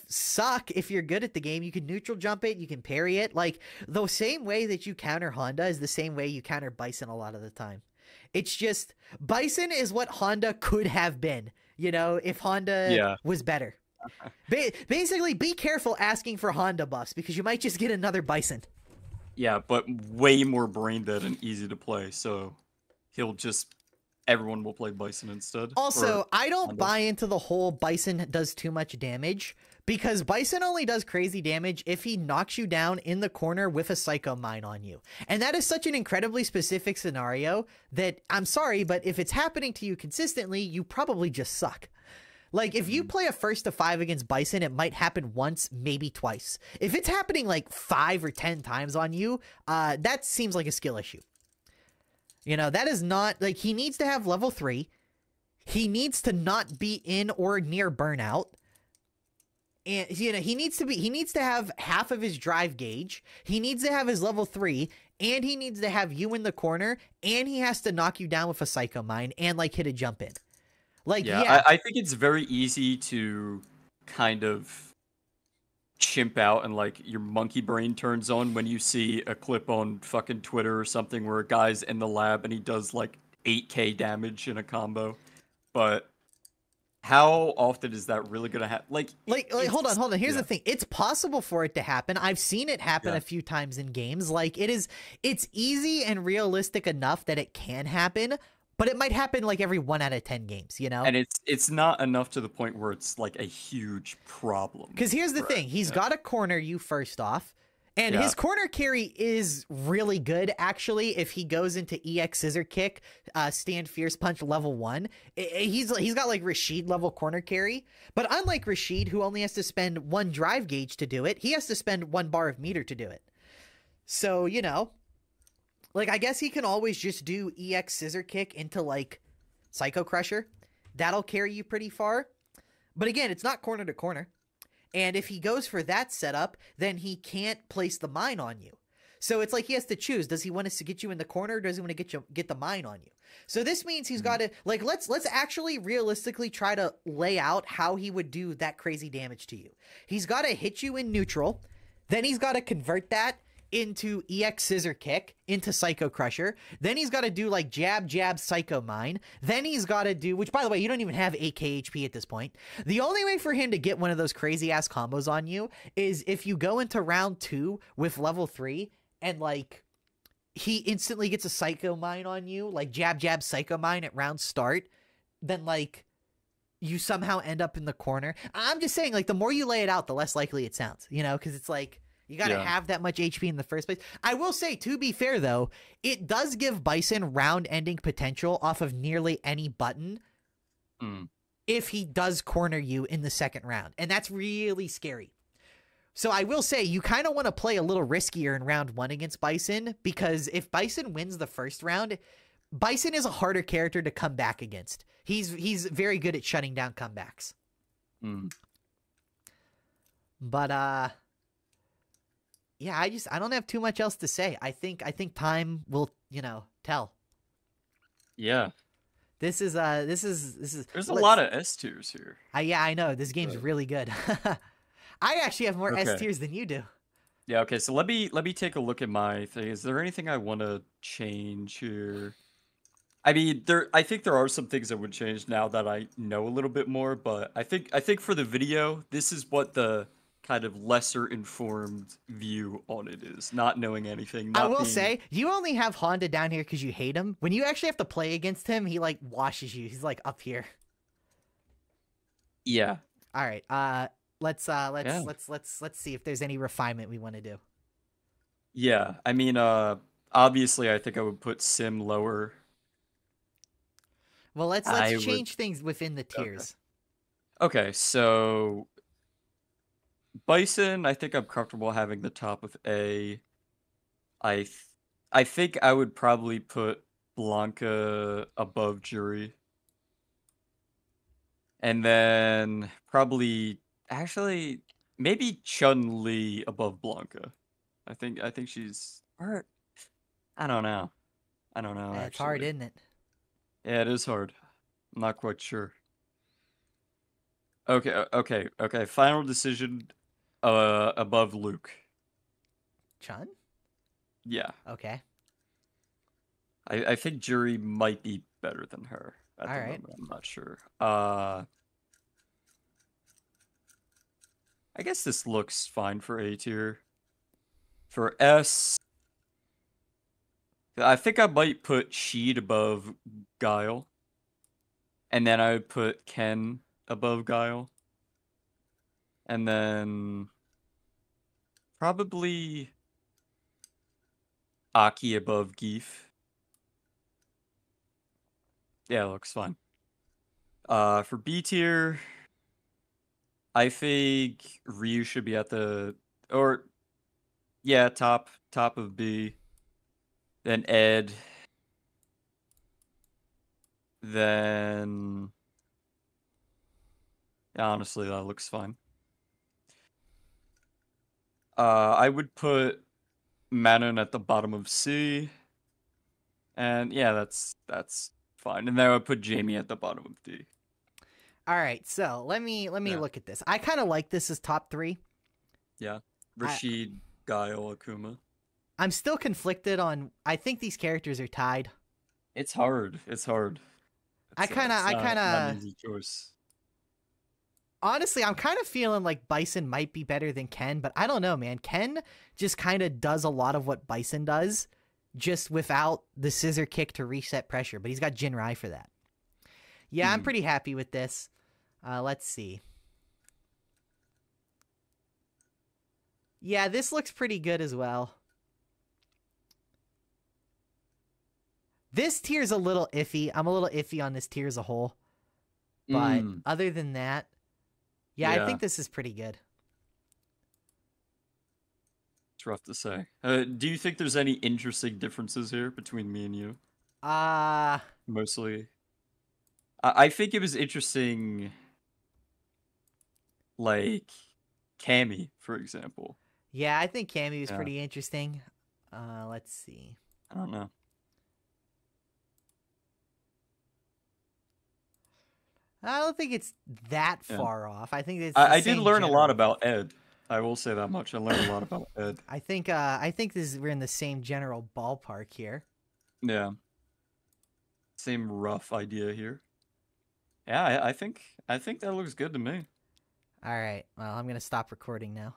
Speaker 1: suck if you're good at the game. You can neutral jump it, you can parry it. Like, the same way that you counter Honda is the same way you counter Bison a lot of the time. It's just, Bison is what Honda could have been, you know, if Honda was better. Basically, be careful asking for Honda buffs because you might just get another Bison.
Speaker 2: Yeah, but way more brain dead and easy to play. So he'll just everyone will play Bison instead.
Speaker 1: Also,
Speaker 2: Or
Speaker 1: I don't
Speaker 2: Honda.
Speaker 1: buy into the whole Bison does too much damage because Bison only does crazy damage if he knocks you down in the corner with a Psycho Mine on you. And that is such an incredibly specific scenario that I'm sorry, but if it's happening to you consistently, you probably just suck. Like, if you play a 1st to 5 against Bison, it might happen once, maybe twice. If it's happening like 5 or 10 times on you, that seems like a skill issue. You know, that is not, like, he needs to have level 3. He needs to not be in or near burnout. And, you know, he needs to have half of his drive gauge. He needs to have his level 3, and he needs to have you in the corner, and he has to knock you down with a Psycho Mine and, like, hit a jump in. Like, yeah.
Speaker 2: I think it's very easy to kind of chimp out and like your monkey brain turns on when you see a clip on fucking Twitter or something where a guy's in the lab and he does like 8k damage in a combo. But how often is that really gonna happen? Like
Speaker 1: hold on. Here's the thing. It's possible for it to happen. I've seen it happen a few times in games. Like, it's easy and realistic enough that it can happen. But it might happen like every 1 out of 10 games, you know?
Speaker 2: And it's not enough to the point where it's like a huge problem.
Speaker 1: Because here's the thing. He's got to corner you first off. And his corner carry is really good, actually, if he goes into EX Scissor Kick, Stand Fierce Punch level 1. He's got like Rashid level corner carry. But unlike Rashid, who only has to spend 1 drive gauge to do it, he has to spend 1 bar of meter to do it. So, you know... Like, I guess he can always just do EX Scissor Kick into, like, Psycho Crusher. That'll carry you pretty far. But again, it's not corner to corner. And if he goes for that setup, then he can't place the mine on you. So it's like he has to choose. Does he want us to get you in the corner, or does he want to get the mine on you? So this means he's got to, like, let's actually realistically try to lay out how he would do that crazy damage to you. He's got to hit you in neutral. Then he's got to convert that into EX Scissor Kick, into Psycho Crusher. Then he's got to do like Jab, Psycho Mine. Then he's got to do, which by the way, you don't even have 8k HP at this point. The only way for him to get one of those crazy ass combos on you is if you go into round 2 with level 3 and like he instantly gets a Psycho Mine on you, like Jab, Psycho Mine at round start, then like you somehow end up in the corner. I'm just saying, like, the more you lay it out, the less likely it sounds, you know, because it's like, you got to have that much HP in the first place. I will say, to be fair, though, it does give Bison round-ending potential off of nearly any button if he does corner you in the second round. And that's really scary. So I will say, you kind of want to play a little riskier in round 1 against Bison, because if Bison wins the first round, Bison is a harder character to come back against. He's very good at shutting down comebacks. But, yeah, I don't have too much else to say. I think time will, you know, tell.
Speaker 2: Yeah.
Speaker 1: This is
Speaker 2: There's a lot of S tiers here.
Speaker 1: Yeah, I know. This game's really good. I actually have more S tiers than you do.
Speaker 2: Yeah, okay. So let me take a look at my thing. Is there anything I want to change here? I mean, I think there are some things that would change now that I know a little bit more, but I think for the video, this is what the kind of lesser informed view on it is, not knowing anything.
Speaker 1: I will say, you only have Honda down here because you hate him. When you actually have to play against him, he like washes you. He's like up here.
Speaker 2: Yeah.
Speaker 1: All right. Let's see if there's any refinement we want to do.
Speaker 2: Yeah. I mean, obviously, I think I would put Sim lower.
Speaker 1: Well, let's change things within the tiers.
Speaker 2: Okay, so Bison, I think I'm comfortable having the top of A. I think I would probably put Blanca above Jury. And then probably actually maybe Chun-Li above Blanca. I think she's or I don't know.
Speaker 1: It's hard, isn't it?
Speaker 2: Yeah, it is hard. I'm not quite sure. Okay. Final decision above Luke.
Speaker 1: Chun?
Speaker 2: Yeah.
Speaker 1: Okay.
Speaker 2: I think Jury might be better than her at the moment. I'm not sure. I guess this looks fine for A tier. For S, I think I might put Sheed above Guile. And then I would put Ken above Guile. And then probably Aki above Geef. Yeah, looks fine. For B tier, I think Ryu should be at the top of B. Then Ed. Then honestly, that looks fine. I would put Manon at the bottom of C. And yeah, that's fine. And then I would put Jamie at the bottom of D.
Speaker 1: All right, so let me
Speaker 2: Yeah.
Speaker 1: look at this. I kind of like this as top 3.
Speaker 2: Yeah. Rashid, Guile, Akuma.
Speaker 1: I'm still conflicted on. I think these characters are tied.
Speaker 2: It's hard. It's hard.
Speaker 1: I kind of
Speaker 2: not an easy choice.
Speaker 1: Honestly, I'm kind of feeling like Bison might be better than Ken, but I don't know, man. Ken just kind of does a lot of what Bison does, just without the scissor kick to reset pressure, but he's got Jinrai for that. Yeah, I'm pretty happy with this. Let's see. Yeah, this looks pretty good as well. This tier's a little iffy. I'm a little iffy on this tier as a whole. But other than that, yeah, I think this is pretty good.
Speaker 2: It's rough to say. Do you think there's any interesting differences here between me and you? Mostly. I think it was interesting, like, Cammy, for example.
Speaker 1: Yeah, I think Cammy was pretty interesting. Let's see.
Speaker 2: I don't know.
Speaker 1: I don't think it's that far off. I think it's.
Speaker 2: I did learn a lot about Ed. I will say that much. I learned a lot about Ed.
Speaker 1: I think we're in the same general ballpark here.
Speaker 2: Yeah. Same rough idea here. Yeah, I think that looks good to me.
Speaker 1: All right. Well, I'm gonna stop recording now.